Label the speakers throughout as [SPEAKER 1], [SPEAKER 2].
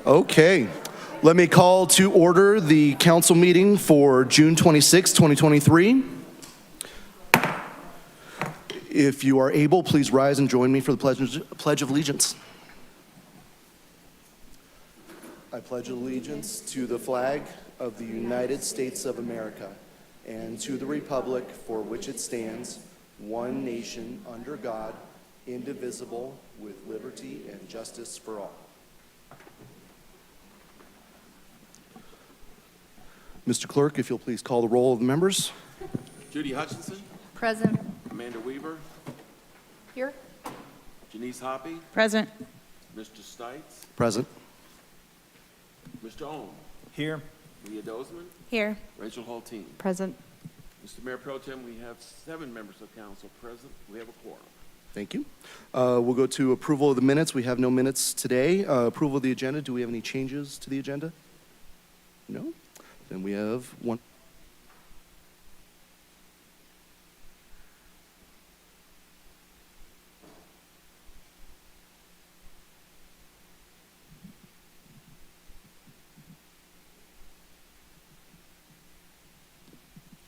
[SPEAKER 1] Okay, let me call to order the council meeting for June 26, 2023. If you are able, please rise and join me for the Pledge of Allegiance. I pledge allegiance to the flag of the United States of America and to the republic for which it stands, one nation under God, indivisible, with liberty and justice for all. Mr. Clerk, if you'll please call the roll of the members.
[SPEAKER 2] Judy Hutchinson.
[SPEAKER 3] Present.
[SPEAKER 2] Amanda Weaver.
[SPEAKER 3] Here.
[SPEAKER 2] Janice Hoppy.
[SPEAKER 3] Present.
[SPEAKER 2] Mr. Stites.
[SPEAKER 1] Present.
[SPEAKER 2] Mr. Ohm.
[SPEAKER 4] Here.
[SPEAKER 2] Leah Dozeman.
[SPEAKER 3] Here.
[SPEAKER 2] Rachel Hulteen.
[SPEAKER 3] Present.
[SPEAKER 2] Mr. Mayor Pro Tem, we have 7 members of council present. We have a quorum.
[SPEAKER 1] Thank you. We'll go to approval of the minutes. We have no minutes today. Approval of the agenda. Do we have any changes to the agenda? No? Then we have one.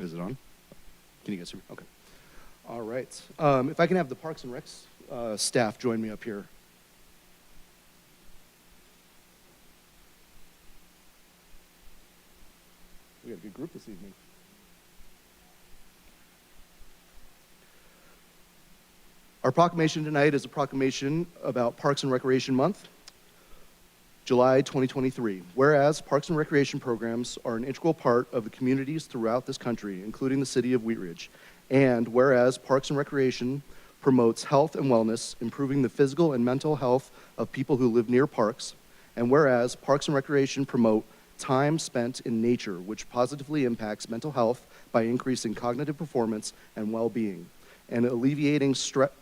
[SPEAKER 1] Is it on? Can you guys hear me? Okay. All right. If I can have the Parks and Recs staff join me up here. We got a good group this evening. Our proclamation tonight is a proclamation about Parks and Recreation Month, July 2023. Whereas Parks and Recreation programs are an integral part of the communities throughout this country, including the city of Wheat Ridge. And whereas Parks and Recreation promotes health and wellness, improving the physical and mental health of people who live near parks. And whereas Parks and Recreation promote time spent in nature, which positively impacts mental health by increasing cognitive performance and well-being, and alleviating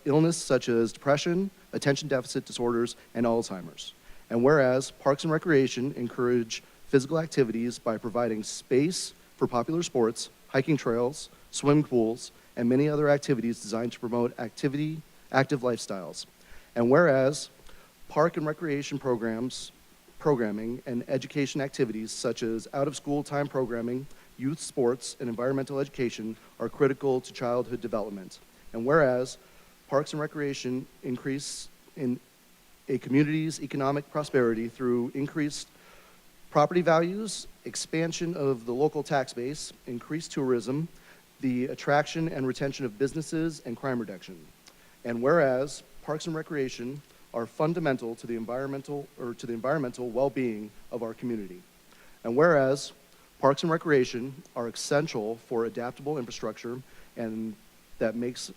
[SPEAKER 1] illness such as depression, attention deficit disorders, and Alzheimer's. And whereas Parks and Recreation encourage physical activities by providing space for popular sports, hiking trails, swimming pools, and many other activities designed to promote active lifestyles. And whereas Park and Recreation programming and education activities such as out-of-school time programming, youth sports, and environmental education are critical to childhood development. And whereas Parks and Recreation increase in a community's economic prosperity through increased property values, expansion of the local tax base, increased tourism, the attraction and retention of businesses, and crime reduction. And whereas Parks and Recreation are fundamental to the environmental well-being of our community. And whereas Parks and Recreation are essential for adaptable infrastructure and that makes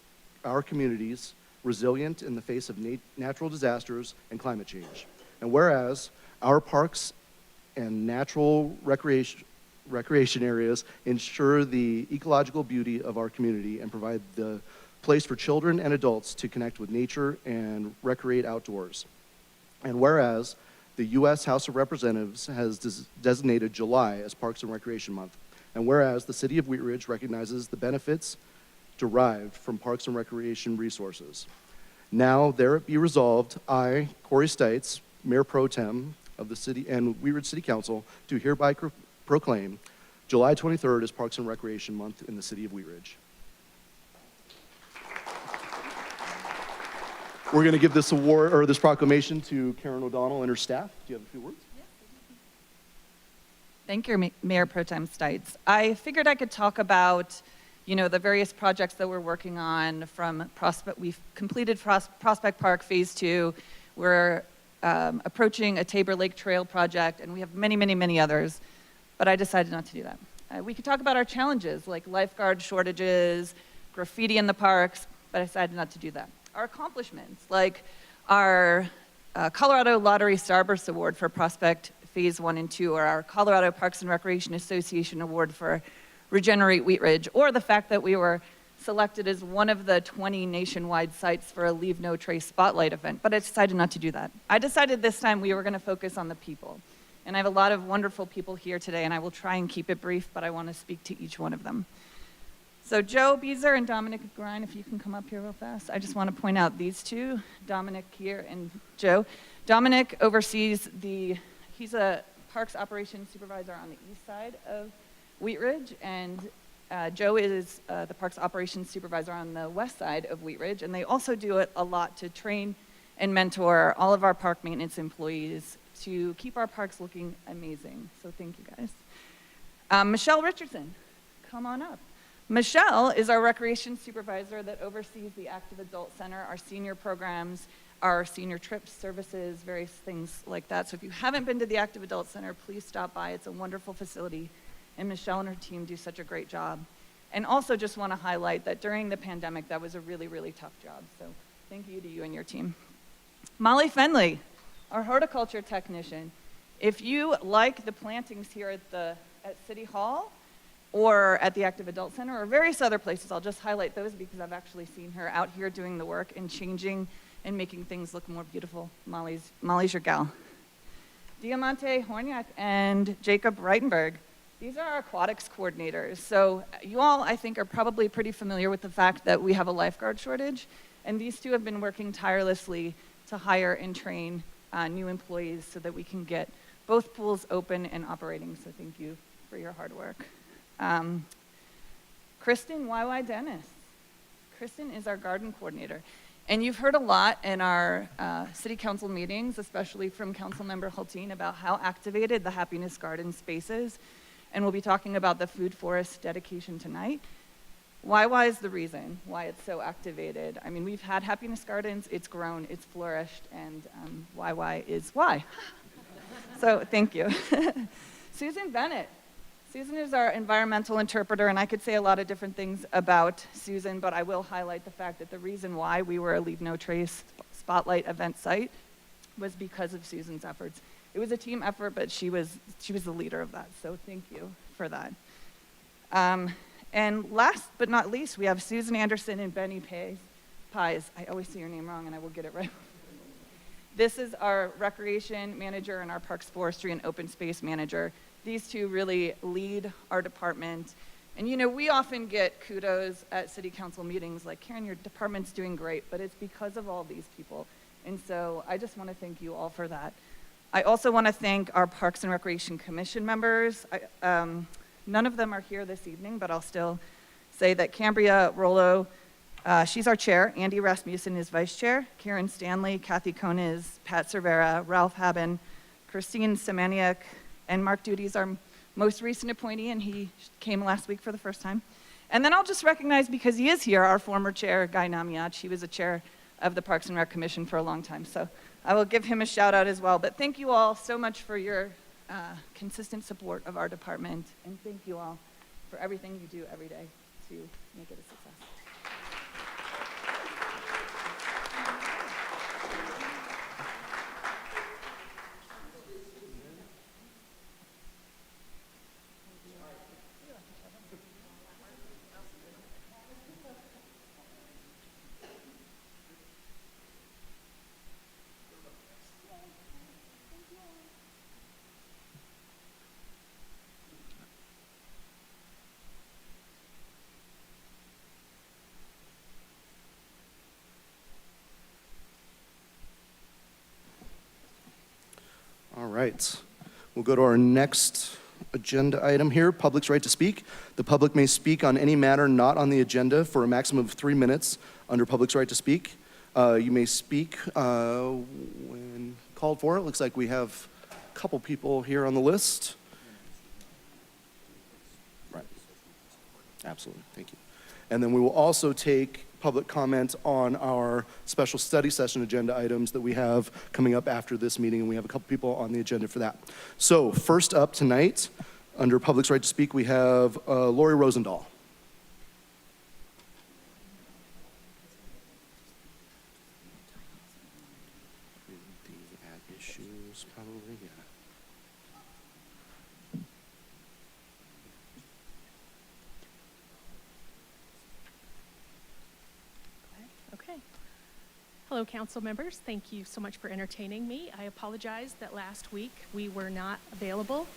[SPEAKER 1] our communities resilient in the face of natural disasters and climate change. And whereas our parks and natural recreation areas ensure the ecological beauty of our community and provide the place for children and adults to connect with nature and recreate outdoors. And whereas the U.S. House of Representatives has designated July as Parks and Recreation Month, and whereas the city of Wheat Ridge recognizes the benefits derived from Parks and Recreation resources. Now, there it be resolved, I, Corey Stites, Mayor Pro Tem of the city and Wheat Ridge City Council, do hereby proclaim July 23rd as Parks and Recreation Month in the city of Wheat Ridge. We're going to give this award or this proclamation to Karen O'Donnell and her staff. Do you have a few words?
[SPEAKER 3] Thank you, Mayor Pro Tem Stites. I figured I could talk about, the various projects that we're working on from Prospect. We've completed Prospect Park Phase 2. We're approaching a Tabor Lake Trail project, and we have many, many, many others. But I decided not to do that. We could talk about our challenges, like lifeguard shortages, graffiti in the parks, but I decided not to do that. Our accomplishments, like our Colorado Lottery Starburst Award for Prospect Phase 1 and 2, or our Colorado Parks and Recreation Association Award for Regenerate Wheat Ridge, or the fact that we were selected as one of the 20 nationwide sites for a Leave No Trace Spotlight event, but I decided not to do that. I decided this time we were going to focus on the people. And I have a lot of wonderful people here today, and I will try and keep it brief, but I want to speak to each one of them. So Joe Beezer and Dominic Grine, if you can come up here real fast. I just want to point out these two, Dominic here and Joe. Dominic oversees the he's a parks operations supervisor on the east side of Wheat Ridge, and Joe is the parks operations supervisor on the west side of Wheat Ridge, and they also do it a lot to train and mentor all of our park maintenance employees to keep our parks looking amazing. So thank you guys. Michelle Richardson, come on up. Michelle is our recreation supervisor that oversees the Active Adult Center, our senior programs, our senior trips, services, various things like that. So if you haven't been to the Active Adult Center, please stop by. It's a wonderful facility, and Michelle and her team do such a great job. And also just want to highlight that during the pandemic, that was a really, really tough job. So thank you to you and your team. Molly Fenley, our horticulture technician. If you like the plantings here at City Hall, or at the Active Adult Center, or various other places, I'll just highlight those because I've actually seen her out here doing the work and changing and making things look more beautiful. Molly's your gal. Diamante Horniak and Jacob Reitenberg. These are our aquatics coordinators. So you all, I think, are probably pretty familiar with the fact that we have a lifeguard shortage, and these two have been working tirelessly to hire and train new employees so that we can get both pools open and operating. So thank you for your hard work. Kristen YY Dennis. Kristen is our garden coordinator. And you've heard a lot in our city council meetings, especially from Councilmember Hulteen, about how activated the Happiness Garden space is. And we'll be talking about the food forest dedication tonight. YY is the reason why it's so activated. I mean, we've had Happiness Gardens, it's grown, it's flourished, and YY is why. So thank you. Susan Bennett. Susan is our environmental interpreter, and I could say a lot of different things about Susan, but I will highlight the fact that the reason why we were a Leave No Trace Spotlight event site was because of Susan's efforts. It was a team effort, but she was the leader of that, so thank you for that. And last but not least, we have Susan Anderson and Benny Pies. I always say your name wrong, and I will get it right. This is our recreation manager and our parks, forestry, and open space manager. These two really lead our department. And you know, we often get kudos at city council meetings like, Karen, your department's doing great, but it's because of all these people. And so I just want to thank you all for that. I also want to thank our Parks and Recreation Commission members. None of them are here this evening, but I'll still say that Cambria Rollo, she's our chair. Andy Rasmussen is vice chair. Karen Stanley, Kathy Koniz, Pat Cervera, Ralph Haben, Christine Semaniak, and Mark Duty is our most recent appointee, and he came last week for the first time. And then I'll just recognize, because he is here, our former chair, Guy Namiat. He was a chair of the Parks and Rec Commission for a long time, so I will give him a shout out as well. But thank you all so much for your consistent support of our department, and thank you all for everything you do every day to make it a success.
[SPEAKER 1] All right. We'll go to our next agenda item here, public's right to speak. The public may speak on any matter not on the agenda for a maximum of 3 minutes under public's right to speak. You may speak when called for. It looks like we have a couple people here on the list. Right. Absolutely. Thank you. And then we will also take public comment on our special study session agenda items that we have coming up after this meeting, and we have a couple people on the agenda for that. So first up tonight, under public's right to speak, we have Lori Rosendahl. The ad issues, probably, yeah.
[SPEAKER 4] Okay. Hello, council members. Thank you so much for entertaining me. I apologize that last week we were not available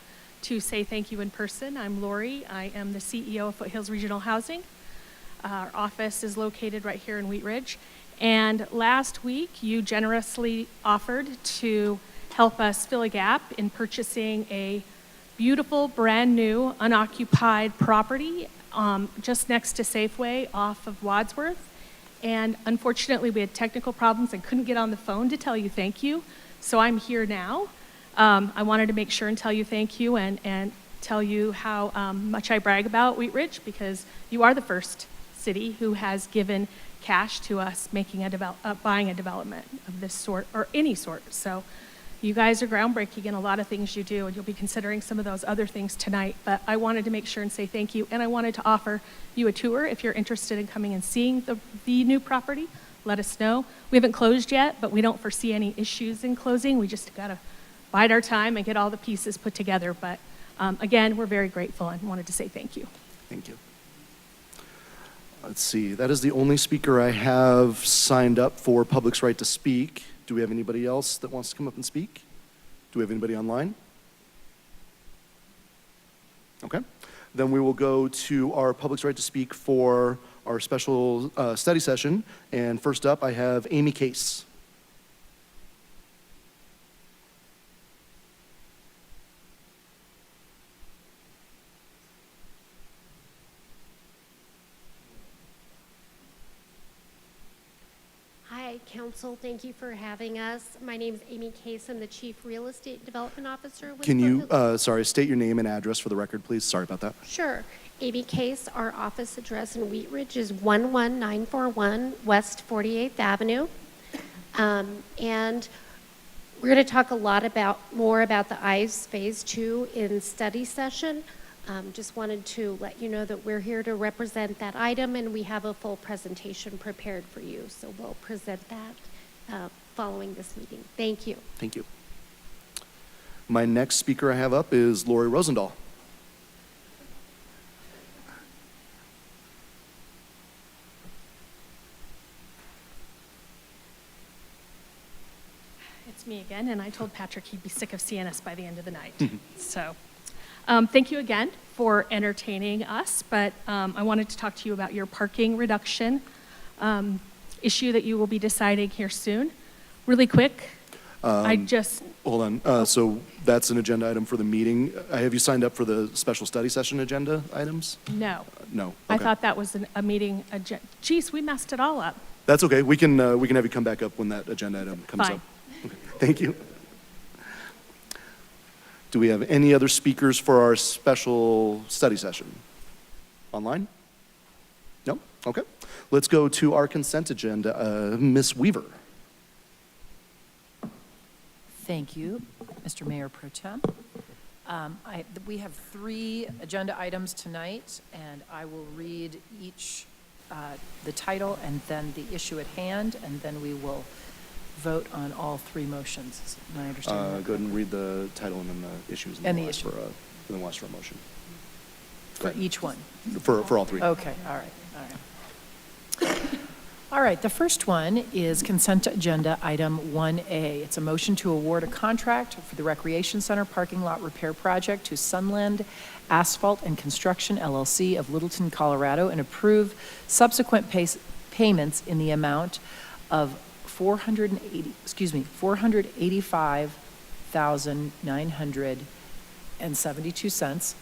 [SPEAKER 4] to say thank you in person. I'm Lori. I am the CEO of Foothills Regional Housing. Our office is located right here in Wheat Ridge. And last week, you generously offered to help us fill a gap in purchasing a beautiful, brand-new, unoccupied property just next to Safeway off of Wadsworth. And unfortunately, we had technical problems and couldn't get on the phone to tell you thank you. So I'm here now. I wanted to make sure and tell you thank you and tell you how much I brag about Wheat Ridge, because you are the first city who has given cash to us buying a development of this sort or any sort. So you guys are groundbreaking in a lot of things you do, and you'll be considering some of those other things tonight. But I wanted to make sure and say thank you, and I wanted to offer you a tour. If you're interested in coming and seeing the new property, let us know. We haven't closed yet, but we don't foresee any issues in closing. We just got to bide our time and get all the pieces put together. But again, we're very grateful and wanted to say thank you.
[SPEAKER 1] Thank you. Let's see, that is the only speaker I have signed up for Public's Right to Speak. Do we have anybody else that wants to come up and speak? Do we have anybody online? Okay. Then we will go to our Public's Right to Speak for our special study session. And first up, I have Amy Case.
[SPEAKER 5] Hi, Council. Thank you for having us. My name is Amy Case. I'm the Chief Real Estate Development Officer with
[SPEAKER 1] Can you,
[SPEAKER 5] Brookfield-
[SPEAKER 1] state your name and address for the record, please? Sorry about that.
[SPEAKER 5] Sure. Amy Case, our office address in Wheat Ridge is 11941 West 48th Avenue. And we're going to talk a lot more about the ICE Phase 2 in study session. Just wanted to let you know that we're here to represent that item, and we have a full presentation prepared for you. So we'll present that following this meeting. Thank you.
[SPEAKER 1] Thank you. My next speaker I have up is Lori Rosendahl.
[SPEAKER 4] It's me again, and I told Patrick he'd be sick of seeing us by the end of the night. So thank you again for entertaining us, but I wanted to talk to you about your parking reduction issue that you will be deciding here soon. Really quick,
[SPEAKER 1] Hold on. So that's an agenda item for the meeting. Have you signed up for the special study session agenda items?
[SPEAKER 4] No.
[SPEAKER 1] No.
[SPEAKER 4] I
[SPEAKER 1] Okay.
[SPEAKER 4] thought that was a meeting, geez, we messed it all up.
[SPEAKER 1] That's okay. We can have you come back up when that agenda item comes
[SPEAKER 4] Fine.
[SPEAKER 1] up. Okay. Thank you. Do we have any other speakers for our special study session? Online? No? Okay. Let's go to our consent agenda. Ms. Weaver.
[SPEAKER 6] Thank you, Mr. Mayor Pro Tem. We have 3 agenda items tonight, and I will read each, the title and then the issue at hand, and then we will vote on all 3 motions. Is my understanding?
[SPEAKER 1] Go ahead and read the title and then the issues.
[SPEAKER 6] And the
[SPEAKER 1] we'll
[SPEAKER 6] issue.
[SPEAKER 1] ask then we'll ask for a motion.
[SPEAKER 6] For each one?
[SPEAKER 1] For all 3.
[SPEAKER 6] Okay, all right. All right, the first one is consent agenda item 1A. It's a motion to award a contract for the Recreation Center parking lot repair project to Sunland Asphalt and Construction LLC of Littleton, Colorado, and approve subsequent payments in the amount of $485,972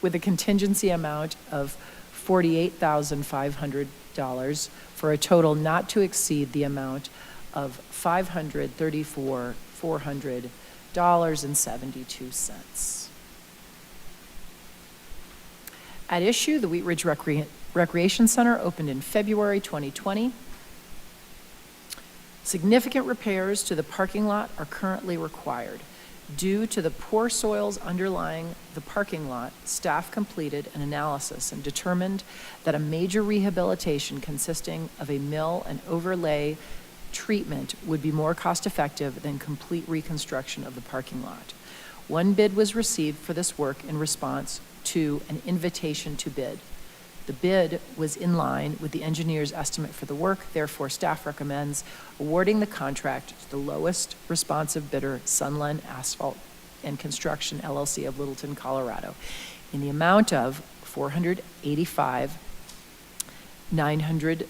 [SPEAKER 6] with a contingency amount of $48,500 for a total not to exceed the amount of $534,400.72. At issue, the Wheat Ridge Recreation Center opened in February 2020. Significant repairs to the parking lot are currently required. Due to the poor soils underlying the parking lot, staff completed an analysis and determined that a major rehabilitation consisting of a mill and overlay treatment would be more cost-effective than complete reconstruction of the parking lot. One bid was received for this work in response to an invitation to bid. The bid was in line with the engineer's estimate for the work, therefore staff recommends awarding the contract to the lowest responsive bidder, Sunland Asphalt and Construction LLC of Littleton, Colorado, in the amount of $485,972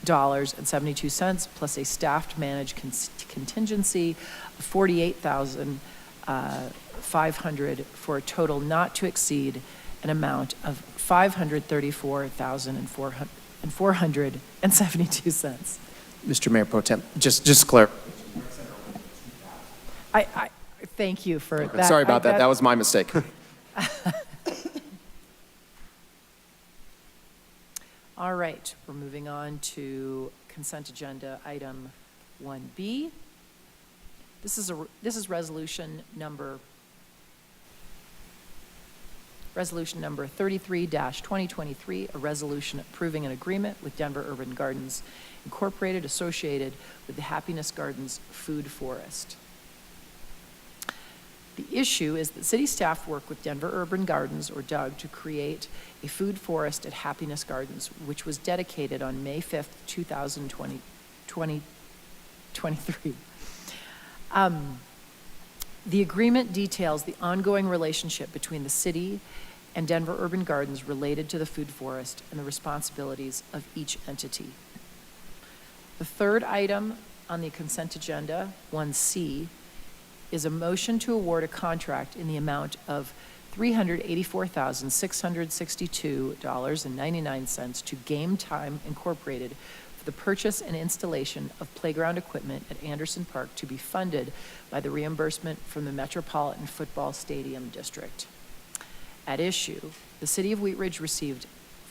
[SPEAKER 6] $48,000.72 plus a staffed managed contingency of $48,500 for a total not to exceed an amount of $534,472.
[SPEAKER 7] Mr. Mayor Pro Tem, just clear.
[SPEAKER 6] I thank you for that.
[SPEAKER 7] Sorry about that. That was my mistake.
[SPEAKER 6] All right, we're moving on to consent agenda item 1B. This is resolution number 33-2023, a resolution approving an agreement with Denver Urban Gardens Incorporated associated with the Happiness Gardens Food Forest. The issue is that city staff work with Denver Urban Gardens, or DUG, to create a food forest at Happiness Gardens, which was dedicated on May 5th, 2023. The agreement details the ongoing relationship between the city and Denver Urban Gardens related to the food forest and the responsibilities of each entity. The third item on the consent agenda, 1C, is a motion to award a contract in the amount of $384,662.99 to Game Time Incorporated for the purchase and installation of playground equipment at Anderson Park to be funded by the reimbursement from the Metropolitan Football Stadium District. At issue, the city of Wheat Ridge received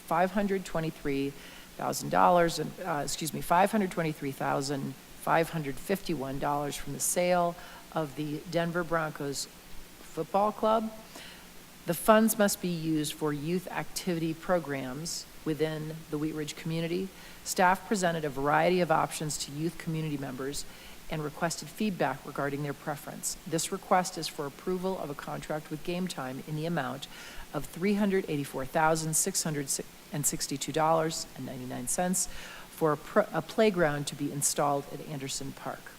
[SPEAKER 6] $523,551 from the sale of the Denver Broncos Football Club. The funds must be used for youth activity programs within the Wheat Ridge community. Staff presented a variety of options to youth community members and requested feedback regarding their preference. This request is for approval of a contract with Game Time in the amount of $384,662.99 for a playground to be installed at Anderson Park.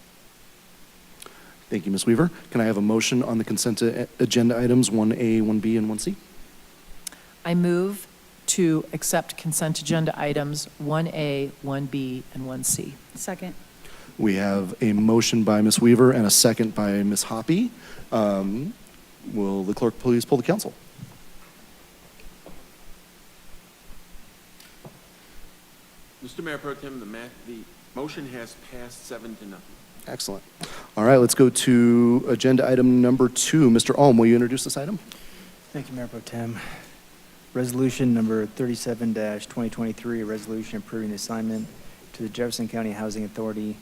[SPEAKER 1] Thank you, Ms. Weaver. Can I have a motion on the consent agenda items 1A, 1B, and 1C?
[SPEAKER 6] I move to accept consent agenda items 1A, 1B, and 1C.
[SPEAKER 3] Second.
[SPEAKER 1] We have a motion by Ms. Weaver and a second by Ms. Hoppy. Will the clerk please poll the council?
[SPEAKER 2] Mr. Mayor Pro Tem, the motion has passed 7-0.
[SPEAKER 1] Excellent. All right, let's go to agenda item number 2. Mr. Alm, will you introduce this item?
[SPEAKER 8] Thank you, Mayor Pro Tem. Resolution number 37-2023, a resolution approving the assignment to the Jefferson County Housing Authority,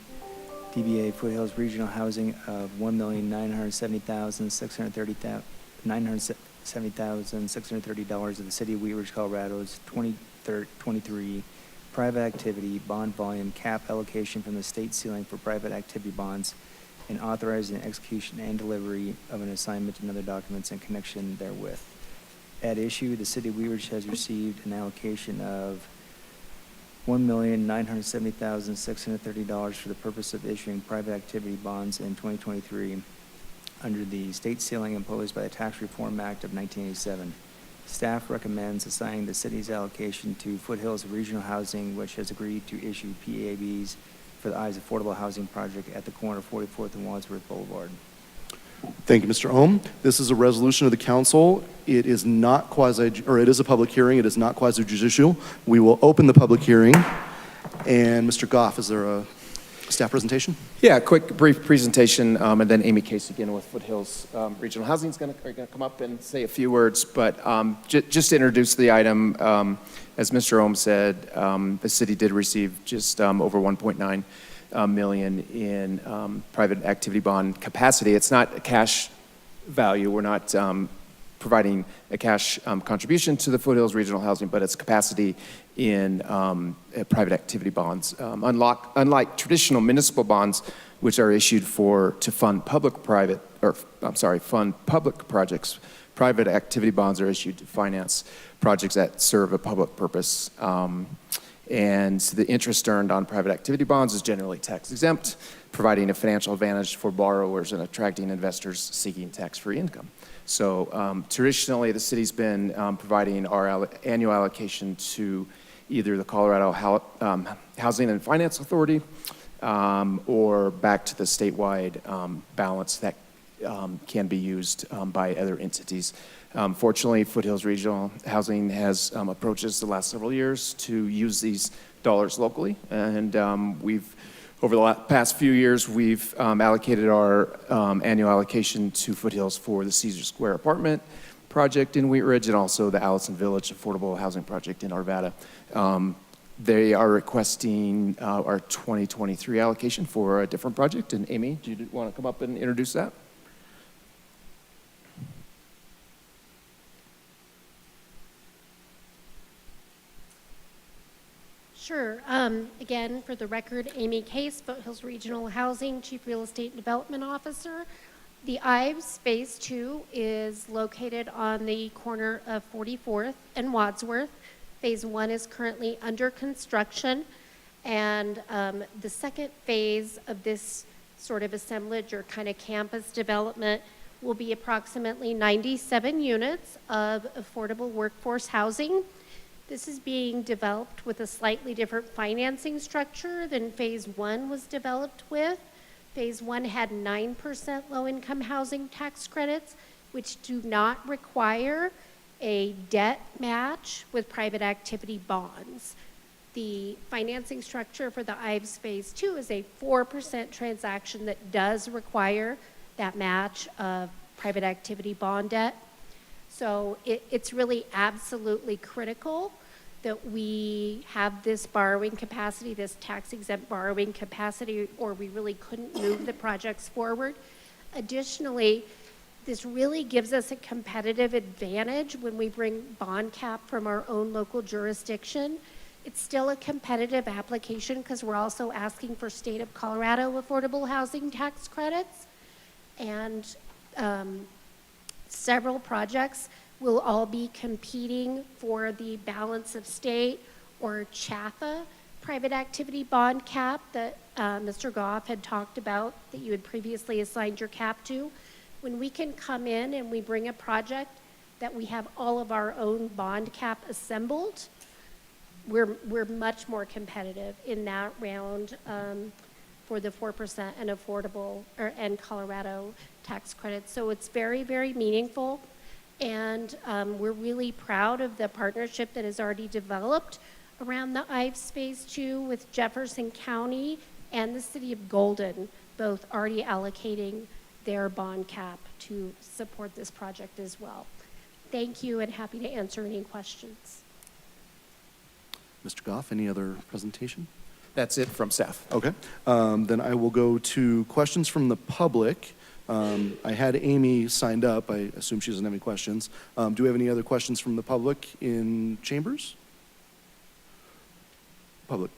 [SPEAKER 8] DBA Foothills Regional Housing of $1,970,630 of the City of Wheat Ridge, Colorado's 2023 private activity bond volume cap allocation from the state ceiling for private activity bonds, and authorizing the execution and delivery of an assignment and other documents in connection therewith. At issue, the City of Wheat Ridge has received an allocation of $1,970,630 for the purpose of issuing private activity bonds in 2023 under the state ceiling imposed by the Tax Reform Act of 1987. Staff recommends assigning the city's allocation to Foothills Regional Housing, which has agreed to issue PABs for the ICE Affordable Housing Project at the corner of 44th and Wadsworth Boulevard.
[SPEAKER 1] Thank you, Mr. Ohm. This is a resolution of the council. It is not it is a public hearing. It is not quasi-judicial. We will open the public hearing. And Mr. Goff, is there a staff presentation?
[SPEAKER 7] Yeah, quick, brief presentation, and then Amy Case again with Foothills Regional Housing is going to come up and say a few words. But just to introduce the item, as Mr. Ohm said, the city did receive just over $1.9 million in private activity bond capacity. It's not a cash value. We're not providing a cash contribution to the Foothills Regional Housing, but it's capacity in private activity bonds. Unlike traditional municipal bonds, which are issued to fund public projects, private activity bonds are issued to finance projects that serve a public purpose. And the interest earned on private activity bonds is generally tax exempt, providing a financial advantage for borrowers and attracting investors seeking tax-free income. So traditionally, the city's been providing our annual allocation to either the Colorado Housing and Finance Authority or back to the statewide balance that can be used by other entities. Fortunately, Foothills Regional Housing has approached us the last several years to use these dollars locally, and over the past few years, we've allocated our annual allocation to Foothills for the Caesar Square apartment project in Wheat Ridge and also the Allison Village Affordable Housing Project in Arvada. They are requesting our 2023 allocation for a different project. And Amy, do you want to come up and introduce that?
[SPEAKER 5] Sure. Again, for the record, Amy Case, Foothills Regional Housing, Chief Real Estate Development Officer. The Ives Phase 2 is located on the corner of 44th and Wadsworth. Phase 1 is currently under construction, and the second phase of this sort of assemblage or kind of campus development will be approximately 97 units of affordable workforce housing. This is being developed with a slightly different financing structure than Phase 1 was developed with. Phase 1 had 9% low-income housing tax credits, which do not require a debt match with private activity bonds. The financing structure for the Ives Phase 2 is a 4% transaction that does require that match of private activity bond debt. So it's really absolutely critical that we have this borrowing capacity, this tax-exempt borrowing capacity, or we really couldn't move the projects forward. Additionally, this really gives us a competitive advantage when we bring bond cap from our own local jurisdiction. It's still a competitive application because we're also asking for state of Colorado affordable housing tax credits. And several projects will all be competing for the balance of state or CHAFA private activity bond cap that Mr. Goff had talked about that you had previously assigned your cap to. When we can come in and we bring a project that we have all of our own bond cap assembled, we're much more competitive in that round for the 4% and affordable and Colorado tax credits. So it's very, very meaningful. And we're really proud of the partnership that has already developed around the Ives Phase 2 with Jefferson County and the City of Golden, both already allocating their bond cap to support this project as well. Thank you, and happy to answer any questions.
[SPEAKER 1] Mr. Goff, any other presentation?
[SPEAKER 7] That's it from staff.
[SPEAKER 1] Okay. Then I will go to questions from the public. I had Amy signed up. I assume she doesn't have any questions. Do we have any other questions from the public in chambers? Public.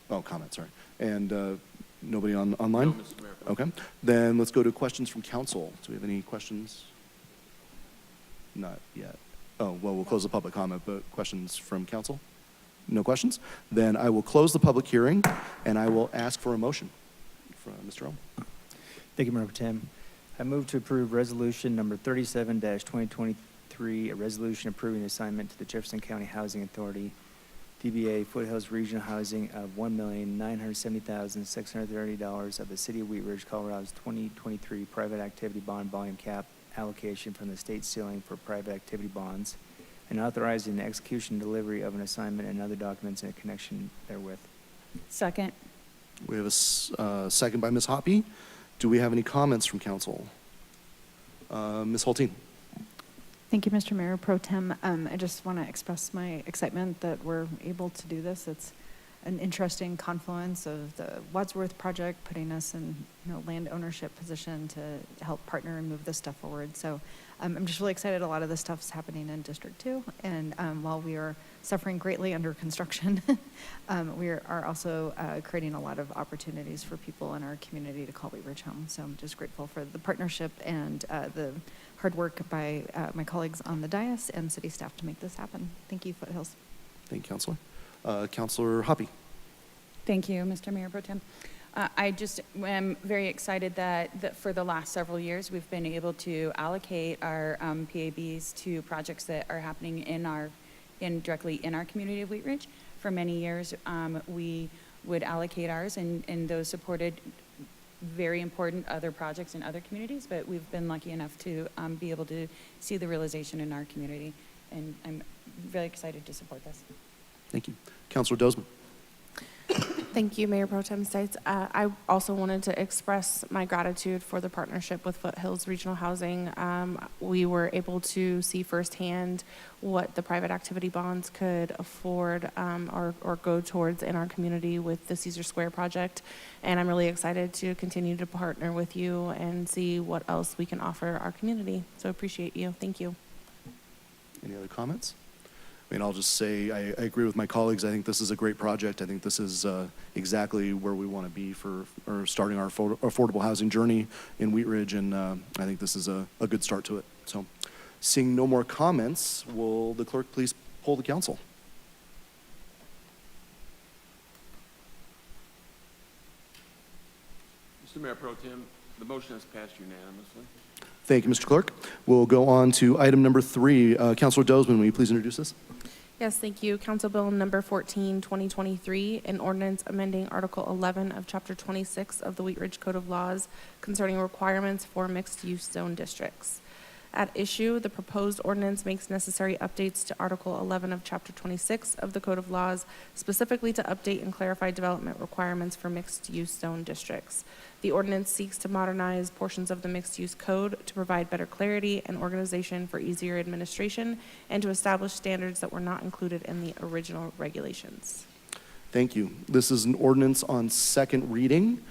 [SPEAKER 1] Oh, comment, sorry. And nobody online?
[SPEAKER 2] No, Mr. Mayor.
[SPEAKER 1] Okay. Then let's go to questions from council. Do we have any questions? Not yet. Oh, well, we'll close the public comment, but questions from council? No questions? Then I will close the public hearing, and I will ask for a motion from Mr. Ohm.
[SPEAKER 8] Thank you, Member Tim. I move to approve resolution number 37-2023, a resolution approving assignment to the Jefferson County Housing Authority, DBA Foothills Regional Housing of $1,970,630 of the City of Wheat Ridge, Colorado's 2023 private activity bond volume cap allocation from the state ceiling for private activity bonds, and authorizing the execution and delivery of an assignment and other documents in connection therewith.
[SPEAKER 3] Second.
[SPEAKER 1] We have a second by Ms. Hoppy. Do we have any comments from council? Ms. Holteen.
[SPEAKER 9] Thank you, Mr. Mayor Pro Tem. I just want to express my excitement that we're able to do this. It's an interesting confluence of the Wadsworth project putting us in land ownership position to help partner and move this stuff forward. So I'm just really excited. A lot of this stuff is happening in District 2. And while we are suffering greatly under construction, we are also creating a lot of opportunities for people in our community to call Wheat Ridge home. So I'm just grateful for the partnership and the hard work by my colleagues on the dais and city staff to make this happen. Thank you, Foothills.
[SPEAKER 1] Thank you, Councilor. Councilor Hoppy.
[SPEAKER 10] Thank you, Mr. Mayor Pro Tem. I just am very excited that for the last several years, we've been able to allocate our PABs to projects that are happening in our directly in our community of Wheat Ridge. For many years, we would allocate ours, and those supported very important other projects in other communities, but we've been lucky enough to be able to see the realization in our community, and I'm really excited to support this.
[SPEAKER 1] Thank you. Councilor Dozman.
[SPEAKER 11] Thank you, Mayor Pro Tem Stites. I also wanted to express my gratitude for the partnership with Foothills Regional Housing. We were able to see firsthand what the private activity bonds could afford or go towards in our community with the Caesar Square project. And I'm really excited to continue to partner with you and see what else we can offer our community. So appreciate you. Thank you.
[SPEAKER 1] Any other comments? I mean, I'll just say I agree with my colleagues. I think this is a great project. I think this is exactly where we want to be for starting our affordable housing journey in Wheat Ridge, and I think this is a good start to it. So, seeing no more comments, will the clerk please poll the council?
[SPEAKER 2] Mr. Mayor Pro Tem, the motion has passed unanimously.
[SPEAKER 1] Thank you, Mr. Clerk. We'll go on to item number 3. Councilor Dozman, will you please introduce this?
[SPEAKER 11] Yes, thank you. Council Bill number 14, 2023, an ordinance amending Article 11 of Chapter 26 of the Wheat Ridge Code of Laws concerning requirements for mixed-use zone districts. At issue, the proposed ordinance makes necessary updates to Article 11 of Chapter 26 of the Code of Laws, specifically to update and clarify development requirements for mixed-use zone districts. The ordinance seeks to modernize portions of the mixed-use code to provide better clarity and organization for easier administration and to establish standards that were not included in the original regulations.
[SPEAKER 1] Thank you. This is an ordinance on second reading.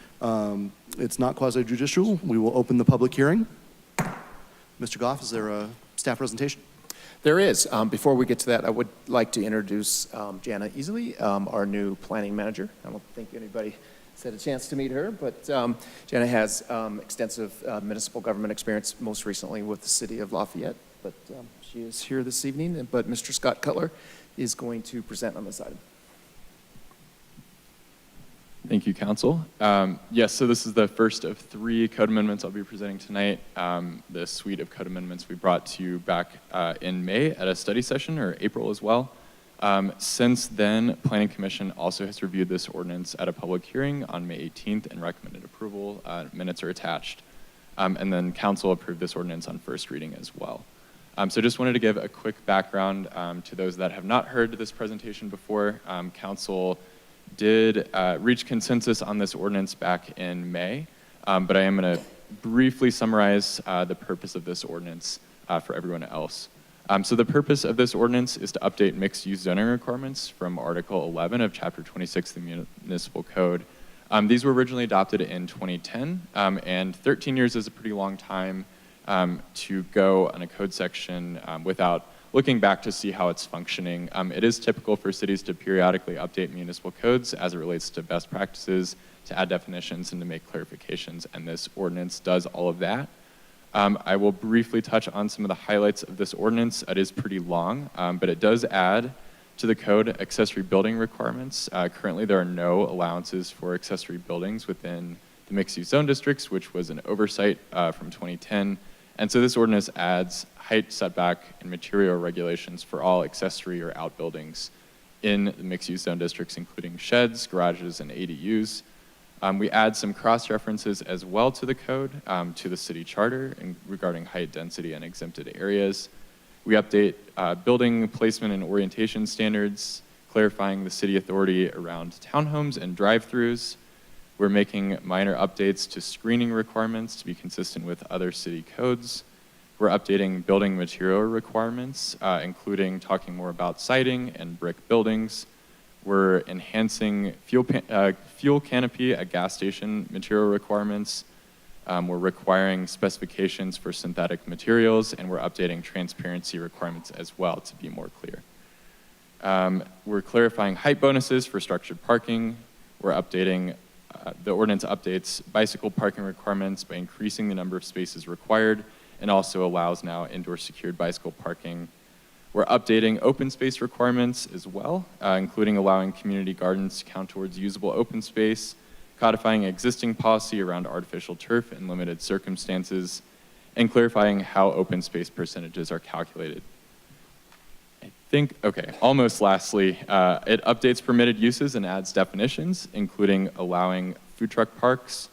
[SPEAKER 1] It's not quasi-judicial. We will open the public hearing. Mr. Goff, is there a staff presentation?
[SPEAKER 7] There is. Before we get to that, I would like to introduce Jana Easley, our new planning manager. I don't think anybody has had a chance to meet her, but Jana has extensive municipal government experience, most recently with the city of Lafayette. But she is here this evening, but Mr. Scott Cutler is going to present on this item.
[SPEAKER 12] Thank you, Council. Yes, so this is the first of 3 code amendments I'll be presenting tonight. The suite of code amendments we brought to you back in May at a study session, or April as well. Since then, Planning Commission also has reviewed this ordinance at a public hearing on May 18th and recommended approval. Minutes are attached. And then Council approved this ordinance on first reading as well. So just wanted to give a quick background to those that have not heard this presentation before. Council did reach consensus on this ordinance back in May, but I am going to briefly summarize the purpose of this ordinance for everyone else. So the purpose of this ordinance is to update mixed-use zoning requirements from Article 11 of Chapter 26 of the Municipal Code. These were originally adopted in 2010, and 13 years is a pretty long time to go on a code section without looking back to see how it's functioning. It is typical for cities to periodically update municipal codes as it relates to best practices, to add definitions, and to make clarifications, and this ordinance does all of that. I will briefly touch on some of the highlights of this ordinance. It is pretty long, but it does add to the code accessory building requirements. Currently, there are no allowances for accessory buildings within the mixed-use zone districts, which was an oversight from 2010. And so this ordinance adds height, setback, and material regulations for all accessory or outbuildings in the mixed-use zone districts, including sheds, garages, and ADUs. We add some cross-references as well to the code, to the city charter regarding height, density, and exempted areas. We update building placement and orientation standards, clarifying the city authority around townhomes and drive-throughs. We're making minor updates to screening requirements to be consistent with other city codes. We're updating building material requirements, including talking more about siding and brick buildings. We're enhancing fuel canopy at gas station material requirements. We're requiring specifications for synthetic materials, and we're updating transparency requirements as well to be more clear. We're clarifying height bonuses for structured parking. We're updating the ordinance updates bicycle parking requirements by increasing the number of spaces required and also allows now indoor secured bicycle parking. We're updating open space requirements as well, including allowing community gardens to count towards usable open space, codifying existing policy around artificial turf in limited circumstances, and clarifying how open space percentages are calculated. I think, okay, almost lastly, it updates permitted uses and adds definitions, including allowing food truck parks,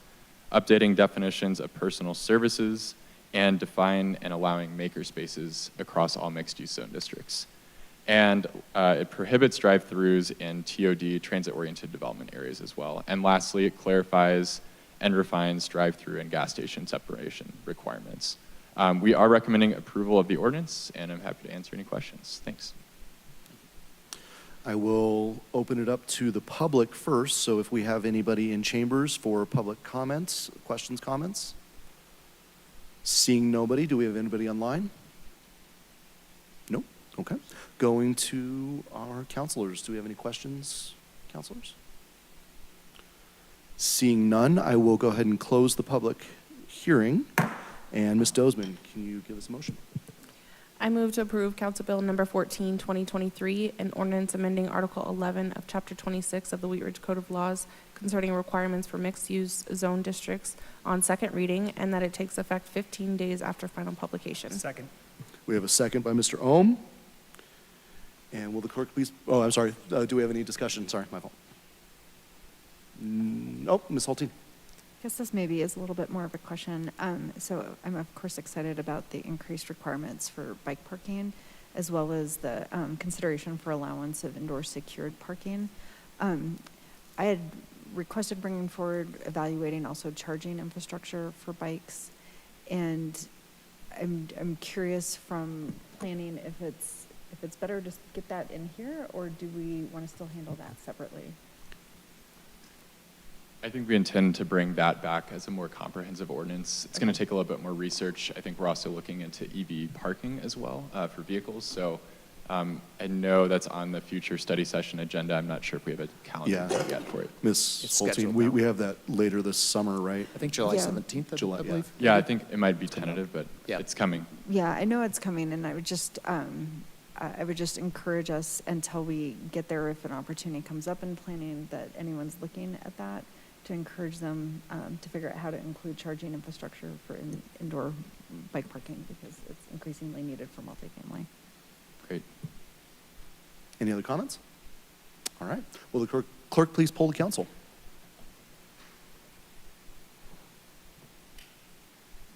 [SPEAKER 12] updating definitions of personal services, and define and allowing maker spaces across all mixed-use zone districts. And it prohibits drive-throughs in TOD, transit-oriented development areas as well. And lastly, it clarifies and refines drive-through and gas station separation requirements. We are recommending approval of the ordinance, and I'm happy to answer any questions. Thanks.
[SPEAKER 1] I will open it up to the public first, so if we have anybody in chambers for public comments, questions, comments? Seeing nobody, do we have anybody online? Nope, okay. Going to our counselors, do we have any questions, counselors? Seeing none, I will go ahead and close the public hearing. And Ms. Dozeman, can you give us a motion?
[SPEAKER 11] I move to approve Council Bill number 14, 2023, an ordinance amending Article 11 of Chapter 26 of the Wheat Ridge Code of Laws concerning requirements for mixed-use zone districts on second reading, and that it takes effect 15 days after final publication.
[SPEAKER 8] Second.
[SPEAKER 1] We have a second by Mr. Ohm. And will the clerk please, oh, I'm sorry, do we have any discussion? Sorry, my fault. Nope, Ms. Hulteen.
[SPEAKER 9] I guess this maybe is a little bit more of a question. So I'm of course excited about the increased requirements for bike parking, as well as the consideration for allowance of indoor secured parking. I had requested bringing forward evaluating also charging infrastructure for bikes, and I'm curious from planning if it's better to get that in here, or do we want to still handle that separately?
[SPEAKER 12] I think we intend to bring that back as a more comprehensive ordinance. It's going to take a little bit more research. I think we're also looking into EV parking as well for vehicles. So I know that's on the future study session agenda. I'm not sure if we have a calendar yet for it.
[SPEAKER 1] Ms.
[SPEAKER 7] It's
[SPEAKER 1] Hulteen,
[SPEAKER 7] scheduled
[SPEAKER 1] we
[SPEAKER 7] now.
[SPEAKER 1] we have that later this summer, right?
[SPEAKER 7] I think July
[SPEAKER 9] Yeah.
[SPEAKER 7] 17th,
[SPEAKER 1] July,
[SPEAKER 7] I
[SPEAKER 1] yeah.
[SPEAKER 7] believe.
[SPEAKER 12] Yeah, I think it might be tentative, but
[SPEAKER 7] Yeah.
[SPEAKER 12] it's coming.
[SPEAKER 9] Yeah, I know it's coming, and I would just encourage us until we get there, if an opportunity comes up in planning, that anyone's looking at that, to encourage them to figure out how to include charging infrastructure for indoor bike parking, because it's increasingly needed for multifamily.
[SPEAKER 12] Great.
[SPEAKER 1] Any other comments? All right. Will the clerk please poll the council?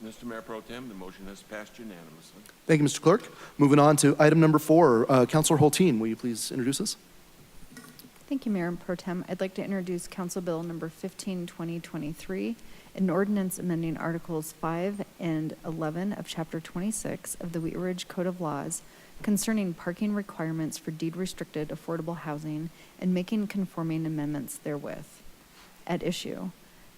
[SPEAKER 2] Mr. Mayor Pro Tem, the motion has passed unanimously.
[SPEAKER 1] Thank you, Mr. Clerk. Moving on to item number 4, Councilor Hulteen, will you please introduce us?
[SPEAKER 9] Thank you, Mayor Pro Tem. I'd like to introduce Council Bill number 15, 2023, an ordinance amending Articles 5 and 11 of Chapter 26 of the Wheat Ridge Code of Laws concerning parking requirements for deed-restricted affordable housing and making conforming amendments therewith. At issue,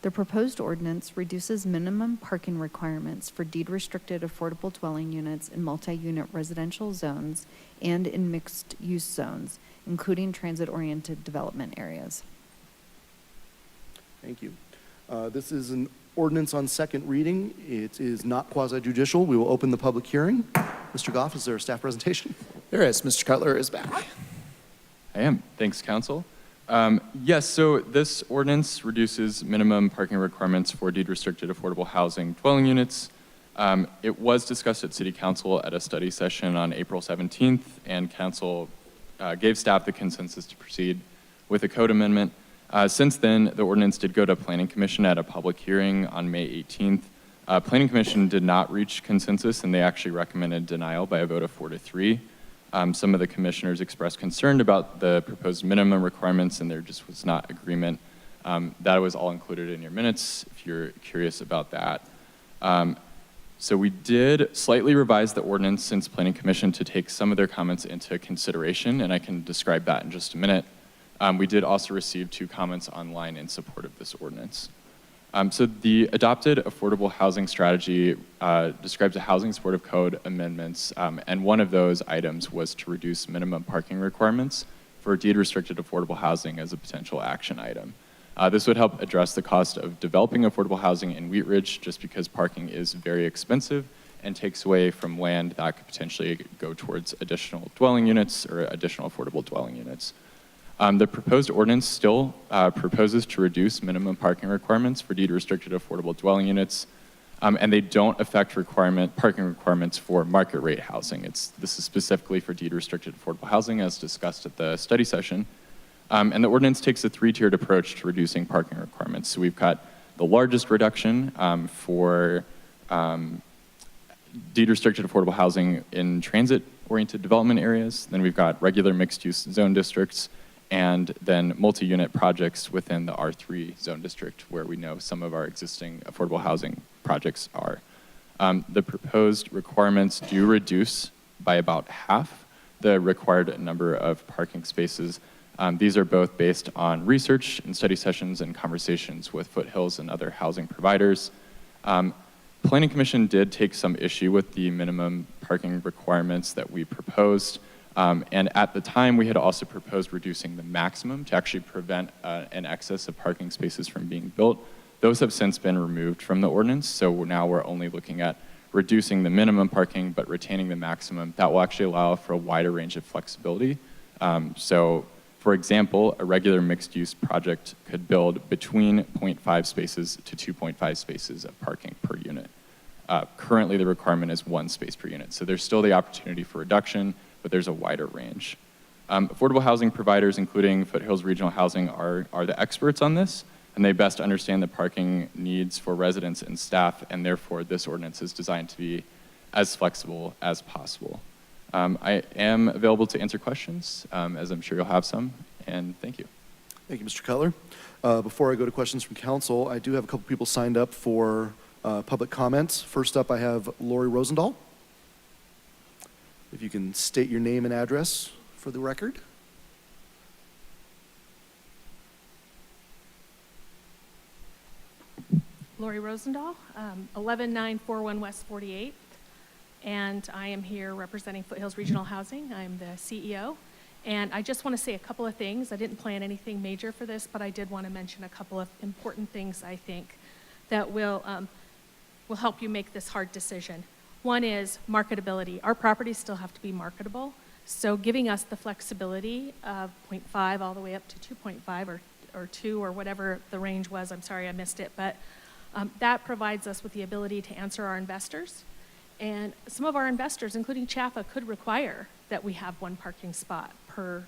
[SPEAKER 9] the proposed ordinance reduces minimum parking requirements for deed-restricted affordable dwelling units in multi-unit residential zones and in mixed-use zones, including transit-oriented development areas.
[SPEAKER 1] Thank you. This is an ordinance on second reading. It is not quasi-judicial. We will open the public hearing. Mr. Goff, is there a staff presentation?
[SPEAKER 7] There is. Mr. Cutler is back.
[SPEAKER 12] I am. Thanks, Council. Yes, so this ordinance reduces minimum parking requirements for deed-restricted affordable housing dwelling units. It was discussed at City Council at a study session on April 17th, and Council gave staff the consensus to proceed with a code amendment. Since then, the ordinance did go to Planning Commission at a public hearing on May 18th. Planning Commission did not reach consensus, and they actually recommended denial by a vote of 4-3. Some of the commissioners expressed concern about the proposed minimum requirements, and there just was not agreement. That was all included in your minutes, if you're curious about that. So we did slightly revise the ordinance since Planning Commission to take some of their comments into consideration, and I can describe that in just a minute. We did also receive 2 comments online in support of this ordinance. So the adopted affordable housing strategy describes a housing supportive code amendments, and one of those items was to reduce minimum parking requirements for deed-restricted affordable housing as a potential action item. This would help address the cost of developing affordable housing in Wheat Ridge, just because parking is very expensive and takes away from land that could potentially go towards additional dwelling units or additional affordable dwelling units. The proposed ordinance still proposes to reduce minimum parking requirements for deed-restricted affordable dwelling units. and they don't affect parking requirements for market rate housing. This is specifically for deed-restricted affordable housing, as discussed at the study session. And the ordinance takes a three-tiered approach to reducing parking requirements. So we've got the largest reduction for deed-restricted affordable housing in transit-oriented development areas. Then we've got regular mixed-use zone districts, and then multi-unit projects within the R3 zone district, where we know some of our existing affordable housing projects are. The proposed requirements do reduce by about half the required number of parking spaces. These are both based on research and study sessions and conversations with Foothills and other housing providers. Planning Commission did take some issue with the minimum parking requirements that we proposed. And at the time, we had also proposed reducing the maximum to actually prevent an excess of parking spaces from being built. Those have since been removed from the ordinance, so now we're only looking at reducing the minimum parking but retaining the maximum. That will actually allow for a wider range of flexibility. So, for example, a regular mixed-use project could build between 0.5 spaces to 2.5 spaces of parking per unit. Currently, the requirement is 1 space per unit, so there's still the opportunity for reduction, but there's a wider range. Affordable housing providers, including Foothills Regional Housing, are the experts on this, and they best understand the parking needs for residents and staff, and therefore this ordinance is designed to be as flexible as possible. I am available to answer questions, as I'm sure you'll have some, and thank you.
[SPEAKER 1] Thank you, Mr. Cutler. Before I go to questions from council, I do have a couple people signed up for public comments. First up, I have Lori Rosendahl. If you can state your name and address for the record.
[SPEAKER 4] Lori Rosendahl, 11941 West 48th, and I am here representing Foothills Regional Housing. I'm the CEO, and I just want to say a couple of things. I didn't plan anything major for this, but I did want to mention a couple of important things, I think, that will help you make this hard decision. One is marketability. Our properties still have to be marketable, so giving us the flexibility of 0.5 all the way up to 2.5 or 2 or whatever the range was, I'm sorry I missed it, but that provides us with the ability to answer our investors. And some of our investors, including Chaffa, could require that we have 1 parking spot per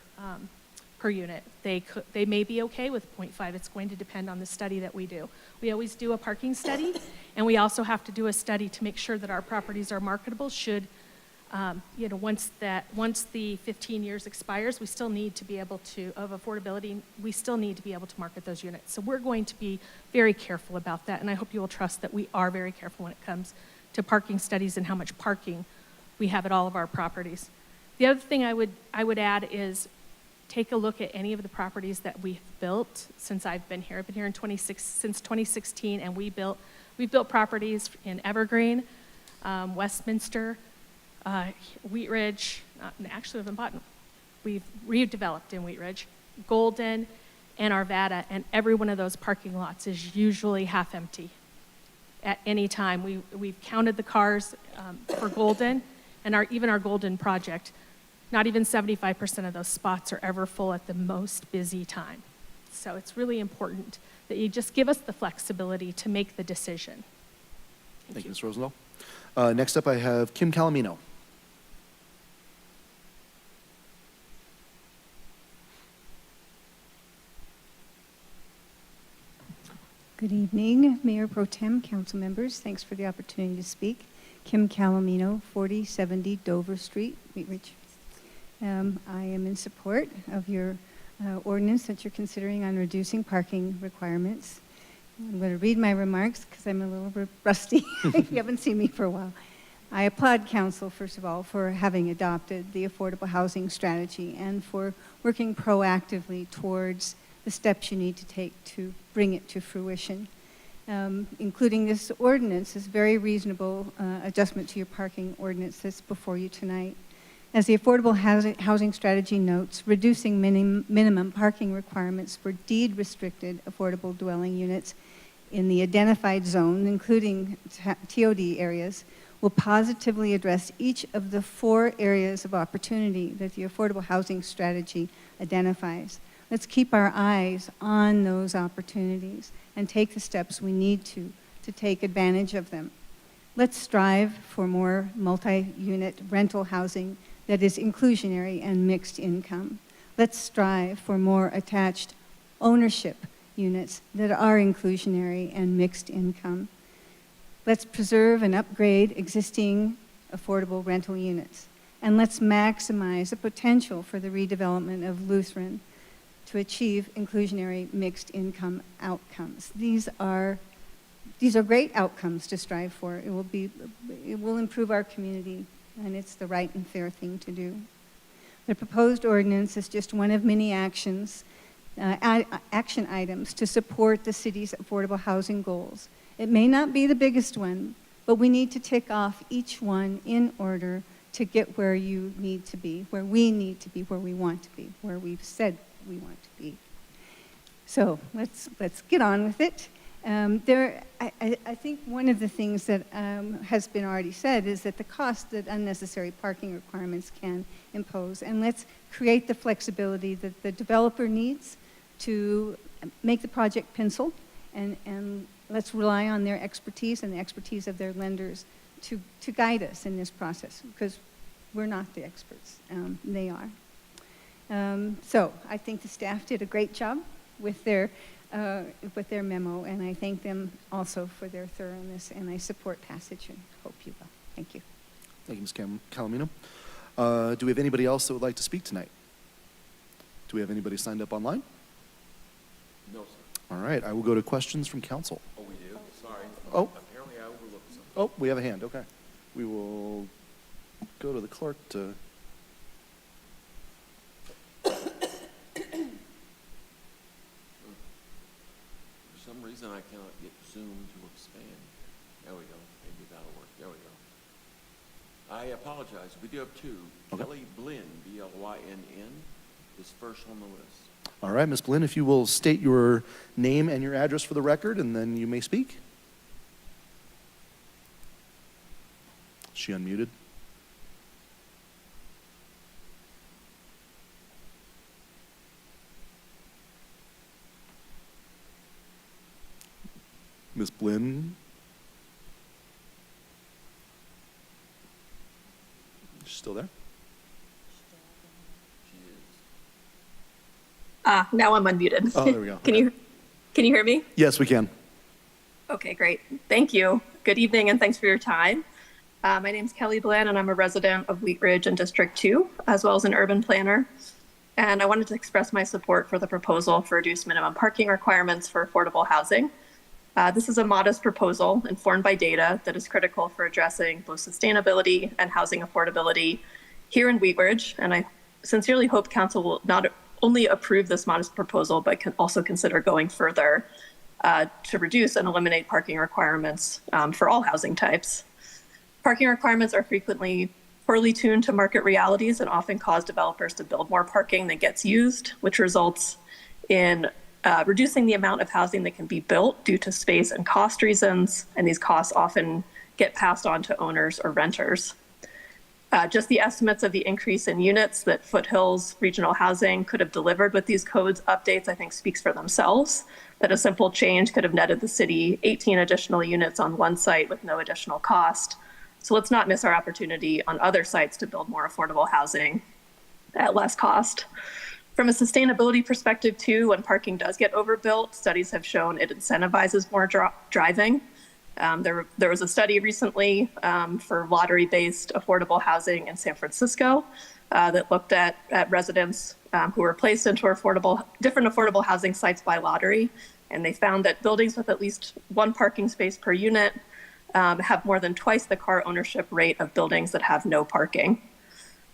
[SPEAKER 4] unit. They may be okay with 0.5. It's going to depend on the study that we do. We always do a parking study, and we also have to do a study to make sure that our properties are marketable should, once the 15 years expires, we still need to be able to, of affordability, we still need to be able to market those units. So we're going to be very careful about that, and I hope you will trust that we are very careful when it comes to parking studies and how much parking we have at all of our properties. The other thing I would add is take a look at any of the properties that we've built since I've been here. I've been here since 2016, and we've built properties in Evergreen, Westminster, Wheat Ridge. Actually, we've redeveloped in Wheat Ridge, Golden, and Arvada, and every one of those parking lots is usually half empty at any time. We've counted the cars for Golden, and even our Golden project. Not even 75% of those spots are ever full at the most busy time. So it's really important that you just give us the flexibility to make the decision.
[SPEAKER 1] Thank you, Ms. Rosendahl. Next up, I have Kim Calamino.
[SPEAKER 13] Good evening, Mayor Pro Tem, council members. Thanks for the opportunity to speak. Kim Calamino, 4070 Dover Street, Wheat Ridge. I am in support of your ordinance that you're considering on reducing parking requirements. I'm going to read my remarks because I'm a little bit rusty. You haven't seen me for a while. I applaud council, first of all, for having adopted the affordable housing strategy and for working proactively towards the steps you need to take to bring it to fruition. Including this ordinance is very reasonable adjustment to your parking ordinance that's before you tonight. As the affordable housing strategy notes, reducing minimum parking requirements for deed-restricted affordable dwelling units in the identified zone, including TOD areas, will positively address each of the 4 areas of opportunity that the affordable housing strategy identifies. Let's keep our eyes on those opportunities and take the steps we need to take advantage of them. Let's strive for more multi-unit rental housing that is inclusionary and mixed income. Let's strive for more attached ownership units that are inclusionary and mixed income. Let's preserve and upgrade existing affordable rental units. And let's maximize the potential for the redevelopment of Lutheran to achieve inclusionary mixed income outcomes. These are great outcomes to strive for. It will improve our community, and it's the right and fair thing to do. The proposed ordinance is just one of many action items to support the city's affordable housing goals. It may not be the biggest one, but we need to tick off each one in order to get where you need to be, where we need to be, where we want to be, where we've said we want to be. So let's get on with it. I think one of the things that has been already said is that the cost that unnecessary parking requirements can impose, and let's create the flexibility that the developer needs to make the project pencil, and let's rely on their expertise and the expertise of their lenders to guide us in this process, because we're not the experts, they are. So I think the staff did a great job with their memo, and I thank them also for their thoroughness, and I support passage and hope you will. Thank you.
[SPEAKER 1] Thank you, Ms. Calomino. Do we have anybody else that would like to speak tonight? Do we have anybody signed up online?
[SPEAKER 2] No, sir.
[SPEAKER 1] All right, I will go to questions from council.
[SPEAKER 2] Oh, we do? Sorry.
[SPEAKER 1] Oh.
[SPEAKER 2] Apparently I overlooked something.
[SPEAKER 1] Oh, we have a hand, okay. We will go to the clerk to...
[SPEAKER 2] For some reason, I cannot get Zoom to expand. There we go. Maybe that'll work. There we go. I apologize. We do have two.
[SPEAKER 1] Okay.
[SPEAKER 2] Kelly Blinn, B-L-Y-N-N, is first on the list.
[SPEAKER 1] All right, Ms. Blinn, if you will state your name and your address for the record, and then you may speak. Is she unmuted? Ms. Blinn? She's still there?
[SPEAKER 2] She is.
[SPEAKER 14] Now I'm unmuted.
[SPEAKER 1] Oh, there we go.
[SPEAKER 14] Can you hear me?
[SPEAKER 1] Yes, we can.
[SPEAKER 14] Okay, great. Thank you. Good evening, and thanks for your time. My name's Kelly Blinn, and I'm a resident of Wheat Ridge in District 2, as well as an urban planner. And I wanted to express my support for the proposal for reduced minimum parking requirements for affordable housing. This is a modest proposal informed by data that is critical for addressing both sustainability and housing affordability here in Wheat Ridge. And I sincerely hope Council will not only approve this modest proposal, but can also consider going further to reduce and eliminate parking requirements for all housing types. Parking requirements are frequently poorly tuned to market realities and often cause developers to build more parking than gets used, which results in reducing the amount of housing that can be built due to space and cost reasons, and these costs often get passed on to owners or renters. Just the estimates of the increase in units that Foothills Regional Housing could have delivered with these codes updates, I think, speaks for themselves, that a simple change could have netted the city 18 additional units on one site with no additional cost. So let's not miss our opportunity on other sites to build more affordable housing at less cost. From a sustainability perspective, too, when parking does get overbuilt, studies have shown it incentivizes more driving. There was a study recently for lottery-based affordable housing in San Francisco that looked at residents who were placed into different affordable housing sites by lottery, and they found that buildings with at least one parking space per unit have more than twice the car ownership rate of buildings that have no parking.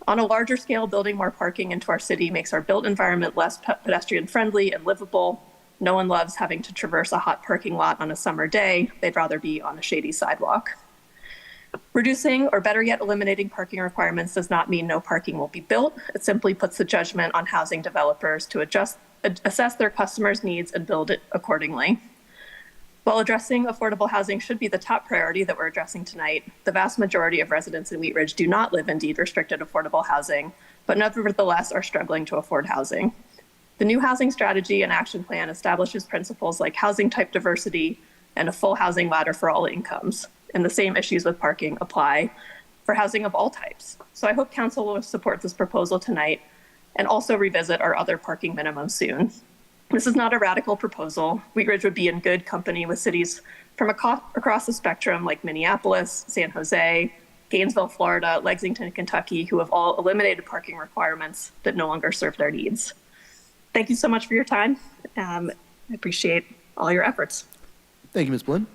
[SPEAKER 14] On a larger scale, building more parking into our city makes our built environment less pedestrian-friendly and livable. No one loves having to traverse a hot parking lot on a summer day. They'd rather be on a shady sidewalk. Reducing, or better yet, eliminating parking requirements does not mean no parking will be built. It simply puts the judgment on housing developers to assess their customers' needs and build it accordingly. While addressing affordable housing should be the top priority that we're addressing tonight, the vast majority of residents in Wheat Ridge do not live in deed-restricted affordable housing, but nevertheless are struggling to afford housing. The new housing strategy and action plan establishes principles like housing type diversity and a full housing ladder for all incomes. and the same issues with parking apply for housing of all types. So I hope council will support this proposal tonight and also revisit our other parking minimums soon. This is not a radical proposal. Wheat Ridge would be in good company with cities from across the spectrum like Minneapolis, San Jose, Gainesville, Florida, Lexington, Kentucky, who have all eliminated parking requirements that no longer serve their needs. Thank you so much for your time. I appreciate all your efforts.
[SPEAKER 1] Thank you, Ms. Blinn.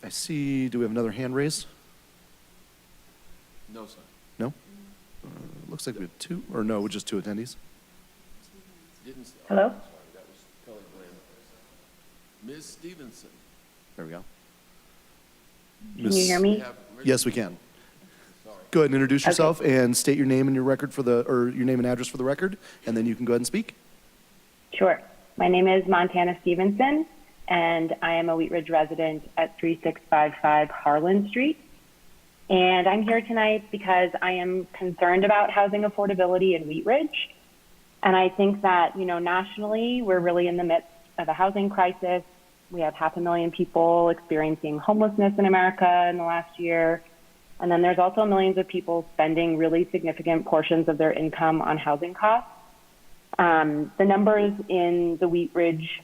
[SPEAKER 1] I see, do we have another hand raised?
[SPEAKER 2] No, sir.
[SPEAKER 1] No? Looks like we have two, or no, just two attendees.
[SPEAKER 2] Didn't.
[SPEAKER 15] Hello?
[SPEAKER 2] I'm sorry, that was Kelly Blinn. Ms. Stevenson.
[SPEAKER 1] There we go.
[SPEAKER 15] Can you hear me?
[SPEAKER 1] Yes, we can. Go ahead and introduce yourself and state your name and your record or your name and address for the record, and then you can go ahead and speak.
[SPEAKER 15] Sure. My name is Montana Stevenson, and I am a Wheat Ridge resident at 3655 Harlan Street. And I'm here tonight because I am concerned about housing affordability in Wheat Ridge. And I think that, nationally, we're really in the midst of a housing crisis. We have 500,000 people experiencing homelessness in America in the last year. And then there's also millions of people spending really significant portions of their income on housing costs. The numbers in the Wheat Ridge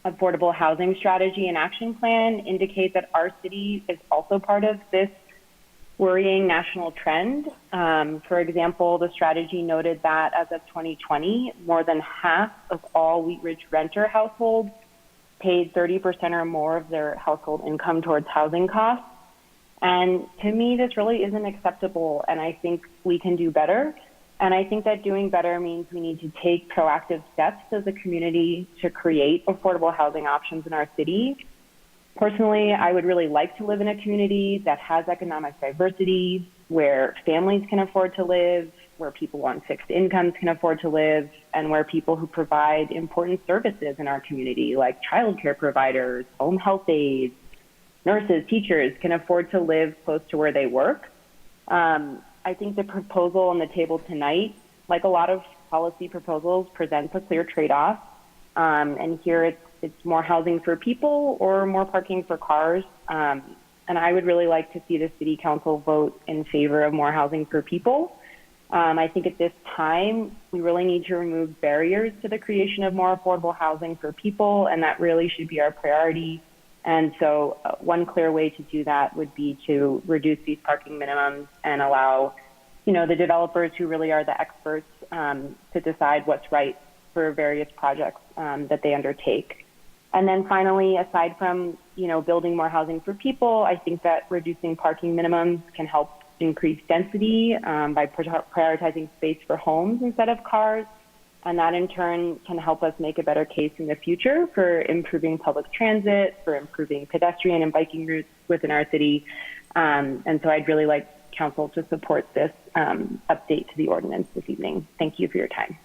[SPEAKER 15] Affordable Housing Strategy and Action Plan indicate that our city is also part of this worrying national trend. For example, the strategy noted that as of 2020, more than half of all Wheat Ridge renter households paid 30% or more of their household income towards housing costs. And to me, this really isn't acceptable, and I think we can do better. And I think that doing better means we need to take proactive steps as a community to create affordable housing options in our city. Personally, I would really like to live in a community that has economic diversity, where families can afford to live, where people on fixed incomes can afford to live, and where people who provide important services in our community, like childcare providers, home health aides, nurses, teachers, can afford to live close to where they work. I think the proposal on the table tonight, like a lot of policy proposals, presents a clear trade-off. And here it's more housing for people or more parking for cars. And I would really like to see the city council vote in favor of more housing for people. I think at this time, we really need to remove barriers to the creation of more affordable housing for people, and that really should be our priority. And so one clear way to do that would be to reduce these parking minimums and allow, the developers who really are the experts to decide what's right for various projects that they undertake. And then finally, aside from, building more housing for people, I think that reducing parking minimums can help increase density by prioritizing space for homes instead of cars. And that in turn can help us make a better case in the future for improving public transit, for improving pedestrian and biking routes within our city. And so I'd really like council to support this update to the ordinance this evening. Thank you for your time.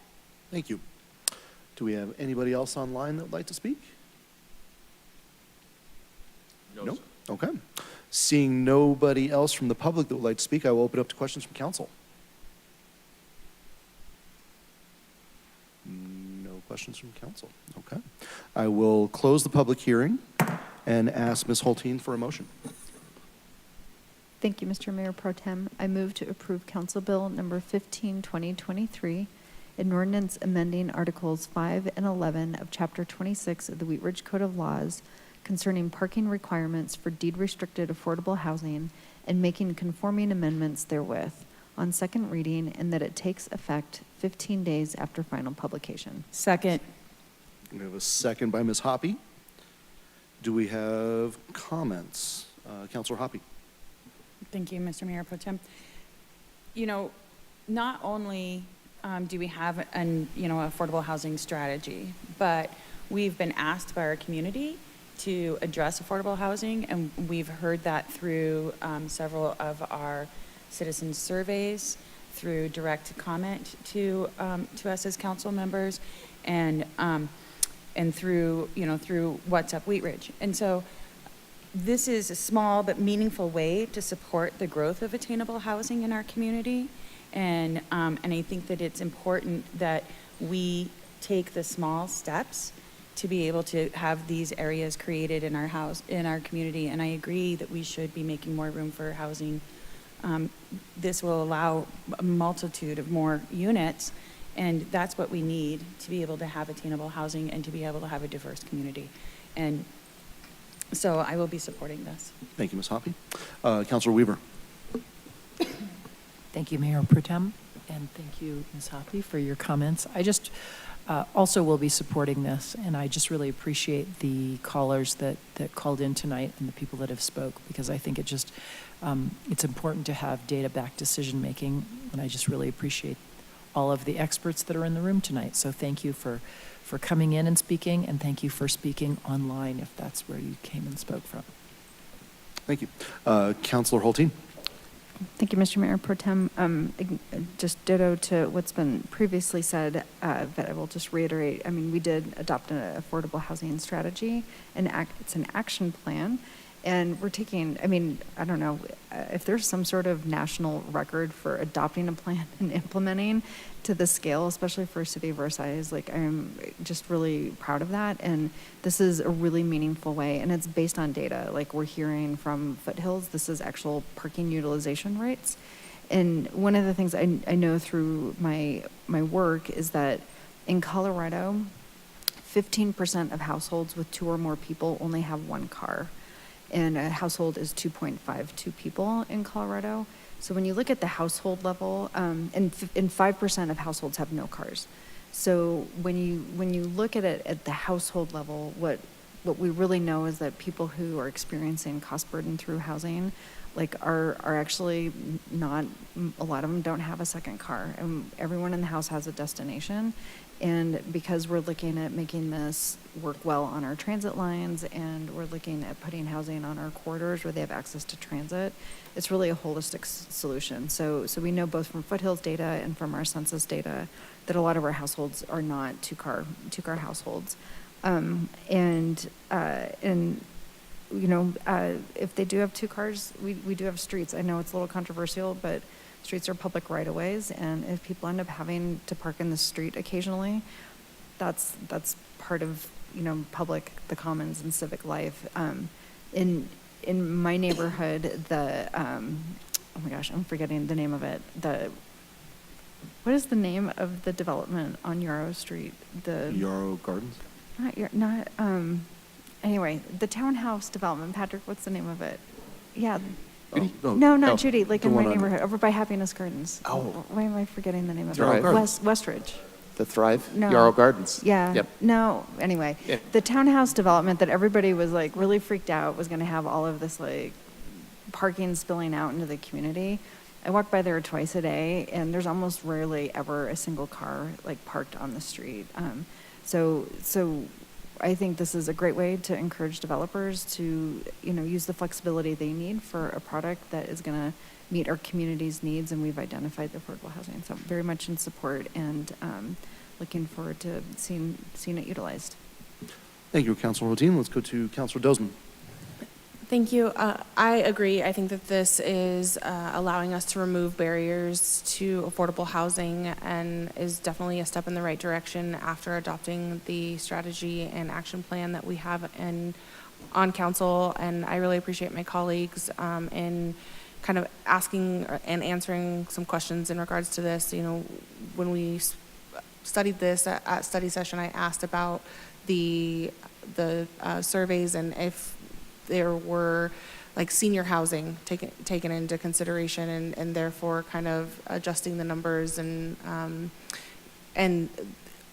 [SPEAKER 1] Thank you. Do we have anybody else online that would like to speak?
[SPEAKER 2] No, sir.
[SPEAKER 1] Okay. Seeing nobody else from the public that would like to speak, I will open up to questions from council. No questions from council. Okay. I will close the public hearing and ask Ms. Hulteen for a motion.
[SPEAKER 9] Thank you, Mr. Mayor Pro Tem. I move to approve Council Bill number 15, 2023, an ordinance amending Articles 5 and 11 of Chapter 26 of the Wheat Ridge Code of Laws concerning parking requirements for deed-restricted affordable housing and making conforming amendments therewith on second reading, and that it takes effect 15 days after final publication.
[SPEAKER 6] Second.
[SPEAKER 1] We have a second by Ms. Hoppy. Do we have comments? Councilor Hoppy.
[SPEAKER 10] Thank you, Mr. Mayor Pro Tem. Not only do we have an affordable housing strategy, but we've been asked by our community to address affordable housing, and we've heard that through several of our citizen surveys, through direct comment to us as council members, and through through What's Up Wheat Ridge. And so this is a small but meaningful way to support the growth of attainable housing in our community, and I think that it's important that we take the small steps to be able to have these areas created in our house, in our community, and I agree that we should be making more room for housing. This will allow a multitude of more units, and that's what we need to be able to have attainable housing and to be able to have a diverse community. And so I will be supporting this.
[SPEAKER 1] Thank you, Ms. Hoppy. Councilor Weaver.
[SPEAKER 6] Thank you, Mayor Pro Tem, and thank you, Ms. Hoppy, for your comments. I just also will be supporting this, and I just really appreciate the callers that called in tonight and the people that have spoke, because I think it just, it's important to have data-backed decision-making, and I just really appreciate all of the experts that are in the room tonight. So thank you for coming in and speaking, and thank you for speaking online, if that's where you came and spoke from.
[SPEAKER 1] Thank you. Councilor Hulteen.
[SPEAKER 9] Thank you, Mr. Mayor Pro Tem. Just ditto to what's been previously said, but I will just reiterate, I mean, we did adopt an affordable housing strategy, and it's an action plan, and we're taking, I mean, I don't know, if there's some sort of national record for adopting a plan and implementing to this scale, especially for a city of our size, like, I'm just really proud of that, and this is a really meaningful way, and it's based on data. Like, we're hearing from Foothills, this is actual parking utilization rates, and one of the things I know through my work is that in Colorado, 15% of households with 2 or more people only have 1 car, and a household is 2.52 people in Colorado. So when you look at the household level, and 5% of households have no cars. So when you look at it at the household level, what we really know is that people who are experiencing cost burden through housing, like, are actually not, a lot of them don't have a second car, and everyone in the house has a destination. And because we're looking at making this work well on our transit lines, and we're looking at putting housing on our corridors where they have access to transit, it's really a holistic solution. So we know both from Foothills data and from our census data that a lot of our households are not two-car households. And you know, if they do have 2 cars, we do have streets. I know it's a little controversial, but streets are public right-of-ways, and if people end up having to park in the street occasionally, that's part of, you know, the commons and civic life. In my neighborhood, oh my gosh, I'm forgetting the name of it. What is the name of the development on Yarrow Street? The
[SPEAKER 1] Yarrow Gardens?
[SPEAKER 9] Anyway, the townhouse development. Patrick, what's the name of it? Yeah.
[SPEAKER 1] Oh,
[SPEAKER 9] No, not Judy, like
[SPEAKER 1] the
[SPEAKER 9] in my
[SPEAKER 1] one on-
[SPEAKER 9] neighborhood, over by Happiness Gardens.
[SPEAKER 1] Oh.
[SPEAKER 9] Why am I forgetting the name of
[SPEAKER 7] Yarrow
[SPEAKER 9] it?
[SPEAKER 7] Gardens.
[SPEAKER 9] Westridge.
[SPEAKER 7] The Thrive?
[SPEAKER 9] No.
[SPEAKER 7] Yarrow Gardens?
[SPEAKER 9] Yeah.
[SPEAKER 7] Yep.
[SPEAKER 9] No, anyway.
[SPEAKER 7] Yeah.
[SPEAKER 9] The townhouse development that everybody was like really freaked out was gonna have all of this like parking spilling out into the community. I walk by there twice a day, and there's almost rarely ever a single car like parked on the street. So I think this is a great way to encourage developers to, you know, use the flexibility they need for a product that is going to meet our community's needs, and we've identified the affordable housing. So very much in support, and looking forward to seeing it utilized.
[SPEAKER 1] Thank you, Councilor Hulteen. Let's go to Councilor Dozman.
[SPEAKER 11] Thank you. I agree. I think that this is allowing us to remove barriers to affordable housing, and is definitely a step in the right direction after adopting the strategy and action plan that we have on council. And I really appreciate my colleagues in kind of asking and answering some questions in regards to this. You know, when we studied this at study session, I asked about the surveys, and if there were like senior housing taken into consideration, and therefore kind of adjusting the numbers, and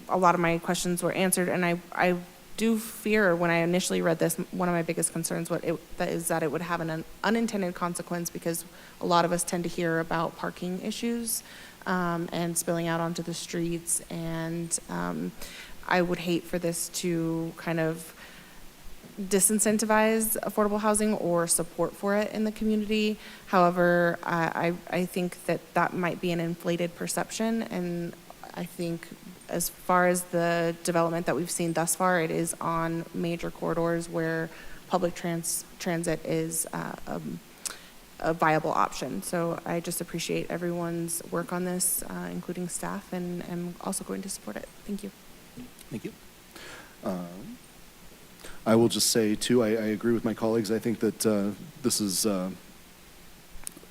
[SPEAKER 11] a lot of my questions were answered. And I do fear, when I initially read this, one of my biggest concerns is that it would have an unintended consequence, because a lot of us tend to hear about parking issues and spilling out onto the streets, and I would hate for this to kind of disincentivize affordable housing or support for it in the community. However, I think that might be an inflated perception, and I think as far as the development that we've seen thus far, it is on major corridors where public transit is a viable option. So I just appreciate everyone's work on this, including staff, and I'm also going to support it. Thank you.
[SPEAKER 1] Thank you. I will just say, too, I agree with my colleagues. I think that this is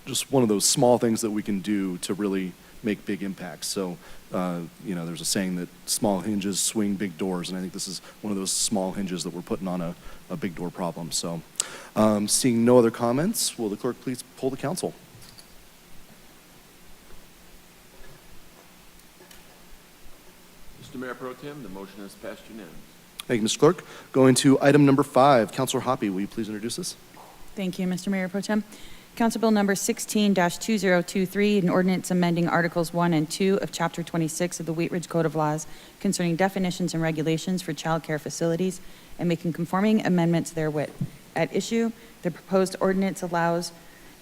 [SPEAKER 1] just one of those small things that we can do to really make big impacts. So, there's a saying that small hinges swing big doors, and I think this is one of those small hinges that we're putting on a big door problem. So, seeing no other comments, will the clerk please poll the council?
[SPEAKER 2] Mr. Mayor Pro Tem, the motion is passed unanimously.
[SPEAKER 1] Thank you, Mr. Clerk. Going to item number 5, Councilor Hoppy, will you please introduce this?
[SPEAKER 10] Thank you, Mr. Mayor Pro Tem. Council Bill number 16-2023, an ordinance amending Articles 1 and 2 of Chapter 26 of the Wheat Ridge Code of Laws concerning definitions and regulations for child care facilities and making conforming amendments therewith. At issue, the proposed ordinance allows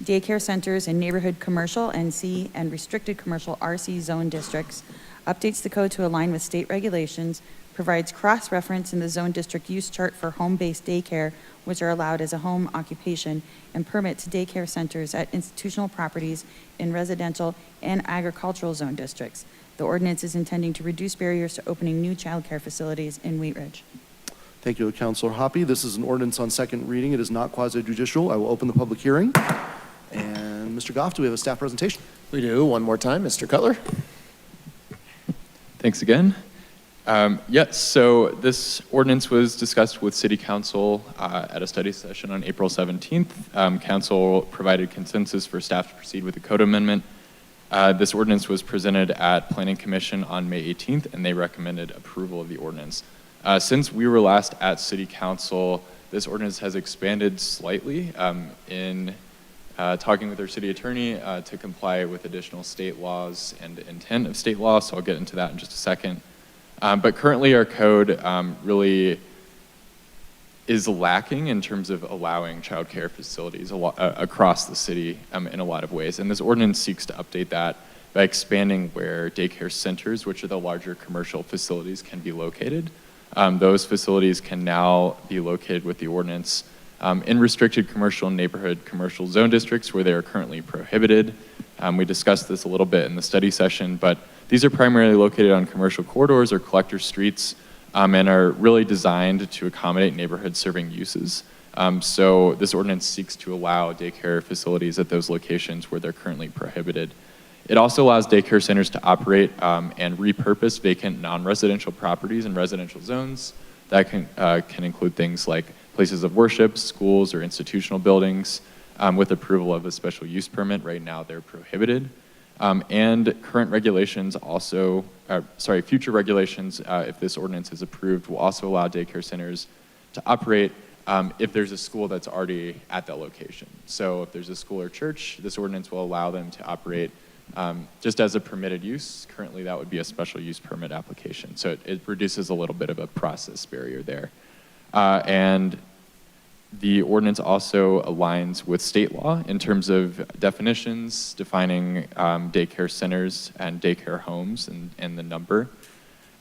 [SPEAKER 10] daycare centers in neighborhood commercial NC and restricted commercial RC zone districts, updates the code to align with state regulations, provides cross-reference in the zone district use chart for home-based daycare, which are allowed as a home occupation, and permits daycare centers at institutional properties in residential and agricultural zone districts. The ordinance is intending to reduce barriers to opening new child care facilities in Wheat Ridge.
[SPEAKER 1] Thank you, Councilor Hoppy. This is an ordinance on second reading. It is not quasi-judicial. I will open the public hearing. And Mr. Goff, do we have a staff presentation?
[SPEAKER 7] We do. One more time, Mr. Cutler.
[SPEAKER 12] Thanks again. Yes, so this ordinance was discussed with City Council at a study session on April 17th. Council provided consensus for staff to proceed with the code amendment. This ordinance was presented at Planning Commission on May 18th, and they recommended approval of the ordinance. Since we were last at City Council, this ordinance has expanded slightly in talking with our city attorney to comply with additional state laws and intent of state law, so I'll get into that in just a second. But currently our code really is lacking in terms of allowing child care facilities across the city in a lot of ways. And this ordinance seeks to update that by expanding where daycare centers, which are the larger commercial facilities, can be located. Those facilities can now be located with the ordinance in restricted commercial and neighborhood commercial zone districts where they are currently prohibited. We discussed this a little bit in the study session, but these are primarily located on commercial corridors or collector streets and are really designed to accommodate neighborhood serving uses. So this ordinance seeks to allow daycare facilities at those locations where they're currently prohibited. It also allows daycare centers to operate and repurpose vacant non-residential properties in residential zones. That can include things like places of worship, schools, or institutional buildings with approval of a special use permit. Right now they're prohibited. And current regulations also, future regulations, if this ordinance is approved, will also allow daycare centers to operate if there's a school that's already at that location. So if there's a school or church, this ordinance will allow them to operate just as a permitted use. Currently, that would be a special use permit application. So it reduces a little bit of a process barrier there. And the ordinance also aligns with state law in terms of definitions, defining daycare centers and daycare homes and the number.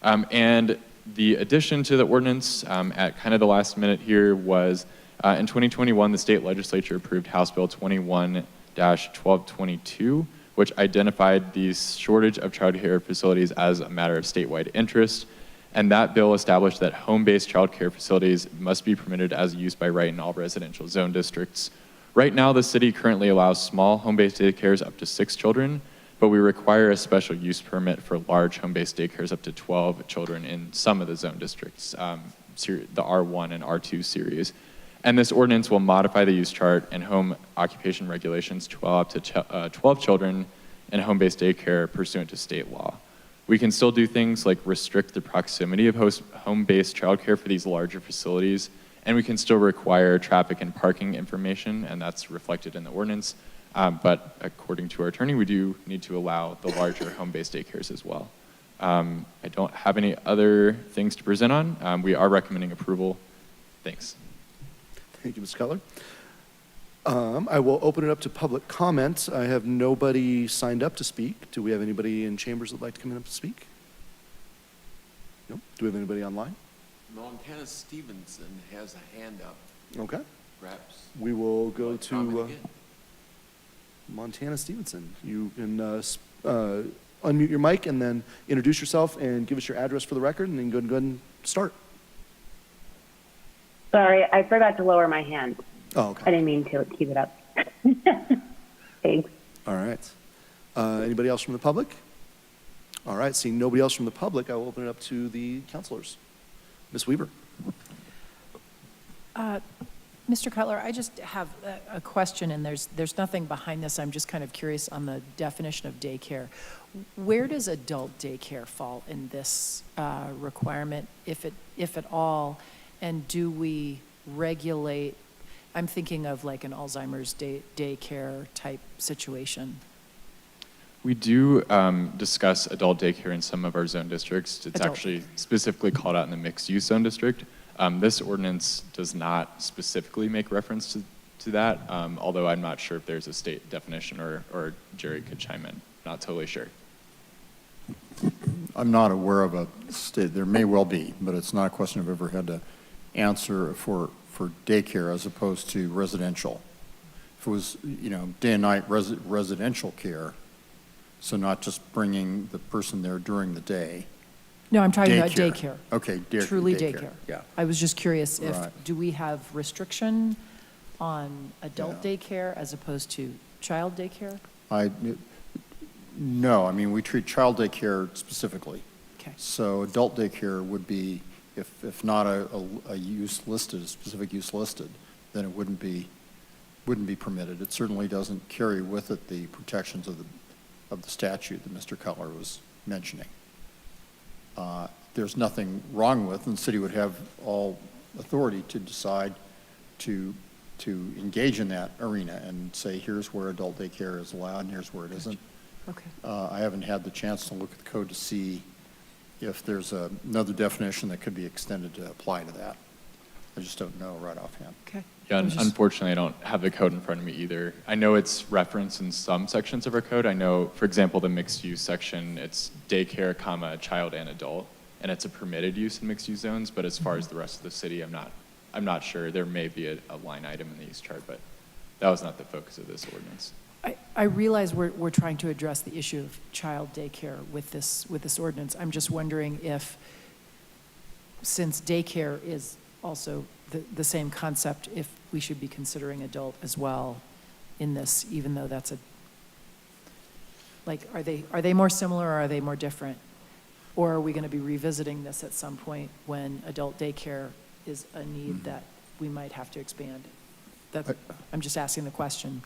[SPEAKER 12] And the addition to the ordinance at kind of the last minute here was in 2021, the state legislature approved House Bill 21-1222, which identified the shortage of child care facilities as a matter of statewide interest. And that bill established that home-based child care facilities must be permitted as a use by right in all residential zone districts. Right now, the city currently allows small home-based daycares up to 6 children, but we require a special use permit for large home-based daycares up to 12 children in some of the zone districts, the R1 and R2 series. And this ordinance will modify the use chart and home occupation regulations to allow up to 12 children in home-based daycare pursuant to state law. We can still do things like restrict the proximity of home-based childcare for these larger facilities, and we can still require traffic and parking information, and that's reflected in the ordinance. But according to our attorney, we do need to allow the larger home-based daycares as well. I don't have any other things to present on. We are recommending approval. Thanks.
[SPEAKER 1] Thank you, Mr. Cutler. I will open it up to public comment. I have nobody signed up to speak. Do we have anybody in chambers that would like to come in up to speak? No? Do we have anybody online?
[SPEAKER 2] Montana Stevenson has a hand up.
[SPEAKER 1] Okay.
[SPEAKER 2] Perhaps.
[SPEAKER 1] We will go
[SPEAKER 2] Like
[SPEAKER 1] to
[SPEAKER 2] comment again?
[SPEAKER 1] Montana Stevenson. You can unmute your mic and then introduce yourself and give us your address for the record, and then go ahead and start.
[SPEAKER 15] Sorry, I forgot to lower my hand.
[SPEAKER 1] Oh,
[SPEAKER 15] I
[SPEAKER 1] okay.
[SPEAKER 15] didn't mean to keep it up. Thanks.
[SPEAKER 1] All right. Anybody else from the public? All right, seeing nobody else from the public, I will open it up to the counselors. Ms. Weaver?
[SPEAKER 6] Mr. Cutler, I just have a question, and there's nothing behind this. I'm just kind of curious on the definition of daycare. Where does adult daycare fall in this requirement, if at all? And do we regulate, I'm thinking of like an Alzheimer's daycare type situation.
[SPEAKER 12] We do discuss adult daycare in some of our zone districts. It's
[SPEAKER 6] Adult
[SPEAKER 12] actually specifically called out in the mixed-use zone district. This ordinance does not specifically make reference to that, although I'm not sure if there's a state definition, or Jerry could chime in. Not totally sure.
[SPEAKER 16] I'm not aware of a state, there may well be, but it's not a question I've ever had to answer for daycare as opposed to residential. If it was, day and night residential care, so not just bringing the person there during the day.
[SPEAKER 6] No, I'm talking about
[SPEAKER 16] Daycare.
[SPEAKER 6] daycare.
[SPEAKER 16] Okay,
[SPEAKER 6] Truly daycare.
[SPEAKER 16] Yeah.
[SPEAKER 6] I was just curious if,
[SPEAKER 16] Right.
[SPEAKER 6] do we have restriction on adult
[SPEAKER 16] Yeah.
[SPEAKER 6] daycare as opposed to child daycare?
[SPEAKER 16] No, I mean, we treat child daycare specifically.
[SPEAKER 6] Okay.
[SPEAKER 16] So adult daycare would be, if not a use listed, a specific use listed, then it wouldn't be permitted. It certainly doesn't carry with it the protections of the statute that Mr. Cutler was mentioning. There's nothing wrong with, and the city would have all authority to decide to engage in that arena and say, here's where adult daycare is allowed and here's where it isn't.
[SPEAKER 6] Okay.
[SPEAKER 16] I haven't had the chance to look at the code to see if there's another definition that could be extended to apply to that. I just don't know right offhand.
[SPEAKER 6] Okay.
[SPEAKER 12] Yeah,
[SPEAKER 6] I was just-
[SPEAKER 12] unfortunately, I don't have the code in front of me either. I know it's referenced in some sections of our code. I know, for example, the mixed-use section, it's daycare, comma, child and adult, and it's a permitted use in mixed-use zones, but as far as the rest of the city, I'm not sure. There may be a line item in the use chart, but that was not the focus of this ordinance.
[SPEAKER 6] I realize we're trying to address the issue of child daycare with this ordinance. I'm just wondering if, since daycare is also the same concept, if we should be considering adult as well in this, even though that's are they more similar or are they more different? Or are we going to be revisiting this at some point when adult daycare is a need that we might have to expand? I'm just asking the question.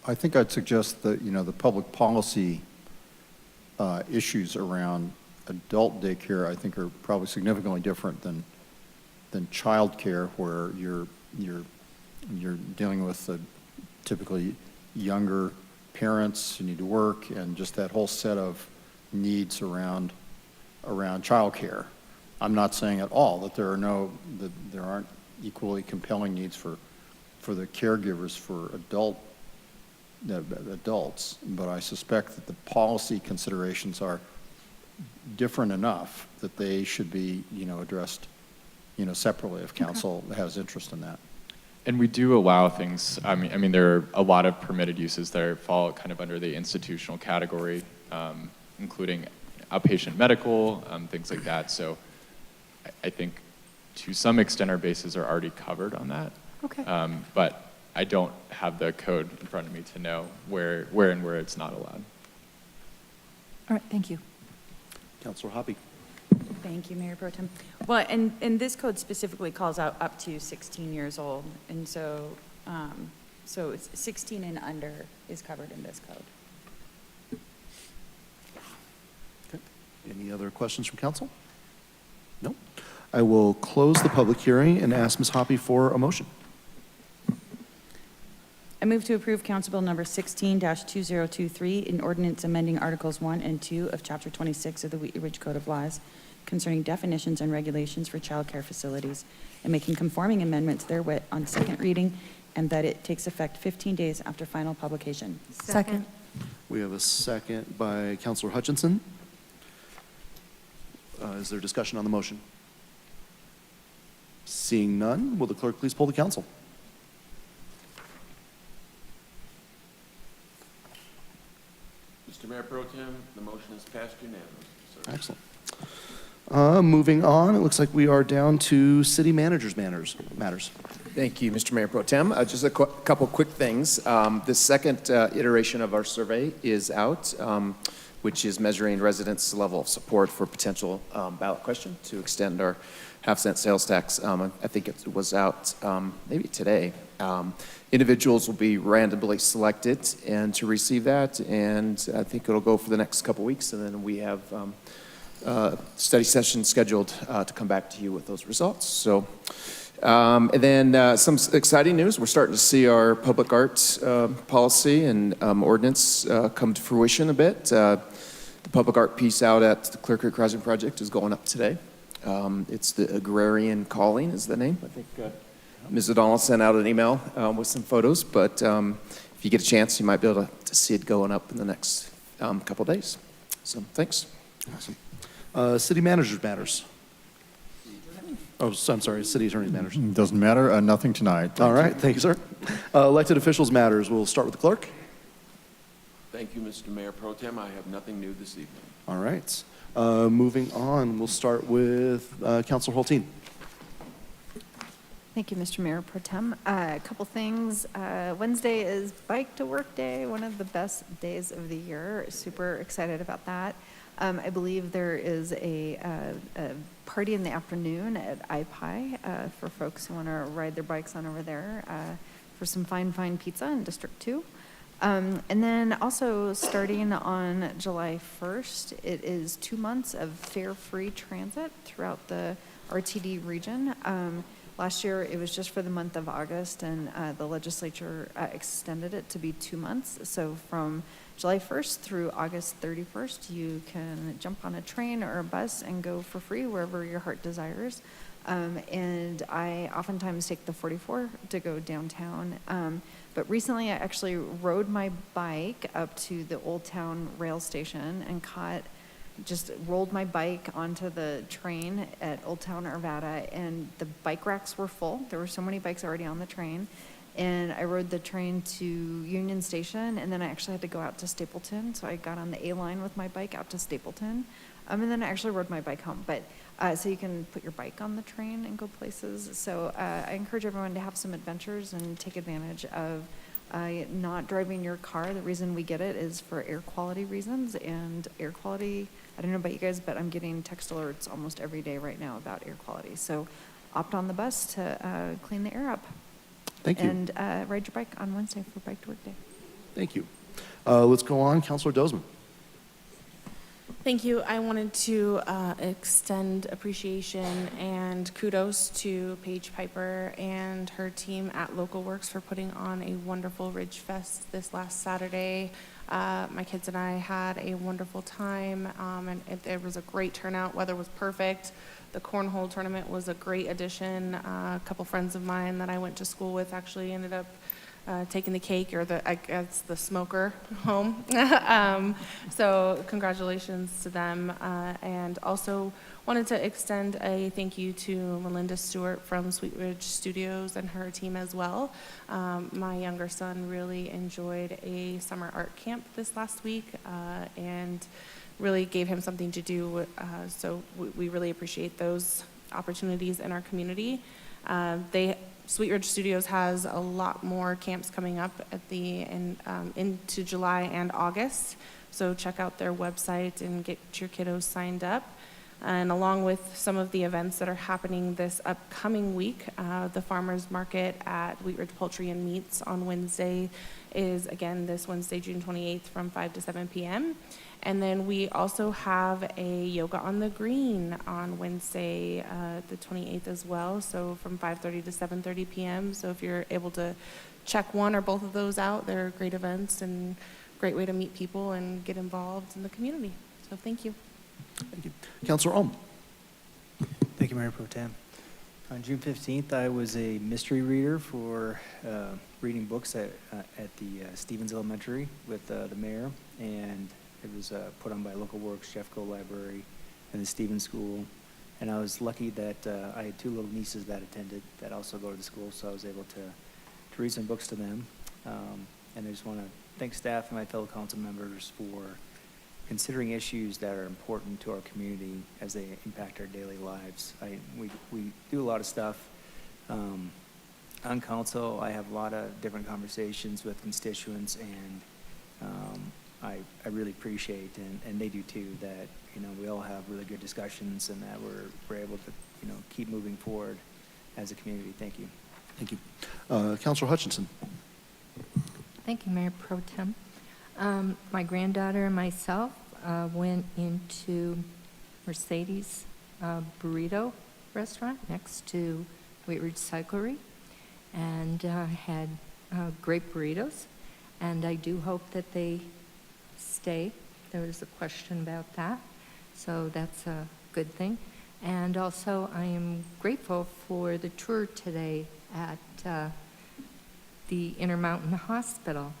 [SPEAKER 16] I think I'd suggest that, the public policy issues around adult daycare, I think, are probably significantly different than child care, where you're dealing with typically younger parents who need to work, and just that whole set of needs around child care. I'm not saying at all that there aren't equally compelling needs for the caregivers for adults, but I suspect that the policy considerations are different enough that they should be, addressed, separately if council has interest in that.
[SPEAKER 12] And we do allow things, I mean, there are a lot of permitted uses that fall kind of under the institutional category, including outpatient medical, things like that. So I think to some extent our bases are already covered on that.
[SPEAKER 6] Okay.
[SPEAKER 12] But I don't have the code in front of me to know where it's not allowed.
[SPEAKER 6] All right, thank you.
[SPEAKER 1] Councilor Hoppy?
[SPEAKER 10] Thank you, Mayor Pro Tem. Well, and this code specifically calls out up to 16 years old, and so it's 16 and under is covered in this code.
[SPEAKER 1] Okay. Any other questions from council? No. I will close the public hearing and ask Ms. Hoppy for a motion.
[SPEAKER 10] I move to approve Council Bill number 16-2023, an ordinance amending Articles 1 and 2 of Chapter 26 of the Wheatley Ridge Code of Laws concerning definitions and regulations for child care facilities, and making conforming amendments therewith on second reading, and that it takes effect 15 days after final publication.
[SPEAKER 6] Second.
[SPEAKER 1] We have a second by Councilor Hutchinson. Is there discussion on the motion? Seeing none, will the clerk please poll the council?
[SPEAKER 2] Mr. Mayor Pro Tem, the motion is passed unanimously, sir.
[SPEAKER 1] Excellent. Moving on, it looks like we are down to city managers' matters.
[SPEAKER 7] Thank you, Mr. Mayor Pro Tem. Just a couple quick things. The second iteration of our survey is out, which is measuring residents' level of support for potential ballot question to extend our half-cent sales tax. I think it was out maybe today. Individuals will be randomly selected and to receive that, and I think it'll go for the next couple weeks, and then we have study session scheduled to come back to you with those results. So, and then some exciting news. We're starting to see our public arts policy and ordinance come to fruition a bit. The public art piece out at the Clear Creek Rising Project is going up today. It's the Agrarian Calling is the name. I think Ms. O'Donnell sent out an email with some photos, but if you get a chance, you might be able to see it going up in the next couple days. So, thanks.
[SPEAKER 1] Awesome. City managers' matters. Oh, so I'm sorry, city attorney matters.
[SPEAKER 16] Doesn't matter, nothing tonight.
[SPEAKER 1] All right, thank you, sir. Elected officials matters. We'll start with the clerk.
[SPEAKER 2] Thank you, Mr. Mayor Pro Tem. I have nothing new this evening.
[SPEAKER 1] All right. Moving on, we'll start with Councilor Holteen.
[SPEAKER 9] Thank you, Mr. Mayor Pro Tem. A couple things. Wednesday is Bike to Work Day, one of the best days of the year. Super excited about that. I believe there is a party in the afternoon at iPie for folks who want to ride their bikes on over there for some fine pizza in District 2. And then also starting on July 1st, it is 2 months of fare-free transit throughout the RTD region. Last year, it was just for the month of August, and the legislature extended it to be 2 months. So from July 1st through August 31st, you can jump on a train or a bus and go for free wherever your heart desires. And I oftentimes take the 44 to go downtown. But recently, I actually rode my bike up to the Old Town rail station and just rolled my bike onto the train at Old Town Arvada, and the bike racks were full. There were so many bikes already on the train. And I rode the train to Union Station, and then I actually had to go out to Stapleton. So I got on the A line with my bike out to Stapleton. And then I actually rode my bike home. But so you can put your bike on the train and go places. So I encourage everyone to have some adventures and take advantage of not driving your car. The reason we get it is for air quality reasons. And air quality, I don't know about you guys, but I'm getting text alerts almost every day right now about air quality. So opt on the bus to clean the air up.
[SPEAKER 1] Thank you.
[SPEAKER 9] And ride your bike on Wednesday for Bike to Work Day.
[SPEAKER 1] Thank you. Let's go on. Councilor Dozman.
[SPEAKER 11] Thank you. I wanted to extend appreciation and kudos to Paige Piper and her team at Local Works for putting on a wonderful Ridge Fest this last Saturday. My kids and I had a wonderful time, and it was a great turnout. Weather was perfect. The cornhole tournament was a great addition. A couple friends of mine that I went to school with actually ended up taking the cake, or the smoker home. So congratulations to them. And also wanted to extend a thank you to Melinda Stewart from Sweet Ridge Studios and her team as well. My younger son really enjoyed a summer art camp this last week, and really gave him something to do. So we really appreciate those opportunities in our community. Sweet Ridge Studios has a lot more camps coming up at into July and August. So check out their website and get your kiddos signed up. And along with some of the events that are happening this upcoming week, the farmers market at Wheat Ridge Poultry and Meats on Wednesday is again this Wednesday, June 28th from 5 to 7 p.m. And then we also have a Yoga on the Green on Wednesday, the 28th as well, so from 5:30 to 7:30 p.m. So if you're able to check one or both of those out, they're great events and great way to meet people and get involved in the community. So thank you.
[SPEAKER 1] Thank you. Councilor Ohm.
[SPEAKER 8] Thank you, Mayor Pro Tem. On June 15th, I was a mystery reader for reading books at the Stevens Elementary with the mayor, and it was put on by Local Works, Jeffco Library, and the Stevens School. And I was lucky that I had two little nieces that attended that also go to the school, so I was able to read some books to them. And I just want to thank staff and my fellow council members for considering issues that are important to our community as they impact our daily lives. We do a lot of stuff. On council, I have a lot of different conversations with constituents, and I really appreciate, and they do too, that, we all have really good discussions and that we're able to, keep moving forward as a community. Thank you.
[SPEAKER 1] Thank you. Councilor Hutchinson.
[SPEAKER 17] Thank you, Mayor Pro Tem. My granddaughter and myself went into Mercedes Burrito Restaurant next to Wheat Ridge Cyclery and had great burritos, and I do hope that they stay. There was a question about that, so that's a good thing. And also, I am grateful for the tour today at the Intermountain Hospital.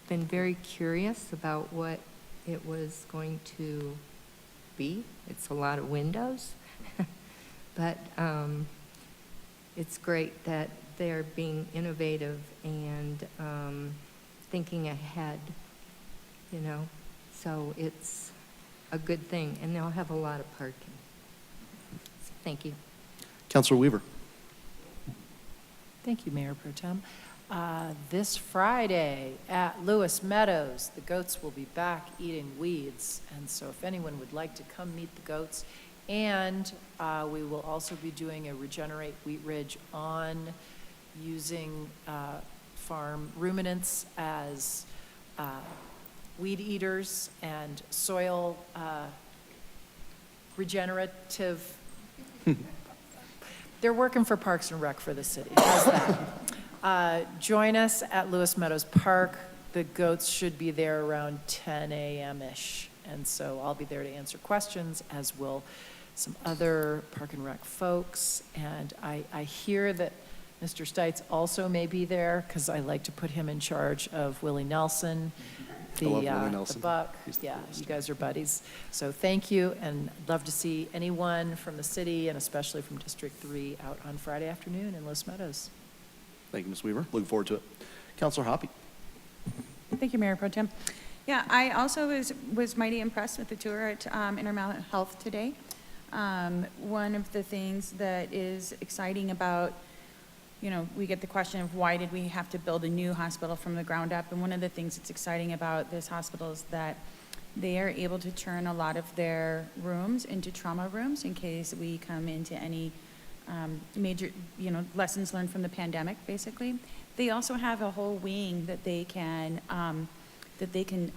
[SPEAKER 17] Been very curious about what it was going to be. It's a lot of windows, but it's great that they're being innovative and thinking ahead, so it's a good thing, and they'll have a lot of parking. So, thank you.
[SPEAKER 1] Councilor Weaver.
[SPEAKER 6] Thank you, Mayor Pro Tem. This Friday at Lewis Meadows, the goats will be back eating weeds. And so if anyone would like to come meet the goats, and we will also be doing a Regenerate Wheat Ridge on using farm ruminants as weed eaters and soil regenerative. They're working for Parks and Rec for the city. How's that? Join us at Lewis Meadows Park. The goats should be there around 10 a.m.-ish. And so I'll be there to answer questions, as will some other Park and Rec folks. And I hear that Mr. Stites also may be there, because I like to put him in charge of Willie Nelson,
[SPEAKER 1] I love Willie Nelson.
[SPEAKER 6] the buck.
[SPEAKER 1] He's the
[SPEAKER 6] Yeah,
[SPEAKER 1] best.
[SPEAKER 6] you guys are buddies. So thank you, and I'd love to see anyone from the city, and especially from District 3, out on Friday afternoon in Los Meadows.
[SPEAKER 1] Thank you, Ms. Weaver. Looking forward to it. Councilor Hoppy.
[SPEAKER 10] Thank you, Mayor Pro Tem. Yeah, I also was mighty impressed with the tour at Intermountain Health today. One of the things that is exciting about, we get the question of why did we have to build a new hospital from the ground up? And one of the things that's exciting about this hospital is that they are able to turn a lot of their rooms into trauma rooms in case we come into any major, lessons learned from the pandemic, basically. They also have a whole wing that they can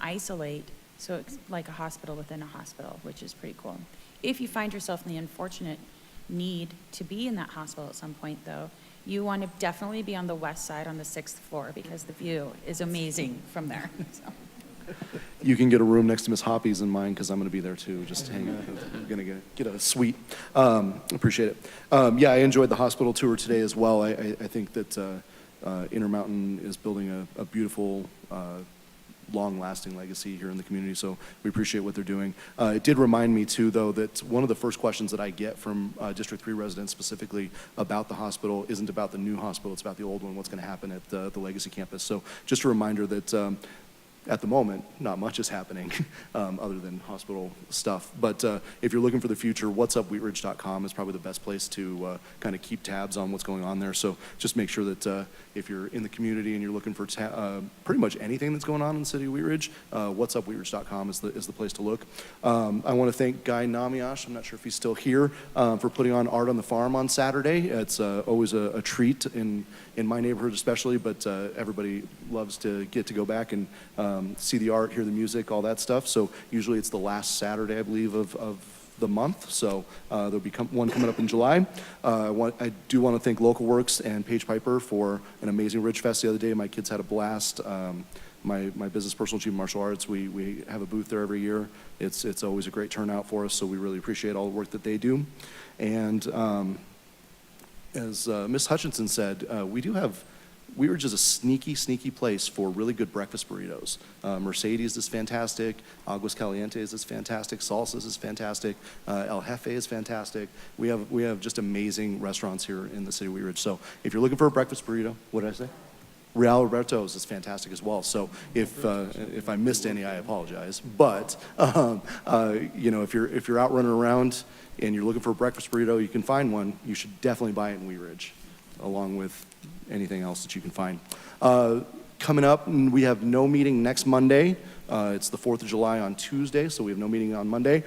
[SPEAKER 10] isolate, so it's like a hospital within a hospital, which is pretty cool. If you find yourself in the unfortunate need to be in that hospital at some point, though, you want to definitely be on the west side on the 6th floor, because the view is amazing from there. So.
[SPEAKER 1] You can get a room next to Ms. Hoppy's in mine, because I'm going to be there too, just hang out. I'm going to get a suite. Appreciate it. Yeah, I enjoyed the hospital tour today as well. I think that Intermountain is building a beautiful, long-lasting legacy here in the community, so we appreciate what they're doing. It did remind me too, though, that one of the first questions that I get from District 3 residents specifically about the hospital isn't about the new hospital, it's about the old one, what's going to happen at the Legacy campus. So just a reminder that at the moment, not much is happening other than hospital stuff. But if you're looking for the future, whatsupwheatridge.com is probably the best place to kind of keep tabs on what's going on there. So just make sure that if you're in the community and you're looking for pretty much anything that's going on in the city of Wheat Ridge, whatsupwheatridge.com is the place to look. I want to thank Guy Namiash, I'm not sure if he's still here, for putting on Art on the Farm on Saturday. It's always a treat in my neighborhood especially, but everybody loves to get to go back and see the art, hear the music, all that stuff. So usually it's the last Saturday, I believe, of the month. So there'll be one coming up in July. I do want to thank Local Works and Paige Piper for an amazing Ridge Fest the other day. My kids had a blast. My business, Personal Achievement Martial Arts, we have a booth there every year. It's always a great turnout for us, so we really appreciate all the work that they do. And as Ms. Hutchinson said, Wheat Ridge is a sneaky, sneaky place for really good breakfast burritos. Mercedes is fantastic. Aguas Calientes is fantastic. Salsas is fantastic. El Jefe is fantastic. We have just amazing restaurants here in the city of Wheat Ridge. So if you're looking for a breakfast burrito, what did I say? Real Roberto's is fantastic as well. So if I missed any, I apologize. But you know, if you're out running around and you're looking for a breakfast burrito, you can find one. You should definitely buy it in Wheat Ridge, along with anything else that you can find. Coming up, we have no meeting next Monday. It's the 4th of July on Tuesday, so we have no meeting on Monday.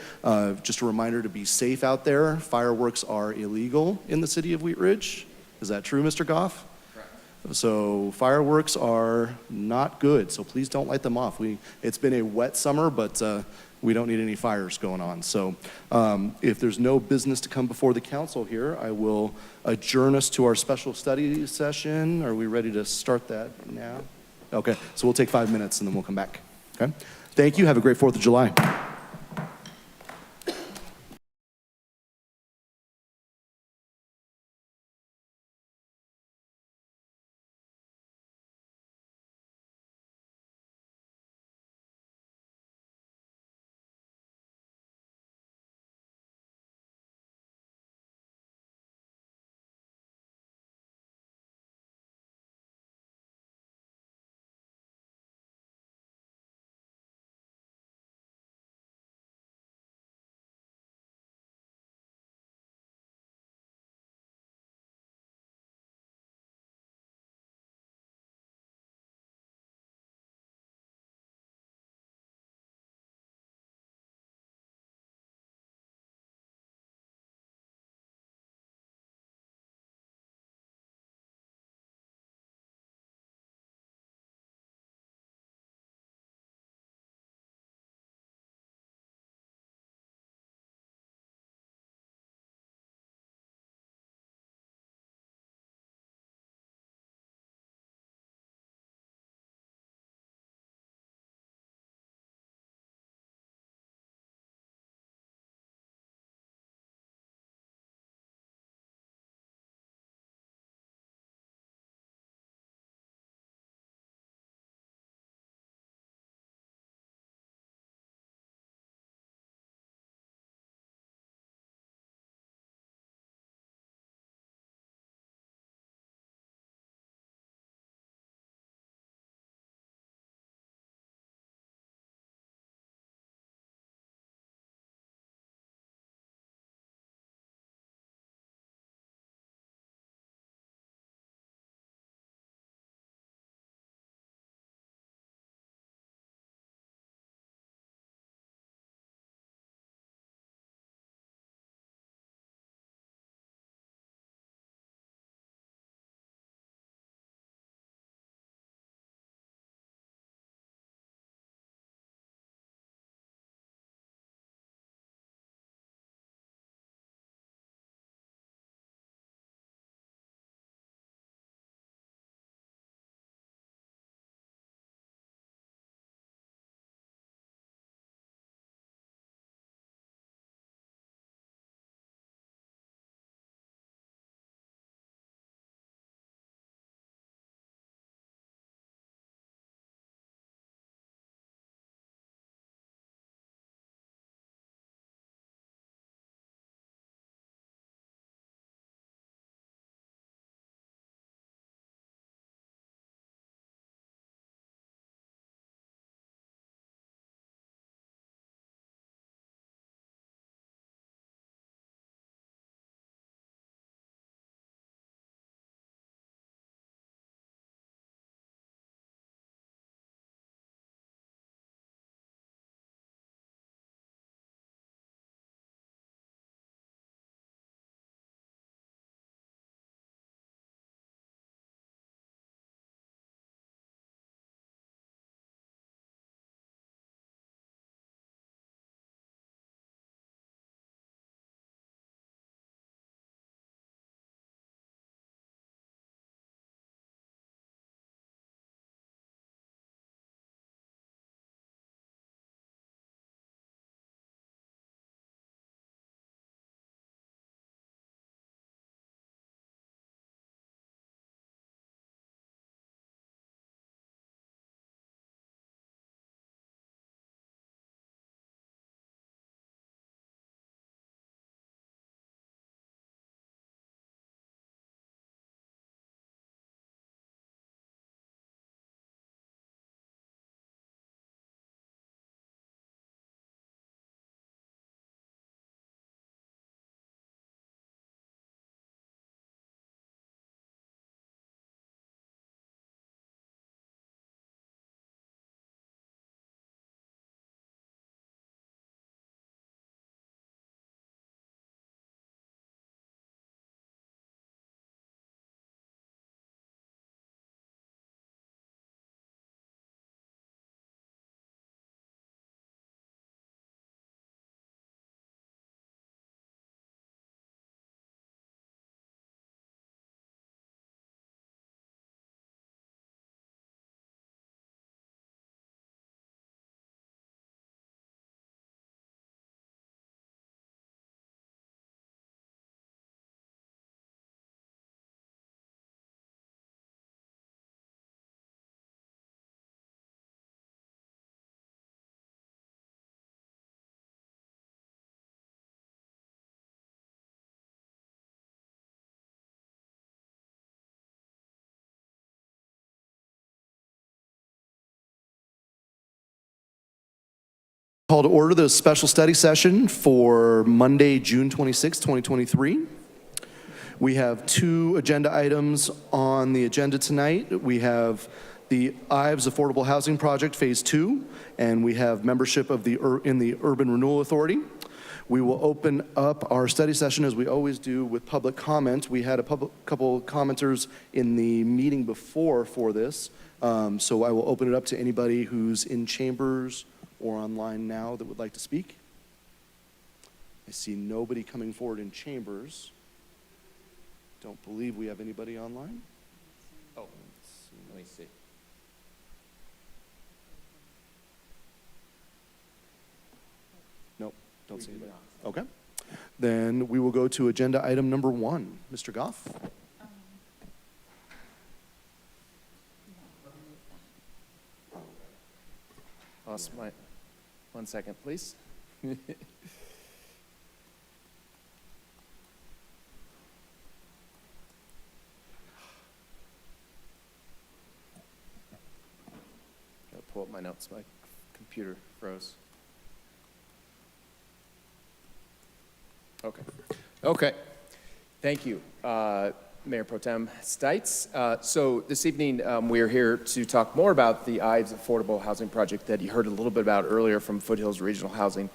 [SPEAKER 1] Just a reminder to be safe out there. Fireworks are illegal in the city of Wheat Ridge. Is that true, Mr. Goff? So fireworks are not good, so please don't light them off. It's been a wet summer, but we don't need any fires going on. So if there's no business to come before the council here, I will adjourn us to our special study session. Are we ready to start that now? Okay, so we'll take 5 minutes and then we'll come back. Okay? Thank you. Have a great 4th of July. Call to order the special study session for Monday, June 26, 2023. We have two agenda items on the agenda tonight. We have the Ives Affordable Housing Project Phase 2, and we have membership of in the Urban Renewal Authority. We will open up our study session as we always do with public comment. We had a couple commenters in the meeting before for this, so I will open it up to anybody who's in chambers or online now that would like to speak. I see nobody coming forward in chambers. Don't believe we have anybody online.
[SPEAKER 7] Oh, let me see.
[SPEAKER 1] Nope, don't see anybody. Okay. Then we will go to agenda item number 1. Mr. Goff?
[SPEAKER 7] Lost my, 1 second, please. Gotta pull up my notes, my computer froze. Okay, thank you, Mayor Pro Tem Stites. So this evening, we are here to talk more about the Ives Affordable Housing Project that you heard a little bit about earlier from Foothills Regional Housing.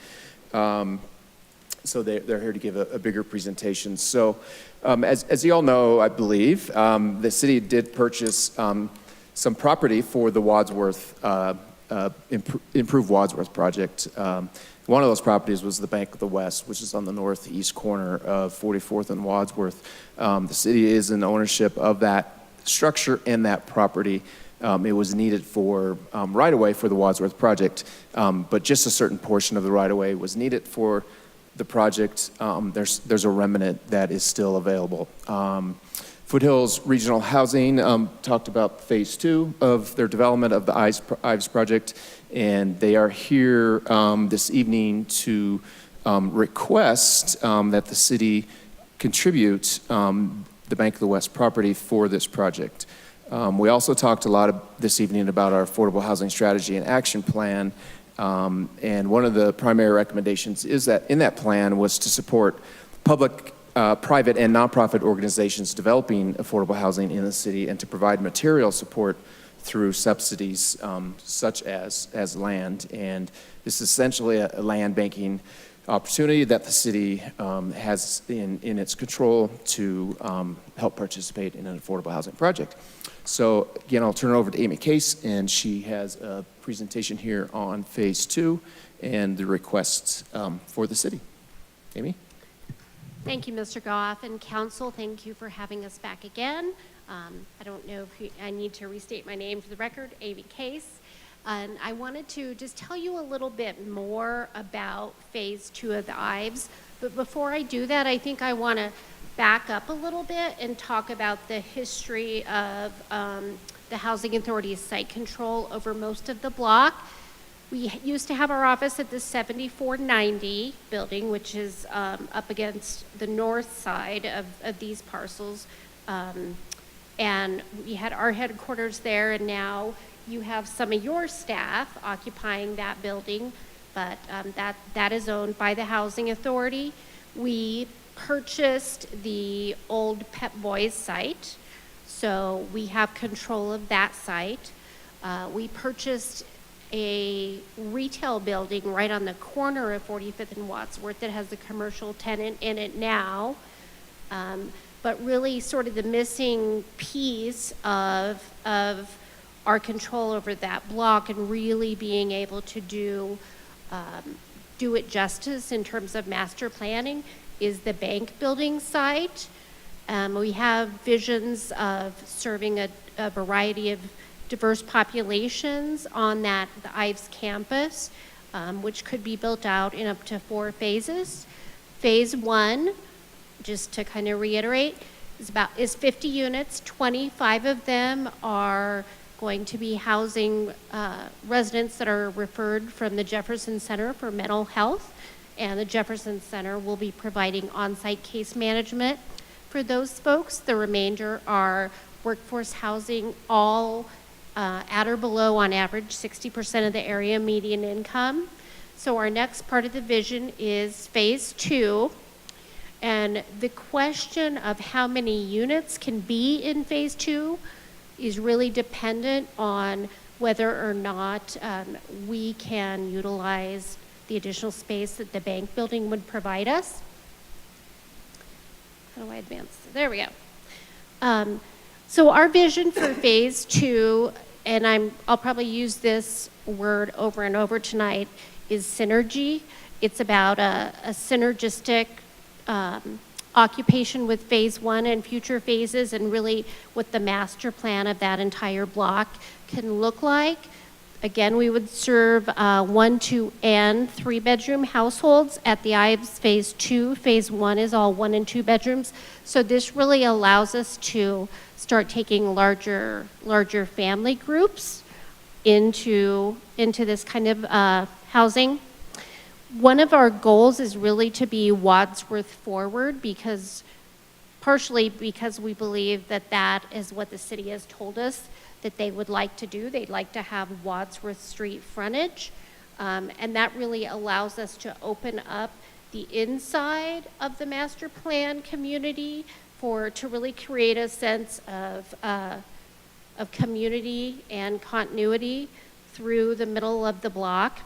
[SPEAKER 7] So they're here to give a bigger presentation. So as you all know, I believe, the city did purchase some property for the Wadsworth, Improve Wadsworth project. One of those properties was the Bank of the West, which is on the northeast corner of 44th and Wadsworth. The city is in ownership of that structure and that property. It was needed for right-of-way for the Wadsworth project, but just a certain portion of the right-of-way was needed for the project. There's a remnant that is still available. Foothills Regional Housing talked about phase 2 of their development of the Ives project, and they are here this evening to request that the city contribute the Bank of the West property for this project. We also talked a lot this evening about our affordable housing strategy and action plan, and one of the primary recommendations is that in that plan was to support public, private, and nonprofit organizations developing affordable housing in the city and to provide material support through subsidies such as land. And this is essentially a land banking opportunity that the city has in its control to help participate in an affordable housing project. So again, I'll turn it over to Amy Case, and she has a presentation here on phase 2 and the requests for the city. Amy?
[SPEAKER 5] Thank you, Mr. Goff, and council, thank you for having us back again. I don't know if I need to restate my name for the record, Amy Case. And I wanted to just tell you a little bit more about phase 2 of the Ives. But before I do that, I think I want to back up a little bit and talk about the history of the Housing Authority's site control over most of the block. We used to have our office at the 7490 building, which is up against the north side of these parcels. And we had our headquarters there, and now you have some of your staff occupying that building, but that is owned by the Housing Authority. We purchased the old Pep Boys site, so we have control of that site. We purchased a retail building right on the corner of 45th and Wadsworth that has a commercial tenant in it now. But really sort of the missing piece of our control over that block and really being able to do it justice in terms of master planning is the bank building site. We have visions of serving a variety of diverse populations on the Ives campus, which could be built out in up to 4 phases. Phase 1, just to kind of reiterate, is 50 units. 25 of them are going to be housing residents that are referred from the Jefferson Center for Mental Health, and the Jefferson Center will be providing on-site case management for those folks. The remainder are workforce housing, all at or below, on average, 60% of the area median income. So our next part of the vision is Phase 2. And the question of how many units can be in Phase 2 is really dependent on whether or not we can utilize the additional space that the bank building would provide us. How do I advance? There we go. So our vision for Phase 2, and I'll probably use this word over and over tonight, is synergy. It's about a synergistic occupation with Phase 1 and future phases, and really what the master plan of that entire block can look like. Again, we would serve 1, 2, and 3-bedroom households at the Ives Phase 2. Phase 1 is all 1 and 2 bedrooms. So this really allows us to start taking larger family groups into this kind of housing. One of our goals is really to be Wadsworth forward, partially because we believe that is what the city has told us that they would like to do. They'd like to have Wadsworth Street frontage. And that really allows us to open up the inside of the master plan community to really create a sense of community and continuity through the middle of the block.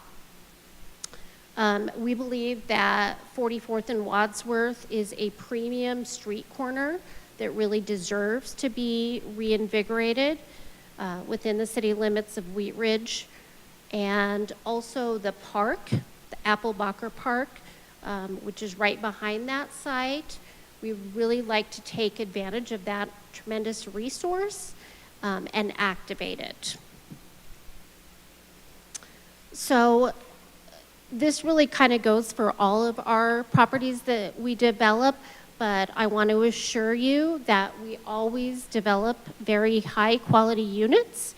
[SPEAKER 5] We believe that 44th and Wadsworth is a premium street corner that really deserves to be reinvigorated within the city limits of Wheat Ridge. And also the park, the Applebacher Park, which is right behind that site. We really like to take advantage of that tremendous resource and activate it. So this really kind of goes for all of our properties that we develop, but I want to assure you that we always develop very high quality units,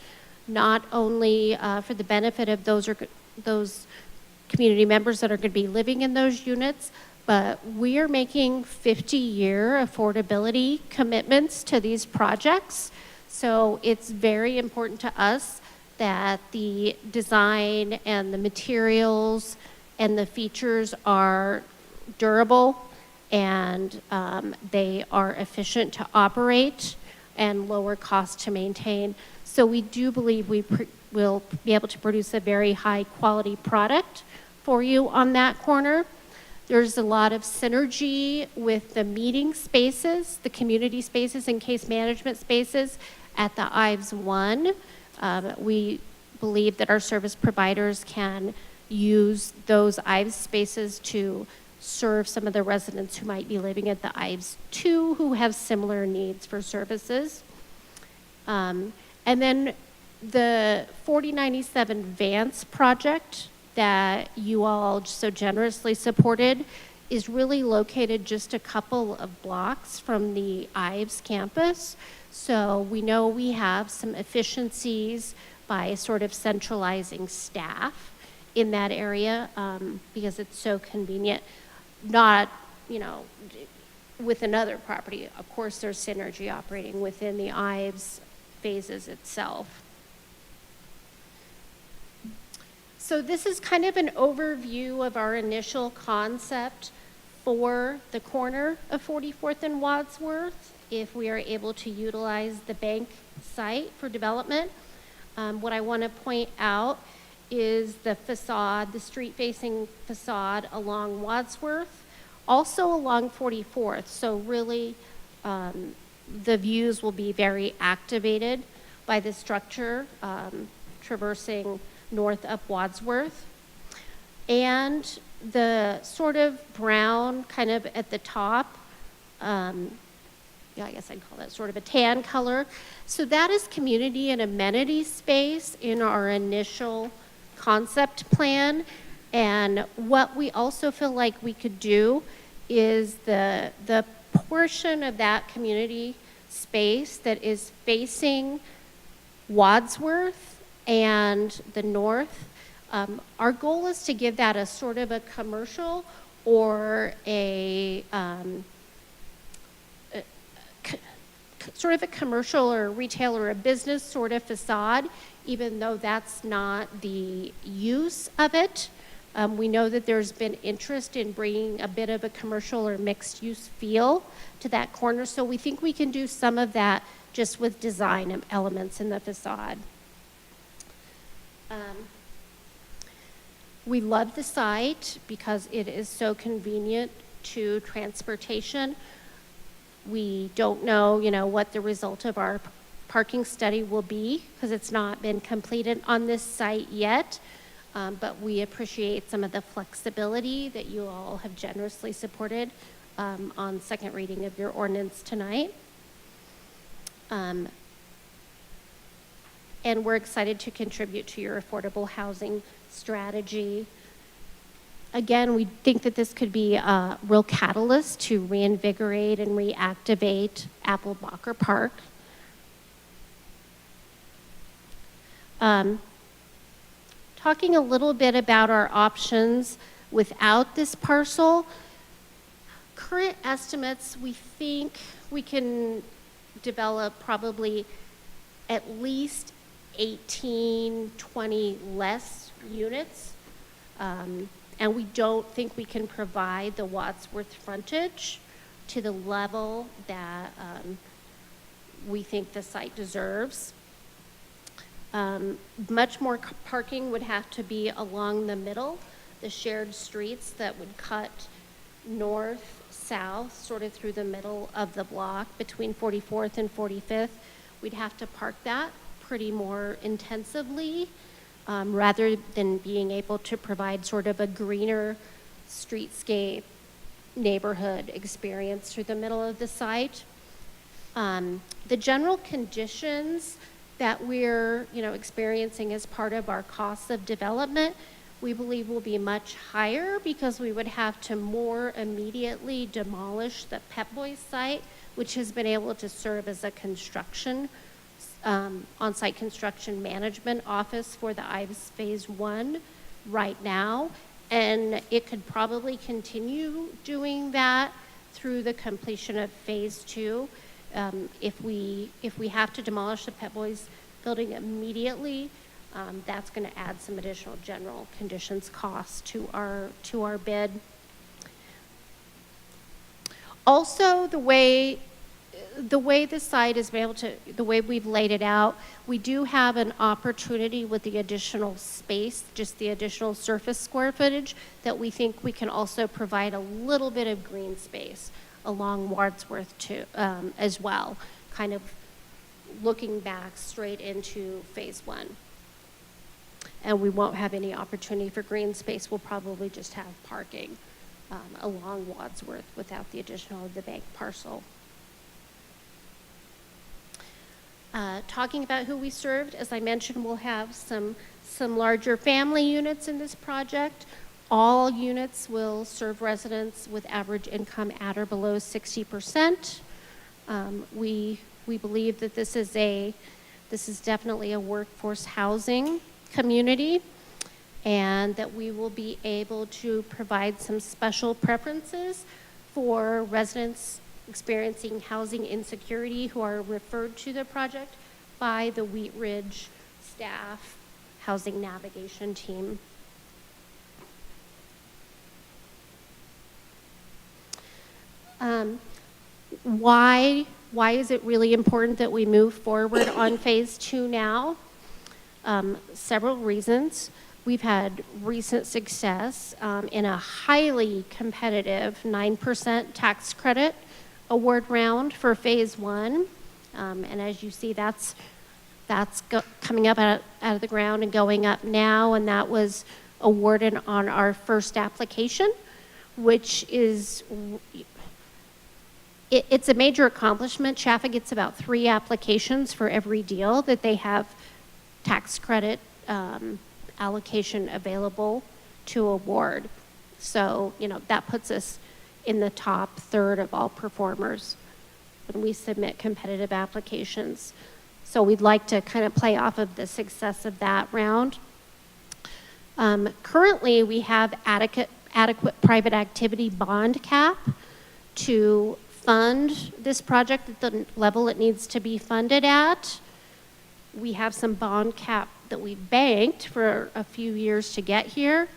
[SPEAKER 5] not only for the benefit of those community members that are going to be living in those units, but we are making 50-year affordability commitments to these projects. So it's very important to us that the design and the materials and the features are durable and they are efficient to operate and lower cost to maintain. So we do believe we will be able to produce a very high quality product for you on that corner. There's a lot of synergy with the meeting spaces, the community spaces and case management spaces at the Ives 1. We believe that our service providers can use those Ives spaces to serve some of the residents who might be living at the Ives 2 who have similar needs for services. And then the 4097 Vance project that you all so generously supported is really located just a couple of blocks from the Ives campus. So we know we have some efficiencies by sort of centralizing staff in that area because it's so convenient. Not, with another property. Of course, there's synergy operating within the Ives phases itself. So this is kind of an overview of our initial concept for the corner of 44th and Wadsworth, if we are able to utilize the bank site for development. What I want to point out is the facade, the street-facing facade along Wadsworth, also along 44th. So really, the views will be very activated by the structure traversing north up Wadsworth. And the sort of brown kind of at the top, I guess I'd call that sort of a tan color. So that is community and amenity space in our initial concept plan. And what we also feel like we could do is the portion of that community space that is facing Wadsworth and the north. Our goal is to give that a sort of a commercial or sort of a commercial or a retail or a business sort of facade, even though that's not the use of it. We know that there's been interest in bringing a bit of a commercial or mixed-use feel to that corner, so we think we can do some of that just with design elements in the facade. We love the site because it is so convenient to transportation. We don't know, what the result of our parking study will be because it's not been completed on this site yet, but we appreciate some of the flexibility that you all have generously supported on second reading of your ordinance tonight. And we're excited to contribute to your affordable housing strategy. Again, we think that this could be a real catalyst to reinvigorate and reactivate Applebacher Park. Talking a little bit about our options without this parcel, current estimates, we think we can develop probably at least 18, 20 less units. And we don't think we can provide the Wadsworth frontage to the level that we think the site deserves. Much more parking would have to be along the middle, the shared streets that would cut north, south, sort of through the middle of the block between 44th and 45th. We'd have to park that pretty more intensively rather than being able to provide sort of a greener streetscape neighborhood experience through the middle of the site. The general conditions that we're experiencing as part of our costs of development, we believe will be much higher because we would have to more immediately demolish the Pep Boys site, which has been able to serve as a construction on-site construction management office for the IVES Phase 1 right now. And it could probably continue doing that through the completion of Phase 2. If we have to demolish the Pep Boys building immediately, that's going to add some additional general conditions costs to our bid. Also, the way the site is able to, the way we've laid it out, we do have an opportunity with the additional space, just the additional surface square footage, that we think we can also provide a little bit of green space along Wadsworth too, as well, kind of looking back straight into Phase 1. And we won't have any opportunity for green space. We'll probably just have parking along Wadsworth without the additional of the bank parcel. Talking about who we served, as I mentioned, we'll have some larger family units in this project. All units will serve residents with average income at or below 60%. We believe that this is definitely a workforce housing community, and that we will be able to provide some special preferences for residents experiencing housing insecurity who are referred to the project by the Wheat Ridge staff housing navigation team. Why is it really important that we move forward on Phase 2 now? Several reasons. We've had recent success in a highly competitive 9% tax credit award round for Phase 1. And as you see, that's coming up out of the ground and going up now, and that was awarded on our first application, which is, it's a major accomplishment. Chaffa gets about 3 applications for every deal that they have tax credit allocation available to award. So, that puts us in the top third of all performers when we submit competitive applications. So we'd like to kind of play off of the success of that round. Currently, we have adequate private activity bond cap to fund this project at the level it needs to be funded at. We have some bond cap that we banked for a few years to get here.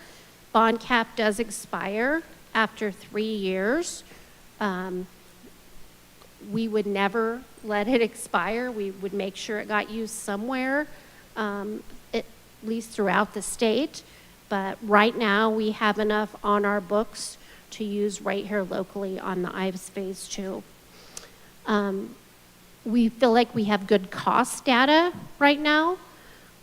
[SPEAKER 5] bond cap does expire after 3 years. We would never let it expire. We would make sure it got used somewhere, at least throughout the state. But right now, we have enough on our books to use right here locally on the Ives Phase 2. We feel like we have good cost data right now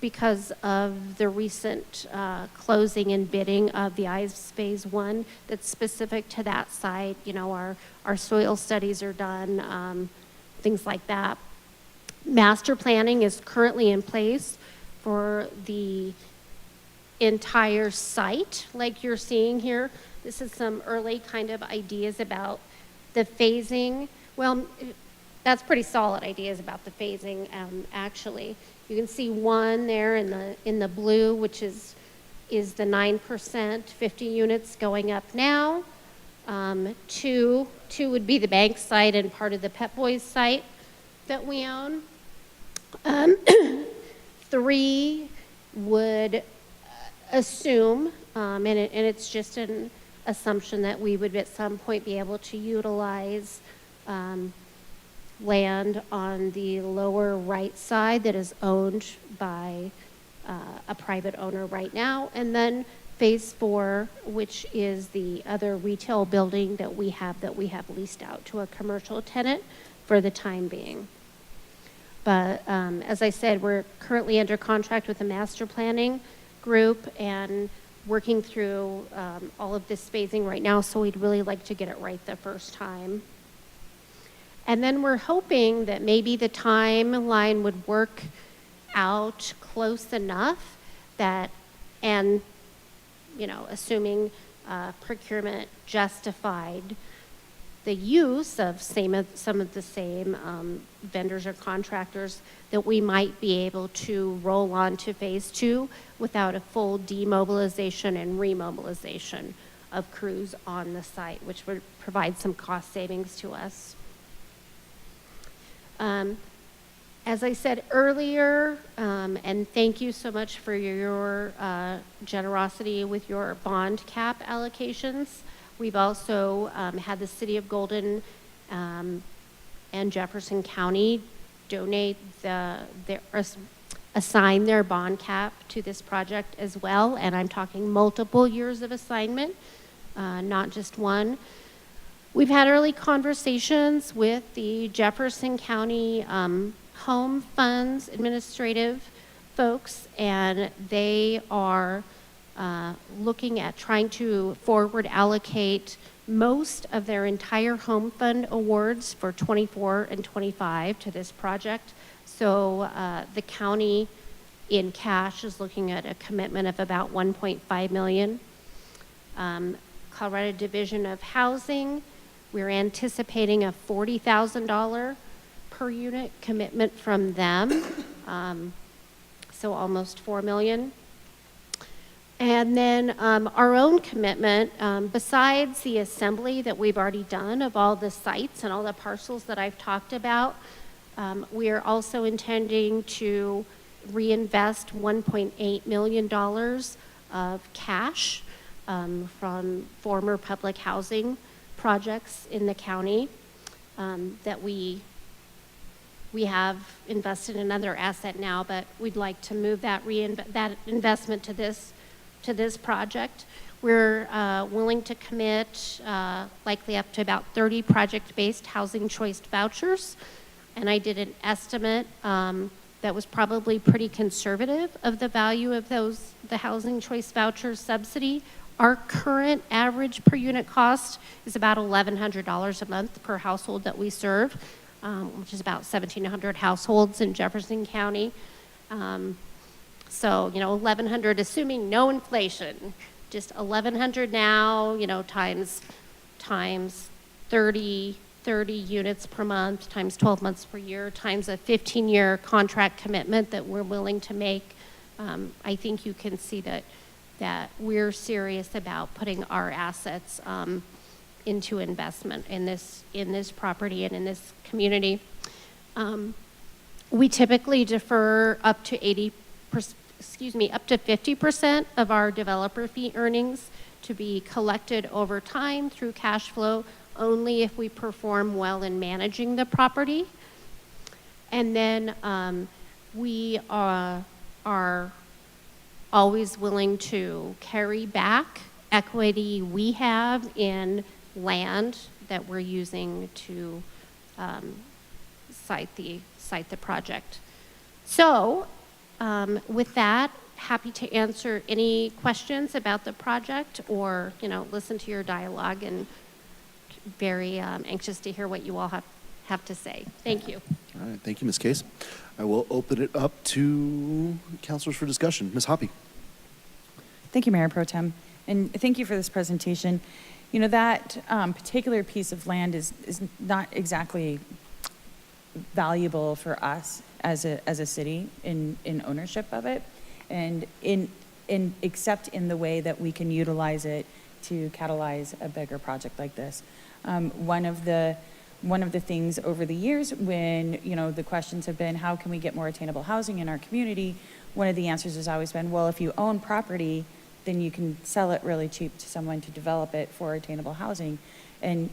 [SPEAKER 5] because of the recent closing and bidding of the Ives Phase 1 that's specific to that site. You know, our soil studies are done, things like that. Master planning is currently in place for the entire site, like you're seeing here. This is some early kind of ideas about the phasing. Well, that's pretty solid ideas about the phasing, actually. You can see one there in the blue, which is the 9%, 50 units going up now. Two would be the bank site and part of the Pep Boys site that we own. 3 would assume, and it's just an assumption that we would at some point be able to utilize land on the lower right side that is owned by a private owner right now. And then Phase 4, which is the other retail building that we have leased out to a commercial tenant for the time being. But as I said, we're currently under contract with the master planning group and working through all of this phasing right now, so we'd really like to get it right the first time. And then we're hoping that maybe the timeline would work out close enough that, and, you know, assuming procurement justified the use of some of the same vendors or contractors, that we might be able to roll on to Phase 2 without a full demobilization and remobilization of crews on the site, which would provide some cost savings to us. As I said earlier, and thank you so much for your generosity with your bond cap allocations. We've also had the City of Golden and Jefferson County donate assign their bond cap to this project as well, and I'm talking multiple years of assignment, not just one. We've had early conversations with the Jefferson County Home Funds administrative folks, and they are looking at trying to forward allocate most of their entire home fund awards for 24 and 25 to this project. So the county in cash is looking at a commitment of about $1.5 million. Colorado Division of Housing, we're anticipating a $40,000 per unit commitment from them, so almost $4 million. And then our own commitment, besides the assembly that we've already done of all the sites and all the parcels that I've talked about, we are also intending to reinvest $1.8 million of cash from former public housing projects in the county that we have invested in another asset now, but we'd like to move that investment to this project. We're willing to commit likely up to about 30 project-based housing choice vouchers, and I did an estimate that was probably pretty conservative of the value of the housing choice voucher subsidy. Our current average per unit cost is about $1,100 a month per household that we serve, which is about 1,700 households in Jefferson County. So, you know, $1,100, assuming no inflation, just $1,100 now, you know, times 30 units per month, times 12 months per year, times a 15-year contract commitment that we're willing to make. I think you can see that we're serious about putting our assets into investment in this property and in this community. We typically defer up to up to 50% of our developer fee earnings to be collected over time through cash flow only if we perform well in managing the property. And then we are always willing to carry back equity we have in land that we're using to site the project. So with that, happy to answer any questions about the project or, listen to your dialogue, and very anxious to hear what you all have to say. Thank you.
[SPEAKER 1] All right, thank you, Ms. Case. I will open it up to councilors for discussion. Ms. Hoppy.
[SPEAKER 10] Thank you, Mayor Pro Tem, and thank you for this presentation. That particular piece of land is not exactly valuable for us as a city in ownership of it, and except in the way that we can utilize it to catalyze a bigger project like this. One of the things over the years when, the questions have been, how can we get more attainable housing in our community? One of the answers has always been, well, if you own property, then you can sell it really cheap to someone to develop it for attainable housing. And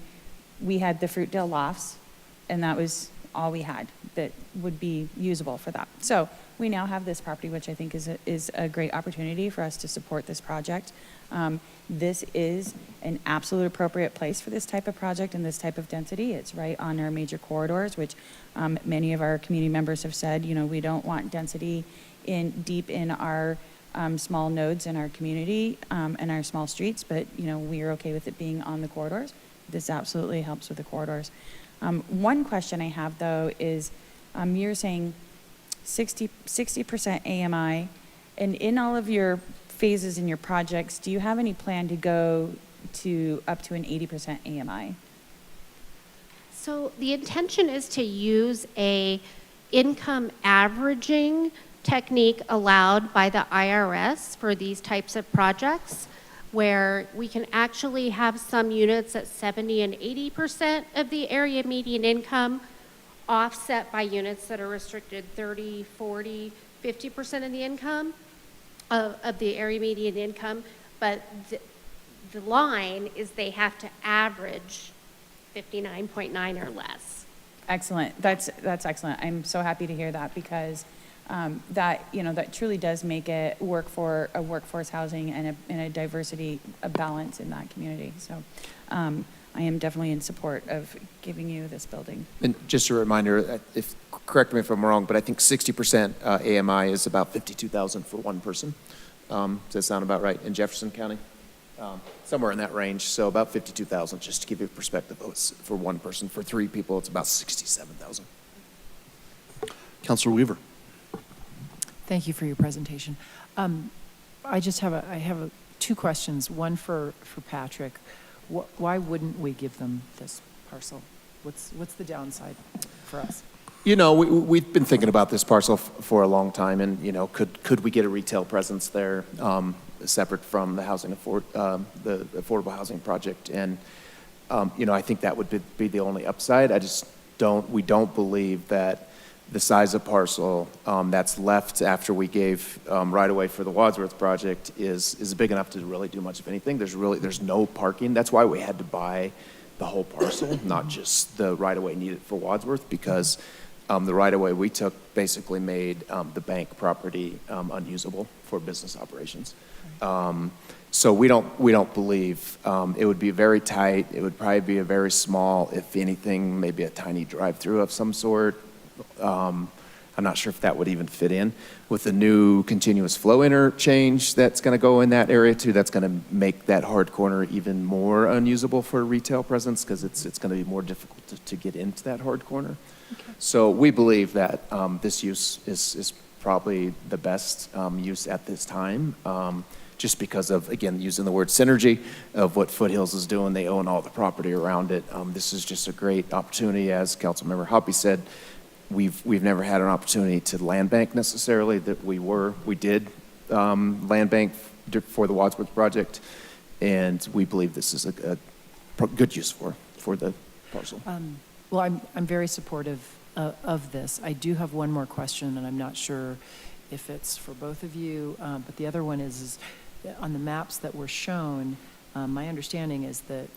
[SPEAKER 10] we had the Fruitdale Lofts, and that was all we had that would be usable for that. So we now have this property, which I think is a great opportunity for us to support this project. This is an absolute appropriate place for this type of project and this type of density. It's right on our major corridors, which many of our community members have said, we don't want density deep in our small nodes in our community and our small streets, but we are okay with it being on the corridors. This absolutely helps with the corridors. One question I have though is, you're saying 60% AMI, and in all of your phases in your projects, do you have any plan to go to up to an 80% AMI?
[SPEAKER 5] So the intention is to use a income averaging technique allowed by the IRS for these types of projects, where we can actually have some units at 70 and 80% of the area median income, offset by units that are restricted 30, 40, 50% of the income of the area median income. But the line is they have to average 59.9 or less.
[SPEAKER 10] Excellent. That's excellent. I'm so happy to hear that, because that truly does make it work for a workforce housing and a diversity, a balance in that community. So I am definitely in support of giving you this building.
[SPEAKER 7] And just a reminder, correct me if I'm wrong, but I think 60% AMI is about 52,000 for one person. Does that sound about right in Jefferson County? Somewhere in that range, so about 52,000, just to give you a perspective. For one person. For three people, it's about 67,000.
[SPEAKER 1] Councilor Weaver.
[SPEAKER 6] Thank you for your presentation. I have two questions. One for Patrick. Why wouldn't we give them this parcel? What's the downside for us?
[SPEAKER 7] We've been thinking about this parcel for a long time, and could we get a retail presence there, separate from the the affordable housing project? And I think that would be the only upside. We don't believe that the size of parcel that's left after we gave right away for the Wadsworth project is big enough to really do much of anything. There's no parking. That's why we had to buy the whole parcel, not just the right of way needed for Wadsworth, because the right of way we took basically made the bank property unusable for business operations. So we don't believe it would be very tight. It would probably be a very small, if anything, maybe a tiny drive-through of some sort. I'm not sure if that would even fit in with the new continuous flow interchange that's going to go in that area too. That's going to make that hard corner even more unusable for a retail presence, because it's going to be more difficult to get into that hard corner. Okay. So we believe that this use is probably the best use at this time, just because of, again, using the word synergy of what Foothills is doing. They own all the property around it. This is just a great opportunity, as Councilmember Hoppy said. We've never had an opportunity to land bank necessarily. That we did land bank for the Wadsworth project, and we believe this is a good use for the parcel.
[SPEAKER 6] Well, I'm very supportive of this. I do have one more question, and I'm not sure if it's for both of you, but the other one is on the maps that were shown, my understanding is that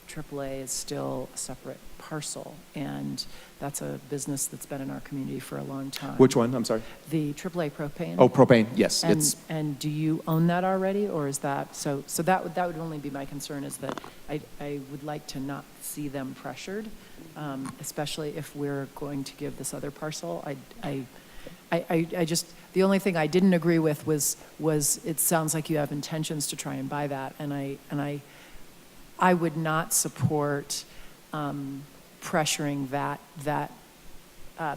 [SPEAKER 6] AAA is still a separate parcel, and that's a business that's been in our community for a long time.
[SPEAKER 7] Which one? I'm sorry.
[SPEAKER 6] The AAA propane.
[SPEAKER 7] Oh, propane, yes.
[SPEAKER 6] And do you own that already, or is that, so that would only be my concern, is that I would like to not see them pressured, especially if we're going to give this other parcel. I just, the only thing I didn't agree with was it sounds like you have intentions to try and buy that, and I would not support pressuring that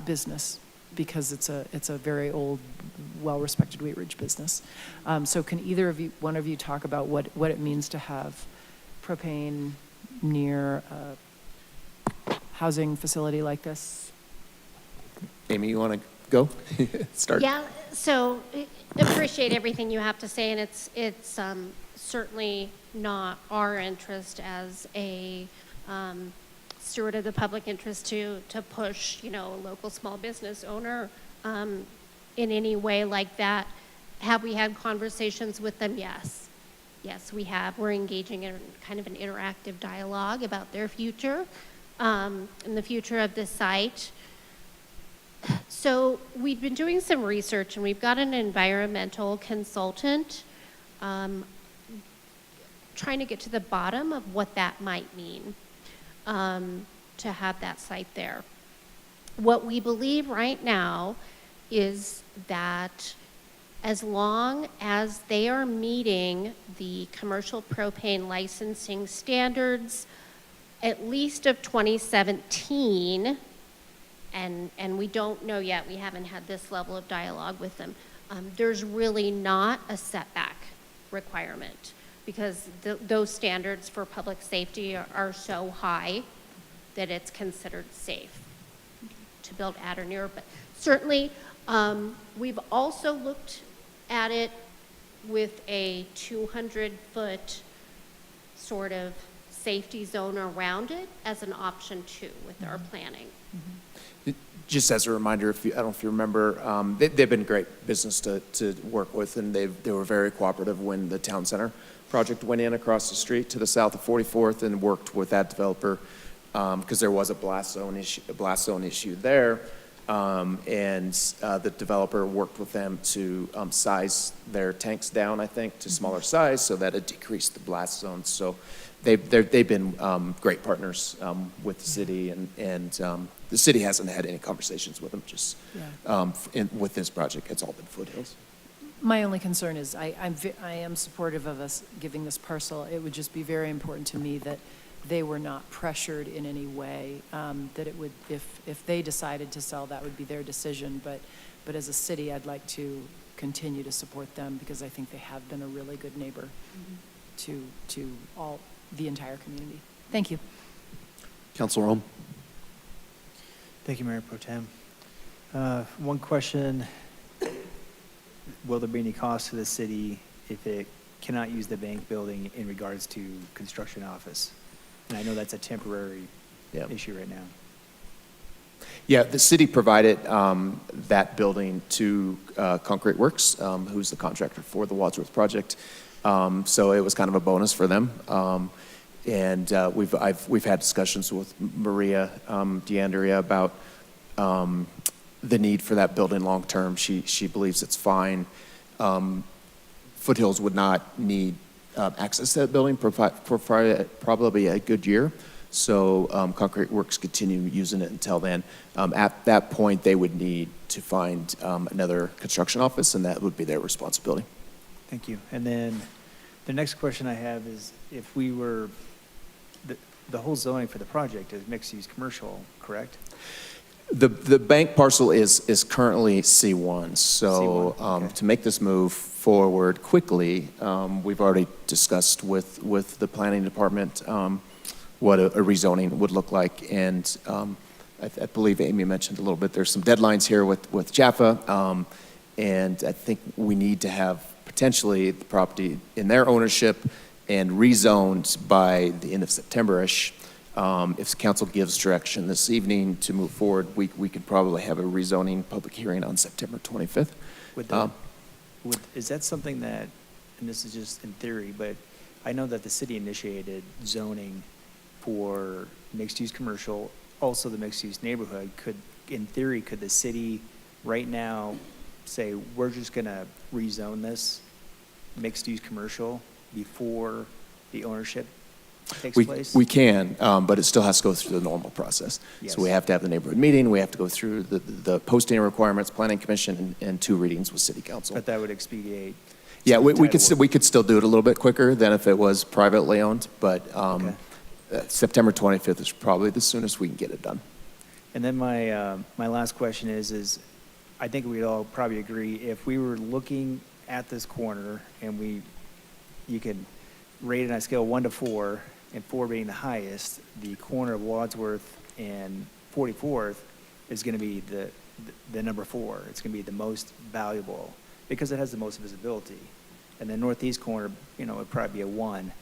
[SPEAKER 6] business, because it's a very old, well-respected Wheat Ridge business. So can either of you, one of you, talk about what it means to have propane near a housing facility like this?
[SPEAKER 7] Amy, you want to go? Start.
[SPEAKER 5] Yeah, so appreciate everything you have to say, and it's certainly not our interest as a steward of the public interest to push, a local small business owner in any way like that. Have we had conversations with them? Yes. Yes, we have. We're engaging in kind of an interactive dialogue about their future and the future of the site. So we've been doing some research, and we've got an environmental consultant trying to get to the bottom of what that might mean to have that site there. What we believe right now is that as long as they are meeting the commercial propane licensing standards, at least of 2017, and we don't know yet, we haven't had this level of dialogue with them, there's really not a setback requirement, because those standards for public safety are so high that it's considered safe to build at or near. But certainly, we've also looked at it with a 200-foot sort of safety zone around it as an option too with our planning.
[SPEAKER 7] Just as a reminder, I don't know if you remember, they've been a great business to work with, and they were very cooperative when the town center project went in across the street to the south of 44th, and worked with that developer because there was a blast zone issue there, and the developer worked with them to size their tanks down, I think, to smaller size so that it decreased the blast zone. So they've been great partners with the city, and the city hasn't had any conversations with them. Just with this project, it's all been Foothills.
[SPEAKER 6] My only concern is I am supportive of us giving this parcel. It would just be very important to me that they were not pressured in any way, that it would, if they decided to sell, that would be their decision. But as a city, I'd like to continue to support them, because I think they have been a really good neighbor to the entire community. Thank you.
[SPEAKER 1] Councilor Rome.
[SPEAKER 8] Thank you, Mayor Pro Tem. One question: will there be any cost to the city if it cannot use the bank building in regards to construction office? And I know that's a temporary issue right now.
[SPEAKER 7] Yeah, the city provided that building to Concrete Works, who's the contractor for the Wadsworth project. So it was kind of a bonus for them. And we've had discussions with Maria D'Andrea about the need for that building long term. She believes it's fine. Foothills would not need access to that building for probably a good year. So Concrete Works continue using it until then. At that point, they would need to find another construction office, and that would be their responsibility.
[SPEAKER 8] Thank you. And then the next question I have is, if we were, the whole zoning for the project is mixed-use commercial, correct?
[SPEAKER 7] The bank parcel is currently C1. So
[SPEAKER 8] C1,
[SPEAKER 7] to make this move forward quickly, we've already discussed with the planning department what a rezoning would look like. And I believe Amy mentioned a little bit, there's some deadlines here with Jaffa. And I think we need to have potentially the property in their ownership and rezoned by the end of September-ish. If the council gives direction this evening to move forward, we could probably have a rezoning public hearing on September 25th.
[SPEAKER 8] Is that something that, and this is just in theory, but I know that the city initiated zoning for mixed-use commercial, also the mixed-use neighborhood. In theory, could the city right now say, we're just going to rezone this mixed-use commercial before the ownership takes place?
[SPEAKER 7] We can, but it still has to go through the normal process.
[SPEAKER 8] Yes.
[SPEAKER 7] So we have to have the neighborhood meeting, we have to go through the posting requirements, planning commission, and 2 readings with city council.
[SPEAKER 8] But that would expedite.
[SPEAKER 7] Yeah,
[SPEAKER 8] some
[SPEAKER 7] we
[SPEAKER 8] title
[SPEAKER 7] could,
[SPEAKER 8] work.
[SPEAKER 7] we could still do it a little bit quicker than if it was privately owned, but
[SPEAKER 8] Okay.
[SPEAKER 7] September 25th is probably the soonest we can get it done.
[SPEAKER 8] And then my last question is I think we'd all probably agree, if we were looking at this corner and you could rate it on a scale of 1 to 4, and 4 being the highest, the corner of Wadsworth and 44th is going to be the number 4. It's going to be the most valuable because it has the most visibility. And the northeast corner, would probably be a 1.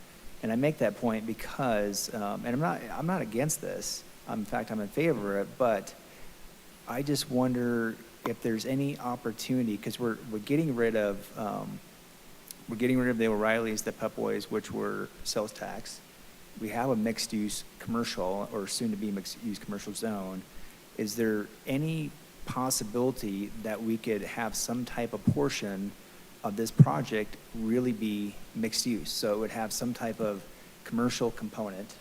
[SPEAKER 8] And I make that point because, and I'm not against this. In fact, I'm in favor of it, but I just wonder if there's any opportunity, because we're getting rid of the O'Reillys, the Pep Boys, which were sales tax. We have a mixed-use commercial, or soon-to-be mixed-use commercial zone. Is there any possibility that we could have some type of portion of this project really be mixed use? So it would have some type of commercial component,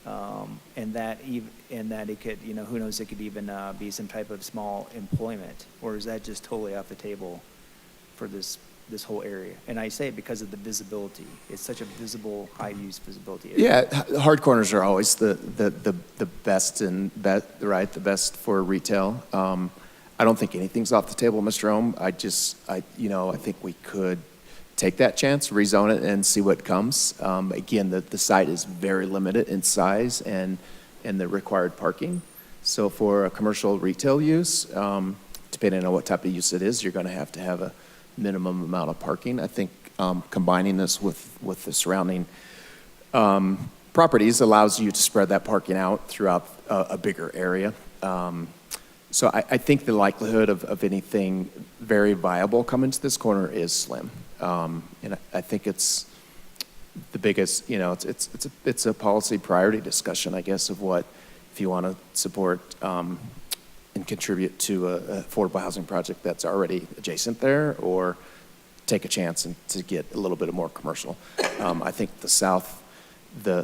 [SPEAKER 8] and that it could, who knows, it could even be some type of small employment, or is that just totally off the table for this whole area? And I say it because of the visibility. It's such a visible, high-use visibility area.
[SPEAKER 7] Yeah, hard corners are always the best the best for retail. I don't think anything's off the table, Mr. Ohm. I think we could take that chance, rezone it, and see what comes. Again, the site is very limited in size and the required parking. So for a commercial retail use, depending on what type of use it is, you're going to have a minimum amount of parking. I think combining this with the surrounding properties allows you to spread that parking out throughout a bigger area. So I think the likelihood of anything very viable coming to this corner is slim. And I think it's the biggest, it's a policy priority discussion, I guess, of what, if you want to support and contribute to an affordable housing project that's already adjacent there, or take a chance and to get a little bit more commercial. I think the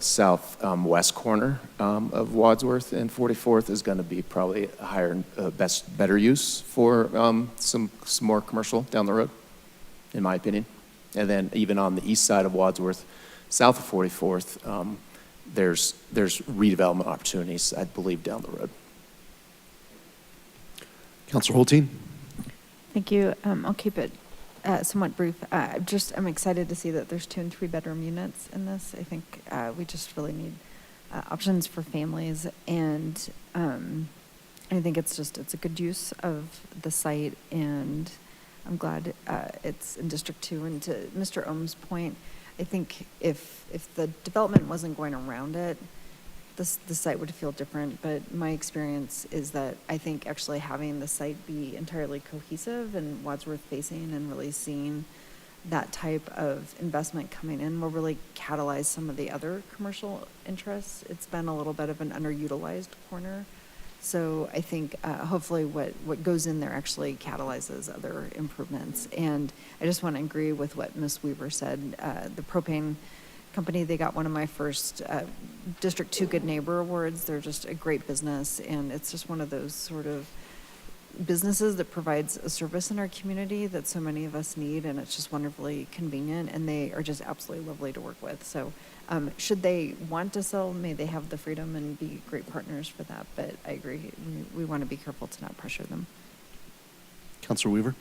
[SPEAKER 7] southwest corner of Wadsworth and 44th is going to be probably a higher, better use for some more commercial down the road, in my opinion. And then even on the east side of Wadsworth, south of 44th, there's redevelopment opportunities, I believe, down the road.
[SPEAKER 1] Councilor Holteen?
[SPEAKER 9] Thank you. I'll keep it somewhat brief. I'm excited to see that there's 2 and 3 bedroom units in this. I think we just really need options for families, and I think it's a good use of the site, and I'm glad it's in District 2. And to Mr. Ohm's point, I think if the development wasn't going around it, the site would feel different. But my experience is that I think actually having the site be entirely cohesive and Wadsworth facing, and really seeing that type of investment coming in will really catalyze some of the other commercial interests. It's been a little bit of an underutilized corner. So I think hopefully what goes in there actually catalyzes other improvements. And I just want to agree with what Ms. Weaver said. The propane company, they got one of my first District 2 Good Neighbor Awards. They're just a great business, and it's just one of those sort of businesses that provides a service in our community that so many of us need, and it's just wonderfully convenient, and they are just absolutely lovely to work with. So should they want to sell, may they have the freedom and be great partners for that. But I agree, we want to be careful to not pressure them.
[SPEAKER 1] Councilor Weaver?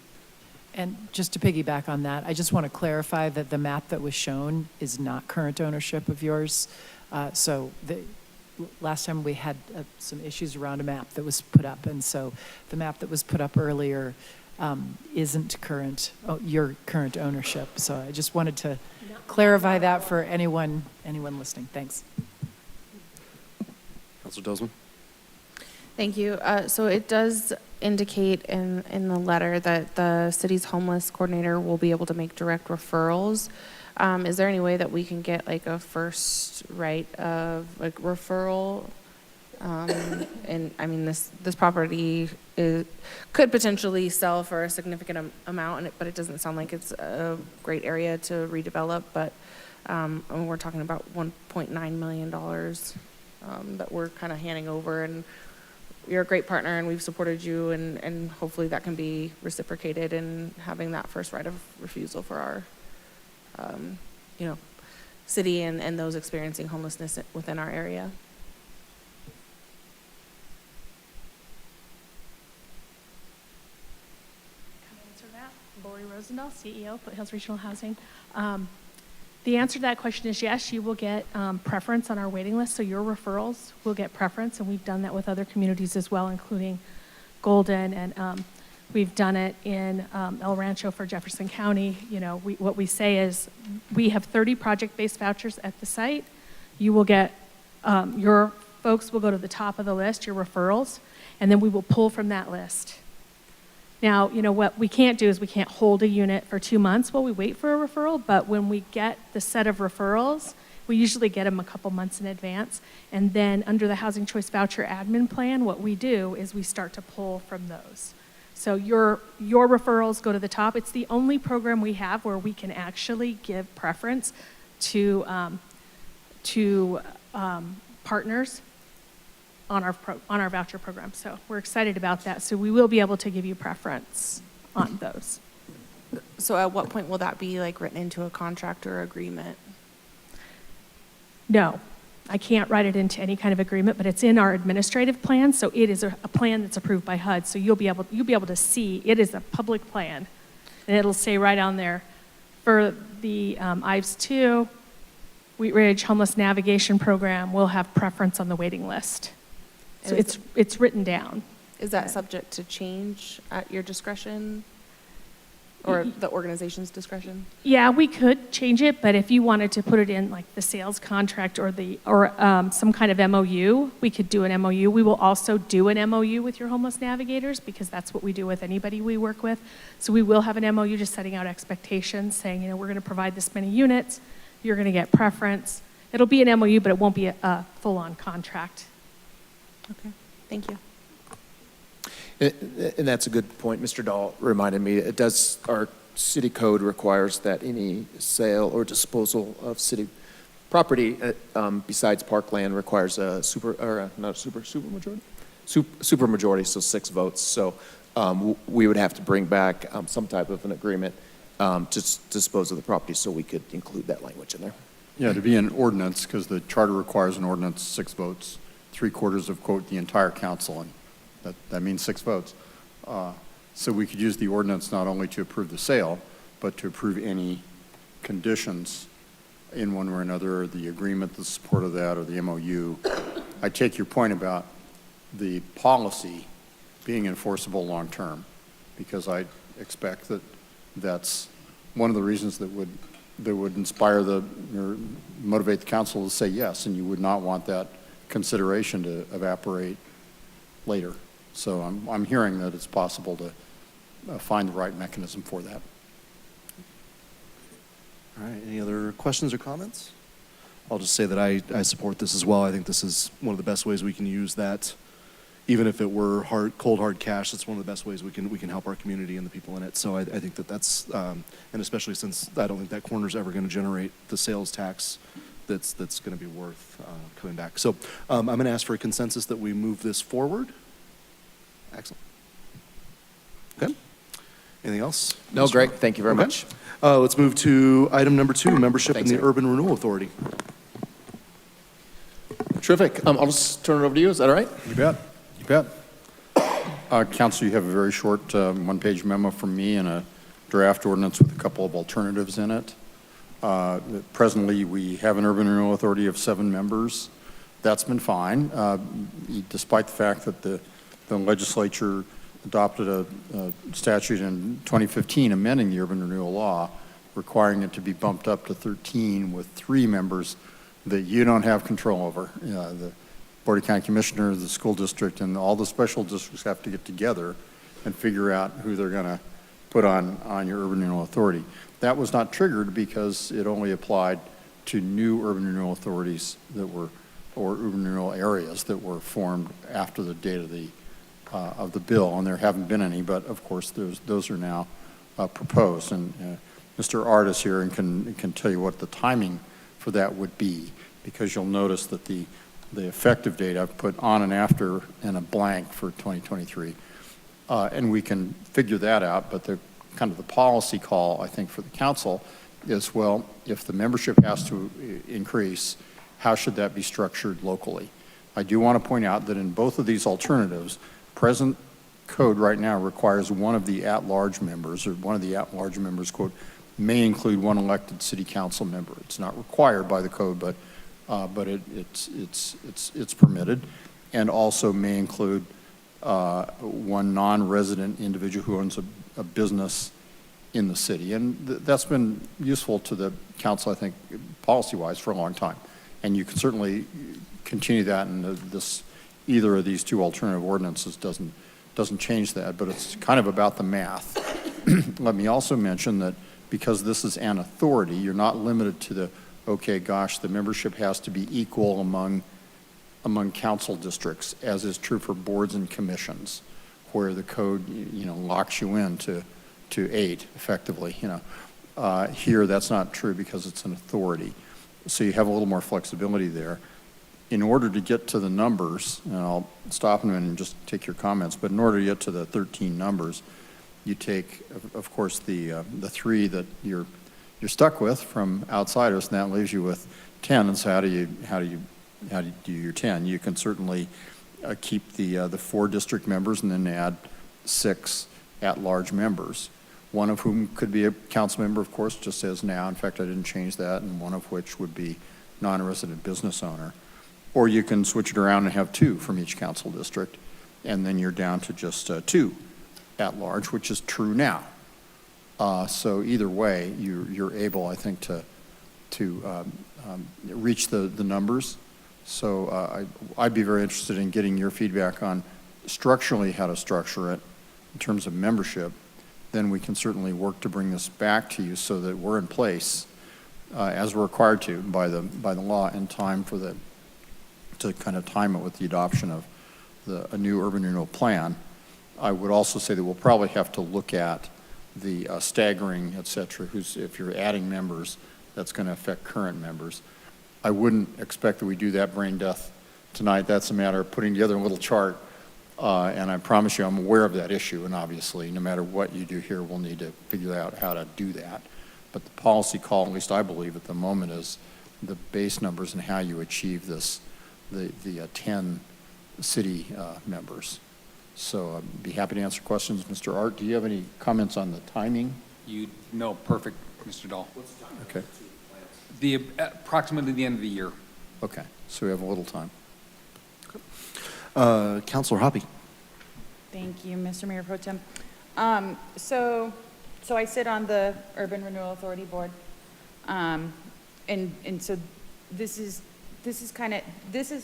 [SPEAKER 6] And just to piggyback on that, I just want to clarify that the map that was shown is not current ownership of yours. So last time we had some issues around a map that was put up, and so the map that was put up earlier isn't your current ownership. So I just wanted to clarify that for anyone listening. Thanks.
[SPEAKER 1] Councilor Dozman?
[SPEAKER 11] Thank you. So it does indicate in the letter that the city's homeless coordinator will be able to make direct referrals. Is there any way that we can get like a first right of like referral? And I mean, this property could potentially sell for a significant amount, but it doesn't sound like it's a great area to redevelop. But we're talking about $1.9 million that we're kind of handing over, and you're a great partner, and we've supported you, and hopefully that can be reciprocated in having that first right of refusal for our, city and those experiencing homelessness within our area.
[SPEAKER 4] Answer that. Lori Rosendahl, CEO, Foothills Regional Housing. The answer to that question is yes, you will get preference on our waiting list, so your referrals will get preference, and we've done that with other communities as well, including Golden, and we've done it in El Rancho for Jefferson County. What we say is we have 30 project-based vouchers at the site. You will get, your folks will go to the top of the list, your referrals, and then we will pull from that list. Now, what we can't do is we can't hold a unit for 2 months while we wait for a referral, but when we get the set of referrals, we usually get them a couple months in advance. And then under the Housing Choice Voucher Admin Plan, what we do is we start to pull from those. So your referrals go to the top. It's the only program we have where we can actually give preference to partners on our voucher program. So we're excited about that. So we will be able to give you preference on those.
[SPEAKER 11] So at what point will that be like written into a contract or agreement?
[SPEAKER 4] No, I can't write it into any kind of agreement, but it's in our administrative plan. So it is a plan that's approved by HUD. So you'll be able to see it is a public plan, and it'll say right on there for the IVES 2 Wheat Ridge Homeless Navigation Program. We'll have preference on the waiting list. So it's written down.
[SPEAKER 11] Is that subject to change at your discretion or the organization's discretion?
[SPEAKER 4] Yeah, we could change it, but if you wanted to put it in like the sales contract or some kind of MOU, we could do an MOU. We will also do an MOU with your homeless navigators because that's what we do with anybody we work with. So we will have an MOU just setting out expectations, saying, we're going to provide this many units, you're going to get preference. It'll be an MOU, but it won't be a full-on contract.
[SPEAKER 11] Okay, thank you.
[SPEAKER 7] And that's a good point. Mr. Dahl reminded me, our city code requires that any sale or disposal of city property besides parkland requires a supermajority, so 6 votes. So we would have to bring back some type of an agreement to dispose of the property, so we could include that language in there.
[SPEAKER 16] Yeah, to be an ordinance, because the charter requires an ordinance, 6 votes, 3/4 of, quote, the entire council, and that means 6 votes. So we could use the ordinance not only to approve the sale, but to approve any conditions in one way or another, the agreement, the support of that, or the MOU. I take your point about the policy being enforceable long-term, because I expect that that's one of the reasons that would inspire or motivate the council to say yes, and you would not want that consideration to evaporate later. So I'm hearing that it's possible to find the right mechanism for that.
[SPEAKER 1] All right, any other questions or comments? I'll just say that I support this as well. I think this is one of the best ways we can use that. Even if it were cold hard cash, it's one of the best ways we can help our community and the people in it. So I think that's, and especially since I don't think that corner's ever going to generate the sales tax that's going to be worth coming back. So I'm going to ask for a consensus that we move this forward. Excellent. Okay. Anything else?
[SPEAKER 7] No, Greg, thank you very much.
[SPEAKER 1] Let's move to item number 2, membership
[SPEAKER 7] Thanks,
[SPEAKER 1] in the
[SPEAKER 7] Eric.
[SPEAKER 1] Urban Renewal Authority.
[SPEAKER 7] Terrific. I'll just turn it over to you. Is that all right?
[SPEAKER 16] You bet. You bet. Council, you have a very short one-page memo from me and a draft ordinance with a couple of alternatives in it. Presently, we have an Urban Renewal Authority of 7 members. That's been fine, despite the fact that the legislature adopted a statute in 2015 amending the urban renewal law, requiring it to be bumped up to 13 with 3 members that you don't have control over. The Board of County Commissioners, the school district, and all the special districts have to get together and figure out who they're going to put on your urban renewal authority. That was not triggered because it only applied to new urban renewal authorities that were, or urban renewal areas that were formed after the date of the bill, and there haven't been any, but of course those are now proposed. And Mr. Art is here and can tell you what the timing for that would be, because you'll notice that the effective date I've put on and after and a blank for 2023. And we can figure that out, but the kind of the policy call, I think, for the council is, well, if the membership has to increase, how should that be structured locally? I do want to point out that in both of these alternatives, present code right now requires one of the at-large members, or one of the at-large members, quote, may include one elected city council member. It's not required by the code, but it's permitted, and also may include one non-resident individual who owns a business in the city. And that's been useful to the council, I think, policy-wise for a long time. And you can certainly continue that, and either of these two alternative ordinances doesn't change that, but it's kind of about the math. Let me also mention that because this is an authority, you're not limited to the, okay, gosh, the membership has to be equal among council districts, as is true for boards and commissions, where the code, locks you in to 8 effectively. Here that's not true because it's an authority, so you have a little more flexibility there. In order to get to the numbers, and I'll stop in a minute and just take your comments, but in order to get to the 13 numbers, you take, of course, the 3 that you're stuck with from outsiders, and that leaves you with 10. And so how do you do your 10? You can certainly keep the 4 district members and then add 6 at-large members, one of whom could be a council member, of course, just as now. In fact, I didn't change that, and one of which would be non-resident business owner. Or you can switch it around and have 2 from each council district, and then you're down to just 2 at-large, which is true now. So either way, you're able, I think, to reach the numbers. So I'd be very interested in getting your feedback on structurally how to structure it in terms of membership. Then we can certainly work to bring this back to you so that we're in place as we're required to by the law in time for to kind of time it with the adoption of a new urban renewal plan. I would also say that we'll probably have to look at the staggering, et cetera, if you're adding members, that's going to affect current members. I wouldn't expect that we do that brain death tonight. That's a matter of putting together a little chart, and I promise you I'm aware of that issue, and obviously no matter what you do here, we'll need to figure out how to do that. But the policy call, at least I believe at the moment, is the base numbers and how you achieve this, the 10 city members. So I'd be happy to answer questions. Mr. Art, do you have any comments on the timing?
[SPEAKER 18] No, perfect, Mr. Dahl.
[SPEAKER 2] What's the time?
[SPEAKER 16] Okay.
[SPEAKER 18] Approximately the end of the year.
[SPEAKER 16] Okay, so we have a little time.
[SPEAKER 1] Councilor Hoppy.
[SPEAKER 10] Thank you, Mr. Mayor Pro Tem. So I sit on the Urban Renewal Authority Board, and so this is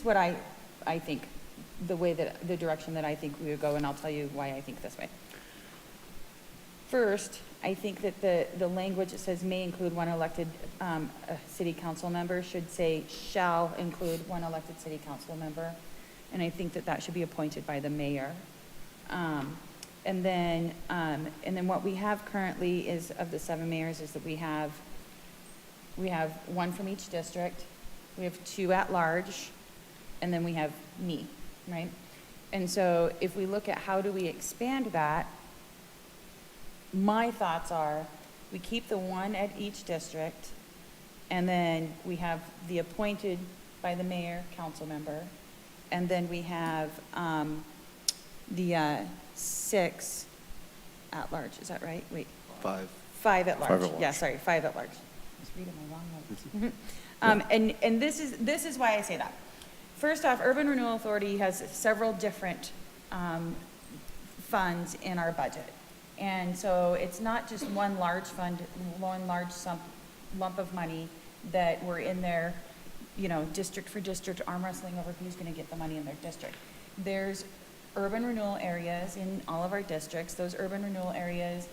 [SPEAKER 10] what I think, the direction that I think we would go, and I'll tell you why I think this way. First, I think that the language that says may include one elected city council member should say shall include one elected city council member, and I think that should be appointed by the mayor. And then what we have currently is, of the 7 mayors, is that we have 1 from each district, we have 2 at large, and then we have me, right? And so if we look at how do we expand that, my thoughts are we keep the 1 at each district, and then we have the appointed by the mayor council member, and then we have the 6 at large. Is that right? Wait.
[SPEAKER 1] 5.
[SPEAKER 10] 5 at large.
[SPEAKER 16] 5 at large.
[SPEAKER 10] Yeah, sorry, 5 at large. I was reading my wrong notes. And this is why I say that. First off, Urban Renewal Authority has several different funds in our budget. And so it's not just one large fund, one large lump of money that we're in there, district for district, arm wrestling over who's going to get the money in their district. There's urban renewal areas in all of our districts. Those urban renewal areas,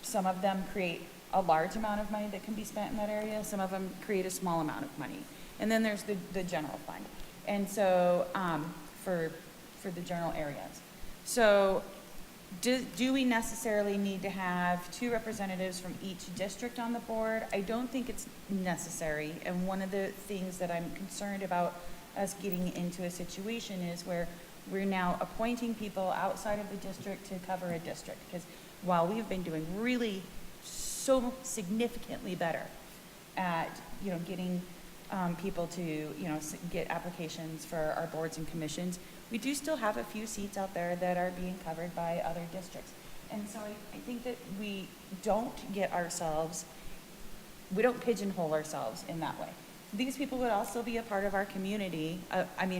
[SPEAKER 10] some of them create a large amount of money that can be spent in that area. Some of them create a small amount of money. And then there's the general fund. And so, for the general areas. So do we necessarily need to have 2 representatives from each district on the board? I don't think it's necessary. And one of the things that I'm concerned about us getting into a situation is where we're now appointing people outside of the district to cover a district. Because while we've been doing really so significantly better at, getting people to, get applications for our boards and commissions, we do still have a few seats out there that are being covered by other districts. And so I think that we don't pigeonhole ourselves in that way. These people would also be a part of our community,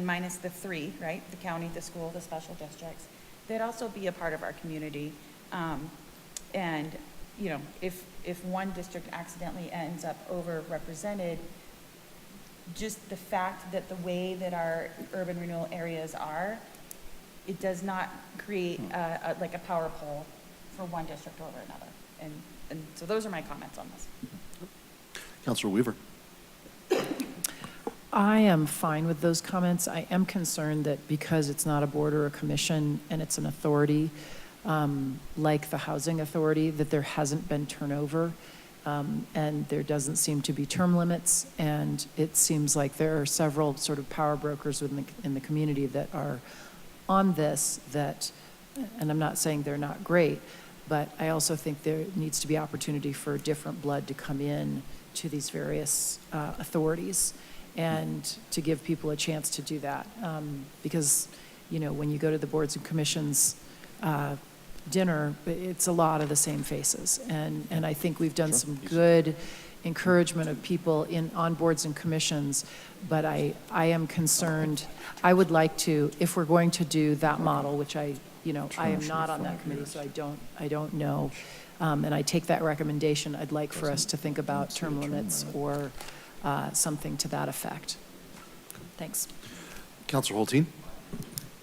[SPEAKER 10] minus the 3, right? The county, the school, the special districts. They'd also be a part of our community. And, if one district accidentally ends up overrepresented, just the fact that the way that our urban renewal areas are, it does not create like a power pole for one district over another. And so those are my comments on this.
[SPEAKER 1] Councilor Weaver.
[SPEAKER 6] I am fine with those comments. I am concerned that because it's not a board or a commission and it's an authority, like the Housing Authority, that there hasn't been turnover. And there doesn't seem to be term limits, and it seems like there are several sort of power brokers in the community that are on this and I'm not saying they're not great, but I also think there needs to be opportunity for different blood to come in to these various authorities and to give people a chance to do that. Because, when you go to the boards and commissions dinner, it's a lot of the same faces. And I think we've done some good encouragement of people on boards and commissions, but I am concerned. I would like to, if we're going to do that model, which I am not on that committee, so I don't know. And I take that recommendation. I'd like for us to think about term limits or something to that effect. Thanks.
[SPEAKER 1] Councilor Holteen.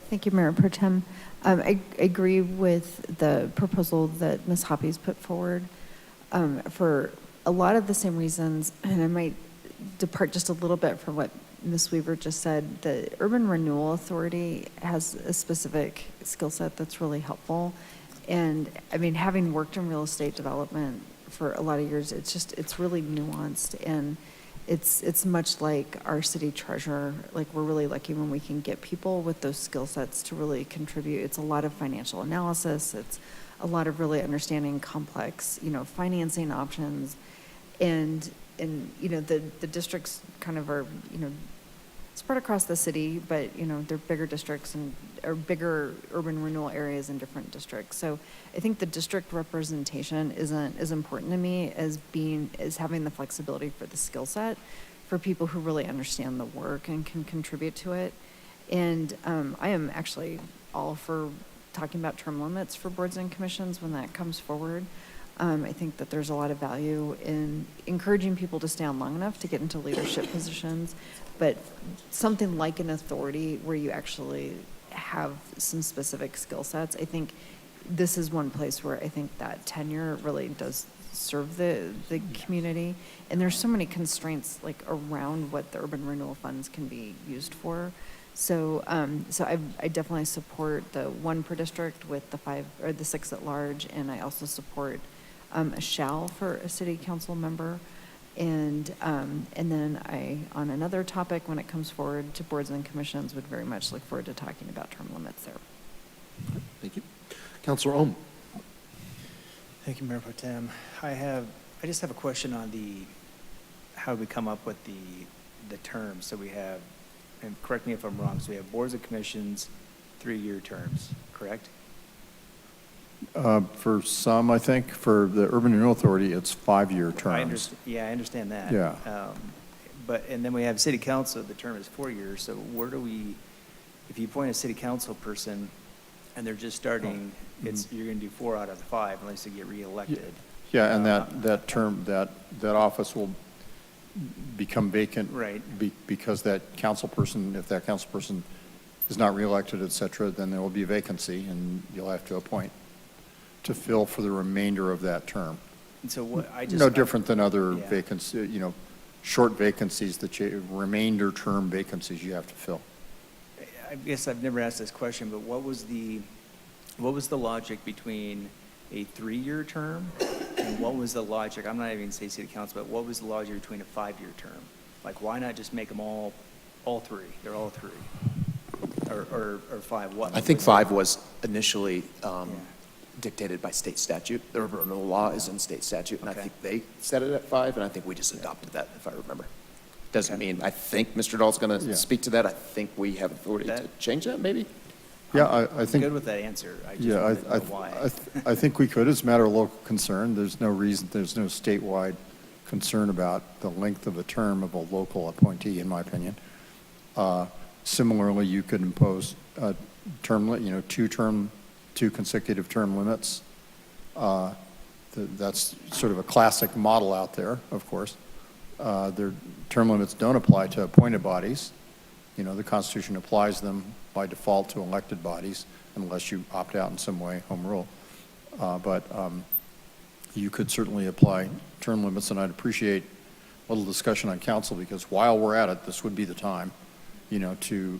[SPEAKER 9] Thank you, Mayor Pro Tem. I agree with the proposal that Ms. Hoppy's put forward for a lot of the same reasons, and I might depart just a little bit from what Ms. Weaver just said. The Urban Renewal Authority has a specific skill set that's really helpful. And having worked in real estate development for a lot of years, it's really nuanced, and it's much like our city treasurer. Like, we're really lucky when we can get people with those skill sets to really contribute. It's a lot of financial analysis. It's a lot of really understanding complex, financing options. And the districts kind of are, spread across the city, but, they're bigger districts or bigger urban renewal areas in different districts. So I think the district representation isn't as important to me as having the flexibility for the skill set for people who really understand the work and can contribute to it. And I am actually all for talking about term limits for boards and commissions when that comes forward. I think that there's a lot of value in encouraging people to stay on long enough to get into leadership positions, but something like an authority where you actually have some specific skill sets. I think this is one place where I think that tenure really does serve the community. And there's so many constraints like around what the urban renewal funds can be used for. So I definitely support the 1 per district with the 5 or the 6 at large, and I also support a shall for a city council member. And then on another topic, when it comes forward to boards and commissions, would very much look forward to talking about term limits there.
[SPEAKER 1] Thank you. Councilor Ohm.
[SPEAKER 8] Thank you, Mayor Pro Tem. I just have a question on how we come up with the terms. So we have, and correct me if I'm wrong, so we have boards and commissions, 3-year terms, correct?
[SPEAKER 16] For some, I think, for the Urban Renewal Authority, it's 5-year terms.
[SPEAKER 8] I understand that.
[SPEAKER 16] Yeah.
[SPEAKER 8] And then we have city council, the term is 4 years. So if you appoint a city council person and they're just starting, you're going to do 4 out of the 5 unless they get reelected.
[SPEAKER 16] Yeah, and that term, that office will become vacant.
[SPEAKER 8] Right.
[SPEAKER 16] Because that council person, if that council person is not reelected, et cetera, then there will be a vacancy, and you'll have to appoint to fill for the remainder of that term.
[SPEAKER 8] And so what, I just.
[SPEAKER 16] No different than other
[SPEAKER 8] Yeah.
[SPEAKER 16] vacancies, short vacancies, remainder term vacancies you have to fill.
[SPEAKER 8] I guess I've never asked this question, but what was the logic between a 3-year term and what was the logic, I'm not even going to say city council, but what was the logic between a 5-year term? Like, why not just make them all 3? They're all 3. Or 5, what?
[SPEAKER 7] I think 5 was initially dictated by state statute. The urban renewal law is in state statute, and I
[SPEAKER 8] Okay.
[SPEAKER 7] think they set it at 5, and I think we just adopted that, if I remember. Doesn't mean, I think Mr. Dahl's going to
[SPEAKER 16] Yeah.
[SPEAKER 7] speak to that. I think we have authority to change that, maybe?
[SPEAKER 16] Yeah, I
[SPEAKER 8] I'm
[SPEAKER 16] think.
[SPEAKER 8] good with that answer. I just
[SPEAKER 16] Yeah,
[SPEAKER 8] wanted to know why.
[SPEAKER 16] I think we could. It's a matter of local concern. There's no reason, there's no statewide concern about the length of a term of a local appointee, in my opinion. Similarly, you could impose a term, 2 consecutive term limits. That's sort of a classic model out there, of course. Their term limits don't apply to appointed bodies. The Constitution applies them by default to elected bodies unless you opt out in some way, home rule. But you could certainly apply term limits, and I'd appreciate a little discussion on council, because while we're at it, this would be the time, to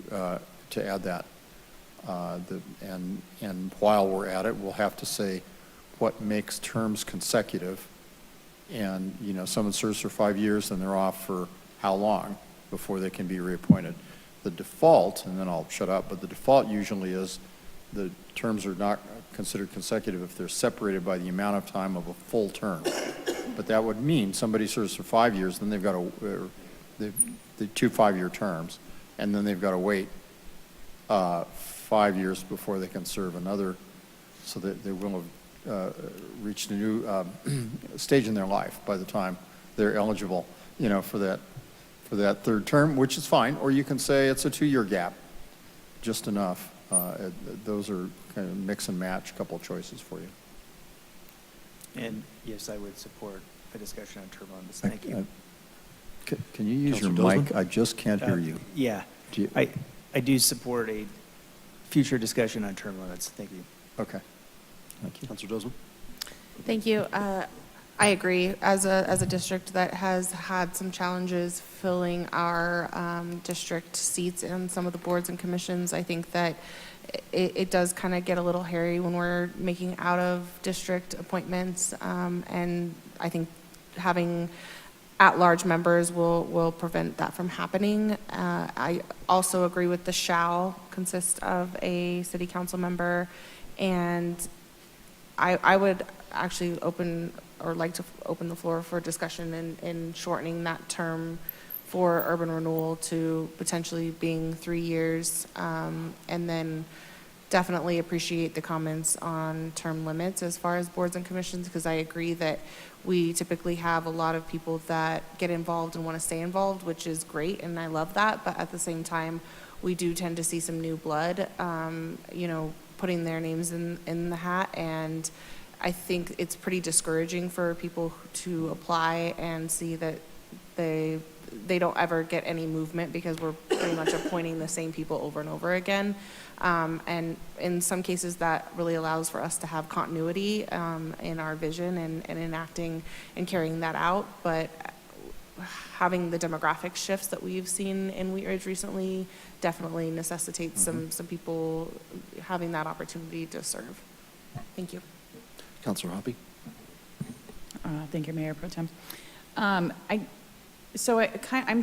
[SPEAKER 16] add that. And while we're at it, we'll have to say what makes terms consecutive. And, someone serves for 5 years, and they're off for how long before they can be reappointed. The default, and then I'll shut up, but the default usually is the terms are not considered consecutive if they're separated by the amount of time of a full term. But that would mean somebody serves for 5 years, then they've got the 2 5-year terms, and then they've got to wait 5 years before they can serve another, so that they will have reached a new stage in their life by the time they're eligible, for that 3rd term, which is fine. Or you can say it's a 2-year gap, just enough. Those are kind of mix and match, a couple of choices for you.
[SPEAKER 8] And yes, I would support a discussion on term limits. Thank you.
[SPEAKER 16] Can you use your
[SPEAKER 1] Councilor
[SPEAKER 16] mic?
[SPEAKER 1] Dozman?
[SPEAKER 16] I just can't hear you.
[SPEAKER 8] Yeah,
[SPEAKER 16] Do you-
[SPEAKER 8] I do support a future discussion on term limits. Thank you.
[SPEAKER 16] Okay. Thank you.
[SPEAKER 1] Councilor Dozman?
[SPEAKER 11] Thank you. I agree. As a district that has had some challenges filling our district seats in some of the boards and commissions, I think that it does kind of get a little hairy when we're making out-of-district appointments, and I think having at-large members will prevent that from happening. I also agree with the shall consist of a city council member, and I would actually like to open the floor for discussion in shortening that term for urban renewal to potentially being 3 years, and then definitely appreciate the comments on term limits as far as boards and commissions, because I agree that we typically have a lot of people that get involved and want to stay involved, which is great, and I love that, but at the same time, we do tend to see some new blood, putting their names in the hat, and I think it's pretty discouraging for people to apply and see that they don't ever get any movement because we're pretty much appointing the same people over and over again. And in some cases, that really allows for us to have continuity in our vision and enacting and carrying that out. But having the demographic shifts that we've seen in Wheat Ridge recently definitely necessitates some people having that opportunity to serve. Thank you.
[SPEAKER 1] Councilor Hoppe?
[SPEAKER 10] Thank you, Mayor Pro Tem. I'm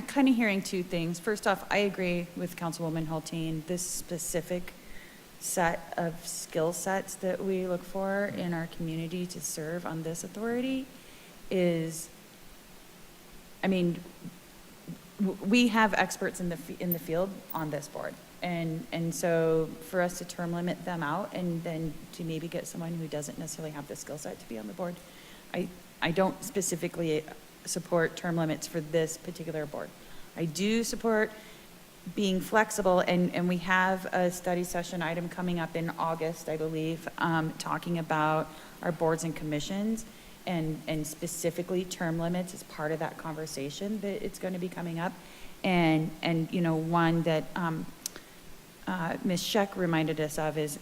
[SPEAKER 10] kind of hearing 2 things. First off, I agree with Councilwoman Hulteen. This specific set of skill sets that we look for in our community to serve on this authority is, we have experts in the field on this board. And so for us to term limit them out and then to maybe get someone who doesn't necessarily have the skill set to be on the board, I don't specifically support term limits for this particular board. I do support being flexible, and we have a study session item coming up in August, I believe, talking about our boards and commissions, and specifically term limits as part of that conversation that it's going to be coming up. And one that Ms. Scheck reminded us of is,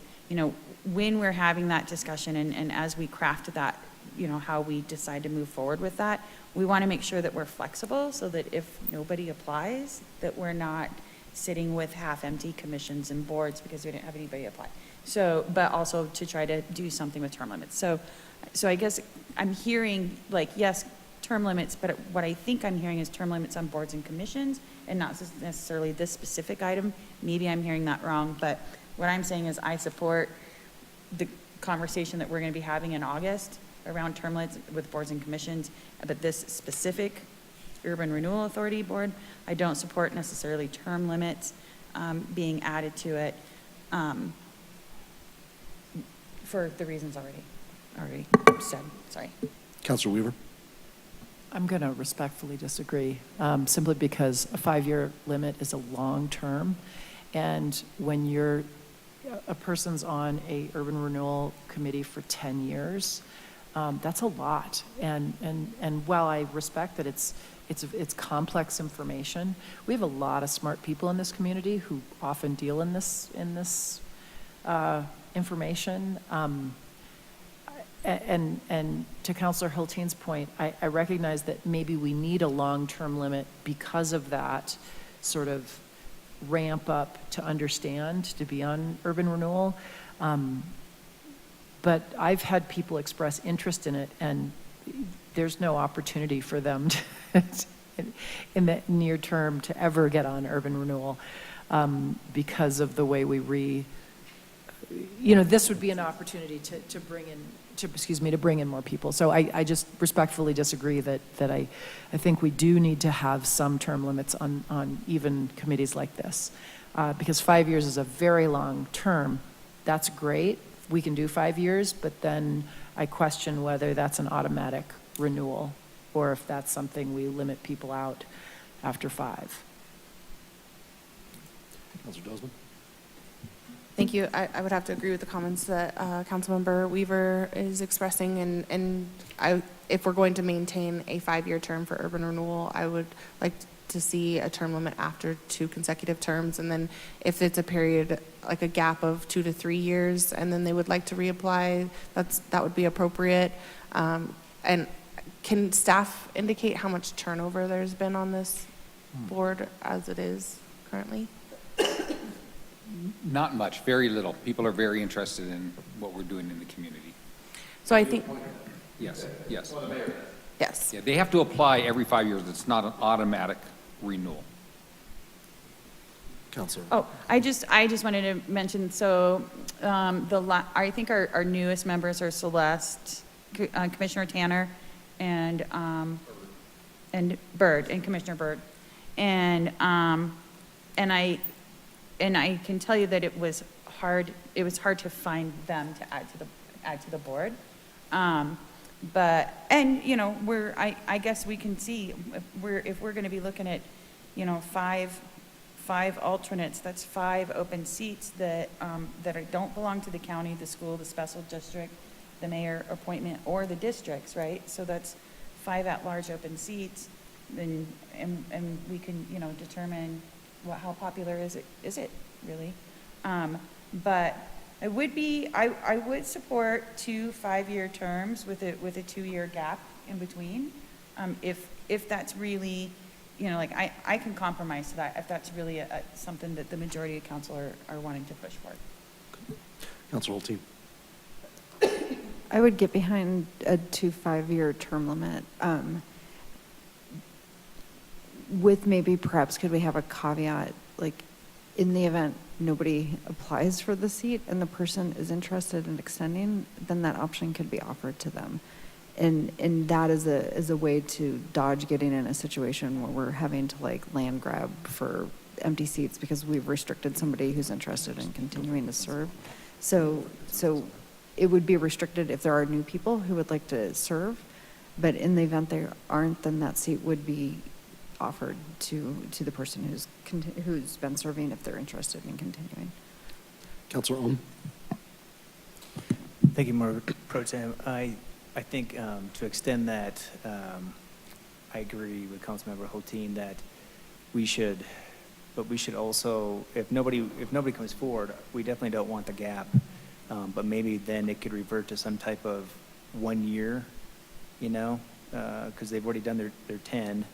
[SPEAKER 10] when we're having that discussion and as we craft that, how we decide to move forward with that, we want to make sure that we're flexible so that if nobody applies, that we're not sitting with half-empty commissions and boards because we didn't have anybody apply. So, but also to try to do something with term limits. So I guess I'm hearing like, yes, term limits, but what I think I'm hearing is term limits on boards and commissions and not necessarily this specific item. Maybe I'm hearing that wrong, but what I'm saying is I support the conversation that we're going to be having in August around term limits with boards and commissions, but this specific Urban Renewal Authority board, I don't support necessarily term limits being added to it for the reasons already said. Sorry.
[SPEAKER 1] Councilor Weaver?
[SPEAKER 6] I'm going to respectfully disagree, simply because a 5-year limit is a long term. And when a person's on a urban renewal committee for 10 years, that's a lot. And while I respect that it's complex information, we have a lot of smart people in this community who often deal in this information. And to Councilor Hulteen's point, I recognize that maybe we need a long-term limit because of that sort of ramp up to understand, to be on urban renewal. But I've had people express interest in it, and there's no opportunity for them to, in the near term to ever get on urban renewal because of the way we this would be an opportunity to bring in more people. So I just respectfully disagree that I think we do need to have some term limits on even committees like this. Because 5 years is a very long term. That's great. We can do 5 years, but then I question whether that's an automatic renewal or if that's something we limit people out after 5.
[SPEAKER 1] Councilor Dozman?
[SPEAKER 11] Thank you. I would have to agree with the comments that Councilmember Weaver is expressing, and if we're going to maintain a 5-year term for urban renewal, I would like to see a term limit after 2 consecutive terms, and then if it's a period, like a gap of 2 to 3 years, and then they would like to reapply, that would be appropriate. And can staff indicate how much turnover there's been on this board as it is currently?
[SPEAKER 18] Not much, very little. People are very interested in what we're doing in the community.
[SPEAKER 11] So I think,
[SPEAKER 18] Yes.
[SPEAKER 11] yes.
[SPEAKER 18] Yeah, they have to apply every 5 years. It's not an automatic renewal.
[SPEAKER 1] Councilor?
[SPEAKER 10] Oh, I just wanted to mention, so I think our newest members are Celeste, Commissioner Tanner, and Byrd, and Commissioner Byrd. And I can tell you that it was hard to find them to add to the board. But I guess we can see if we're going to be looking at, five alternates, that's 5 open seats that don't belong to the county, the school, the special district, the mayor appointment, or the districts, right? So that's 5 at-large open seats, and we can, determine how popular is it really? But I would support 2 5-year terms with a 2-year gap in between. If that's really, I can compromise to that if that's really something that the majority of council are wanting to push for.
[SPEAKER 1] Councilor Hulteen?
[SPEAKER 9] I would get behind a 2 5-year term limit. With maybe perhaps could we have a caveat, like in the event nobody applies for the seat and the person is interested in extending, then that option could be offered to them. And that is a way to dodge getting in a situation where we're having to land grab for empty seats because we've restricted somebody who's interested in continuing to serve. So it would be restricted if there are new people who would like to serve, but in the event they aren't, then that seat would be offered to the person who's been serving if they're interested in continuing.
[SPEAKER 1] Councilor Ohm?
[SPEAKER 8] Thank you, Mayor Pro Tem. I think to extend that, I agree with Councilmember Hulteen that we should but we should also, if nobody comes forward, we definitely don't want the gap. But maybe then it could revert to some type of 1 year, you know, because they've already done their 10,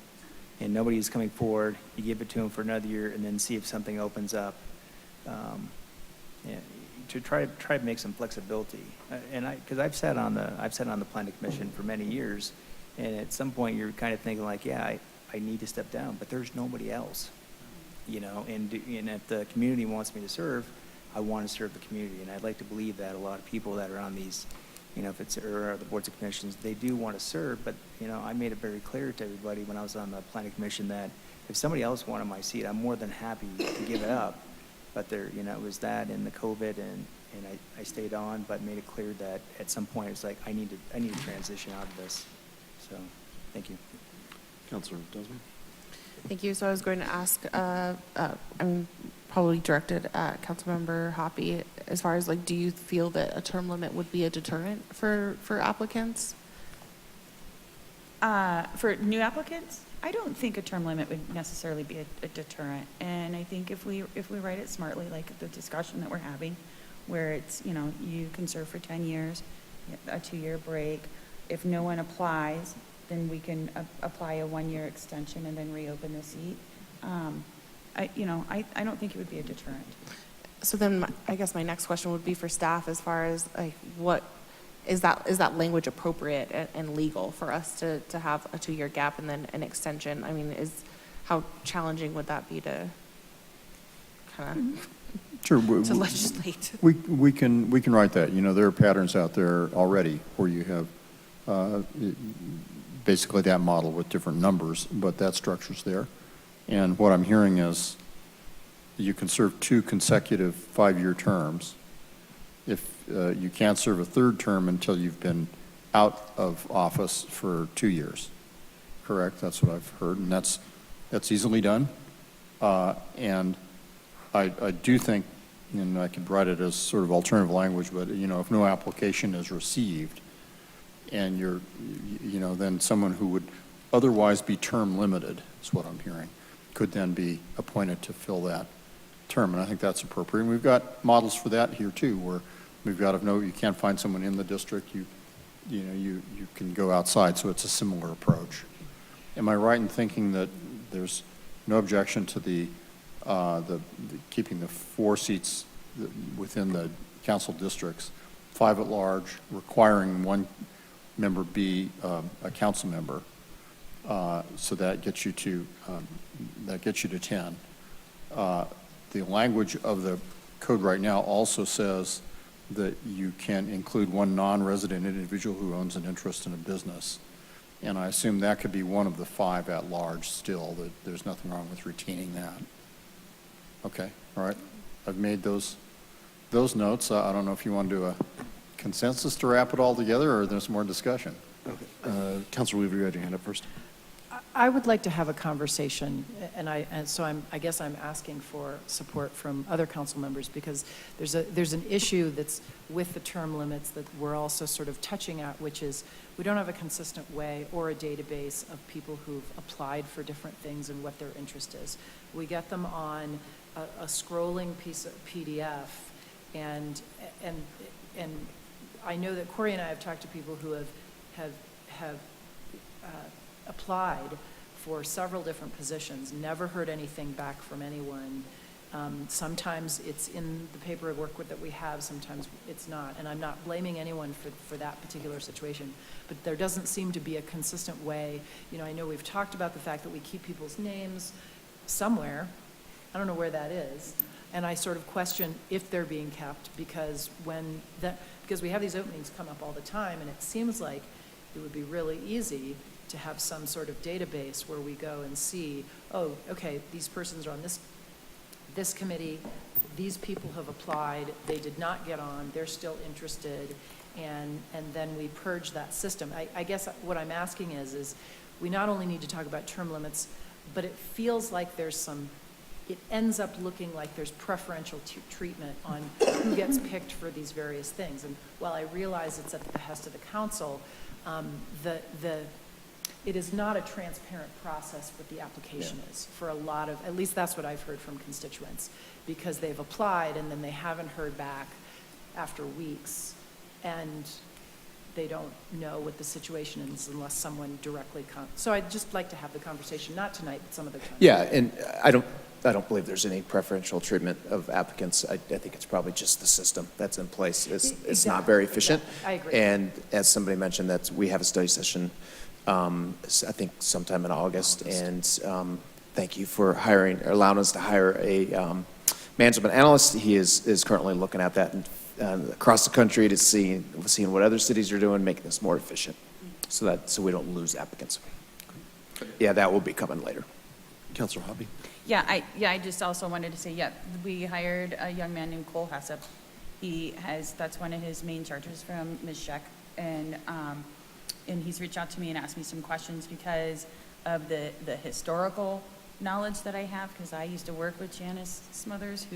[SPEAKER 8] and nobody's coming forward. You give it to them for another year, and then see if something opens up. Yeah, to try to make some flexibility. Because I've sat on the planning commission for many years, and at some point you're kind of thinking like, yeah, I need to step down, but there's nobody else, you know. And if the community wants me to serve, I want to serve the community, and I'd like to believe that a lot of people that are on these, you know, if it's or the boards of commissions, they do want to serve. But you know, I made it very clear to everybody when I was on the planning commission that if somebody else wanted my seat, I'm more than happy to give it up. But there, you know, it was that and the COVID, and I stayed on, but made it clear that at some point it's like I need to transition out of this. So, thank you.
[SPEAKER 1] Councilor Desmond.
[SPEAKER 11] Thank you. So I was going to ask, I'm probably directed at Councilmember Hoppy, as far as like, do you feel that a term limit would be a deterrent for applicants?
[SPEAKER 10] For new applicants, I don't think a term limit would necessarily be a deterrent. And I think if we write it smartly, like the discussion that we're having, where it's, you know, you can serve for 10 years, a 2-year break. If no one applies, then we can apply a 1-year extension and then reopen the seat. I don't think it would be a deterrent.
[SPEAKER 11] So then I guess my next question would be for staff, as far as like, what is that language appropriate and legal for us to have a 2-year gap and then an extension? I mean, how challenging would that be to kind of
[SPEAKER 16] Sure.
[SPEAKER 11] to legislate?
[SPEAKER 16] We can write that. You know, there are patterns out there already where you have basically that model with different numbers, but that structure's there. And what I'm hearing is you can serve 2 consecutive 5-year terms. If you can't serve a 3rd term until you've been out of office for 2 years. Correct? That's what I've heard, and that's easily done. And I do think, and I could write it as sort of alternative language, but you know, if no application is received, and then someone who would otherwise be term limited, is what I'm hearing, could then be appointed to fill that term, and I think that's appropriate. And we've got models for that here too, where we've got, if you can't find someone in the district, you can go outside, so it's a similar approach. Am I right in thinking that there's no objection to the keeping the 4 seats within the council districts, 5 at large, requiring 1 member be a council member, so that gets you to 10. The language of the code right now also says that you can include 1 non-resident individual who owns an interest in a business, and I assume that could be one of the 5 at large still. That there's nothing wrong with retaining that. Okay, all right. I've made those notes. I don't know if you want to do a consensus to wrap it all together, or there's more discussion.
[SPEAKER 1] Okay. Councilor Weaver, you had your hand up first.
[SPEAKER 6] I would like to have a conversation, and so I guess I'm asking for support from other council members, because there's an issue that's with the term limits that we're also sort of touching at, which is we don't have a consistent way or a database of people who've applied for different things and what their interest is. We get them on a scrolling piece of PDF, and I know that Corey and I have talked to people who have applied for several different positions, never heard anything back from anyone. Sometimes it's in the paperwork that we have, sometimes it's not. And I'm not blaming anyone for that particular situation, but there doesn't seem to be a consistent way. You know, I know we've talked about the fact that we keep people's names somewhere. I don't know where that is. And I sort of question if they're being kept, because because we have these openings come up all the time, and it seems like it would be really easy to have some sort of database where we go and see, oh, okay, these persons are on this committee, these people have applied, they did not get on, they're still interested, and then we purge that system. I guess what I'm asking is we not only need to talk about term limits, but it feels like it ends up looking like there's preferential treatment on who gets picked for these various things. And while I realize it's at the behest of the council, it is not a transparent process what the application is for a lot of, at least that's what I've heard from constituents, because they've applied and then they haven't heard back after weeks, and they don't know what the situation is unless someone directly so I'd just like to have the conversation, not tonight, but some other time.
[SPEAKER 7] Yeah, and I don't believe there's any preferential treatment of applicants. I think it's probably just the system that's in place. It's not very efficient.
[SPEAKER 6] Yeah, I agree.
[SPEAKER 7] And as somebody mentioned, that we have a study session, I think sometime in August. And thank you for allowing us to hire a management analyst. He is currently looking at that and across the country to seeing what other cities are doing, making this more efficient, so we don't lose applicants. Yeah, that will be coming later.
[SPEAKER 1] Councilor Hobby.
[SPEAKER 10] Yeah, I just also wanted to say, yeah, we hired a young man named Cole Hessep. That's one of his main charges from Ms. Scheck, and he's reached out to me and asked me some questions because of the historical knowledge that I have, because I used to work with Janice Smothers,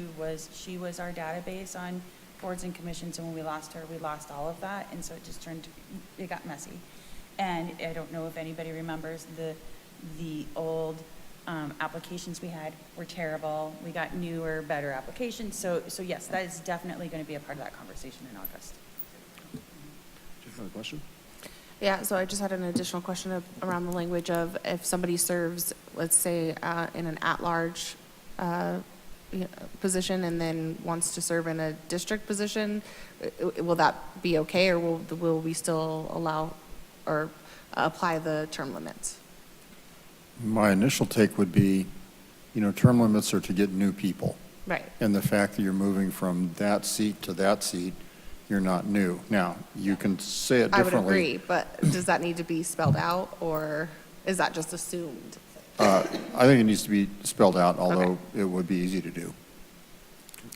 [SPEAKER 10] she was our database on boards and commissions, and when we lost her, we lost all of that, and so it got messy. And I don't know if anybody remembers the old applications we had were terrible. We got newer, better applications. So yes, that is definitely going to be a part of that conversation in August.
[SPEAKER 1] Do you have another question?
[SPEAKER 11] Yeah, so I just had an additional question around the language of if somebody serves, let's say, in an at-large position and then wants to serve in a district position, will that be okay, or will we still allow or apply the term limits?
[SPEAKER 16] My initial take would be, term limits are to get new people.
[SPEAKER 11] Right.
[SPEAKER 16] And the fact that you're moving from that seat to that seat, you're not new. Now, you can say it
[SPEAKER 11] I
[SPEAKER 16] differently.
[SPEAKER 11] would agree, but does that need to be spelled out, or is that just assumed?
[SPEAKER 16] I think it needs to be spelled out, although it would be easy to do.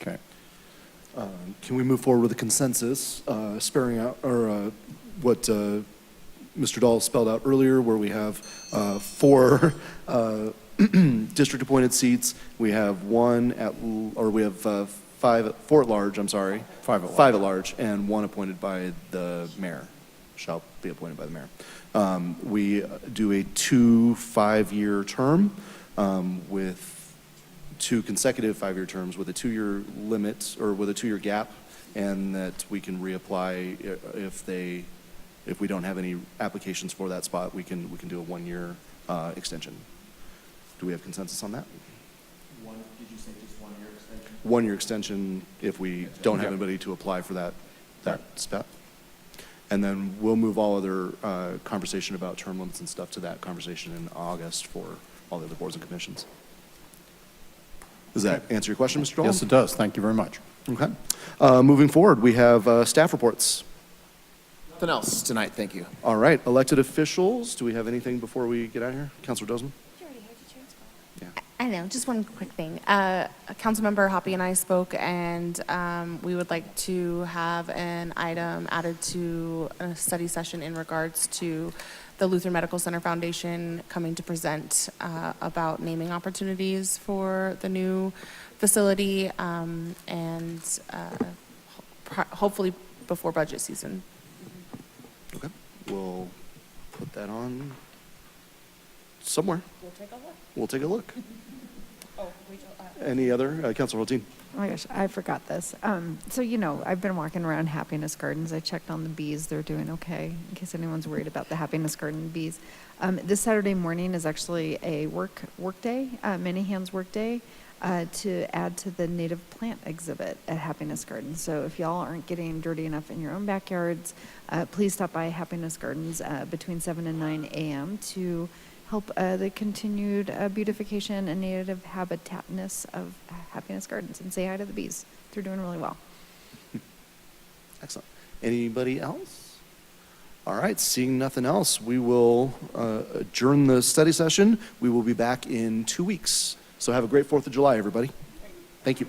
[SPEAKER 16] Okay.
[SPEAKER 1] Can we move forward with a consensus, sparing out, or what Mr. Dahl spelled out earlier, where we have 4 district-appointed seats, we have 4 at large, I'm sorry.
[SPEAKER 16] 5 at large.
[SPEAKER 1] 5 at large, and 1 appointed by the mayor, shall be appointed by the mayor. We do a 2 5-year term with 2 consecutive 5-year terms with a 2-year limit, or with a 2-year gap, and that we can reapply if we don't have any applications for that spot, we can do a 1-year extension. Do we have consensus on that?
[SPEAKER 7] Did you say just 1-year extension?
[SPEAKER 1] 1-year extension if we don't have anybody to apply for that spot. And then we'll move all other conversation about term limits and stuff to that conversation in August for all the other boards and commissions. Does that answer your question, Mr. Dahl?
[SPEAKER 16] Yes, it does. Thank you very much.
[SPEAKER 1] Okay. Moving forward, we have staff reports.
[SPEAKER 7] Nothing else tonight, thank you.
[SPEAKER 1] All right, elected officials, do we have anything before we get out of here? Councilor Dozman?
[SPEAKER 11] I know, just one quick thing. Councilmember Hoppy and I spoke, and we would like to have an item added to a study session in regards to the Lutheran Medical Center Foundation coming to present about naming opportunities for the new facility, and hopefully before budget season.
[SPEAKER 1] Okay, we'll put that on somewhere.
[SPEAKER 3] We'll take a look.
[SPEAKER 1] We'll take a look.
[SPEAKER 3] Oh, Rachel.
[SPEAKER 1] Any other? Councilor Holteen?
[SPEAKER 9] Oh my gosh, I forgot this. So, I've been walking around Happiness Gardens. I checked on the bees. They're doing okay, in case anyone's worried about the Happiness Garden bees. This Saturday morning is actually a work day, many hands work day, to add to the native plant exhibit at Happiness Gardens. So if y'all aren't getting dirty enough in your own backyards, please stop by Happiness Gardens between 7 and 9 a.m. to help the continued beautification and native habitatness of Happiness Gardens, and say hi to the bees. They're doing really well.
[SPEAKER 1] Excellent. Anybody else? All right, seeing nothing else, we will adjourn the study session. We will be back in 2 weeks. So have a great 4th of July, everybody. Thank you.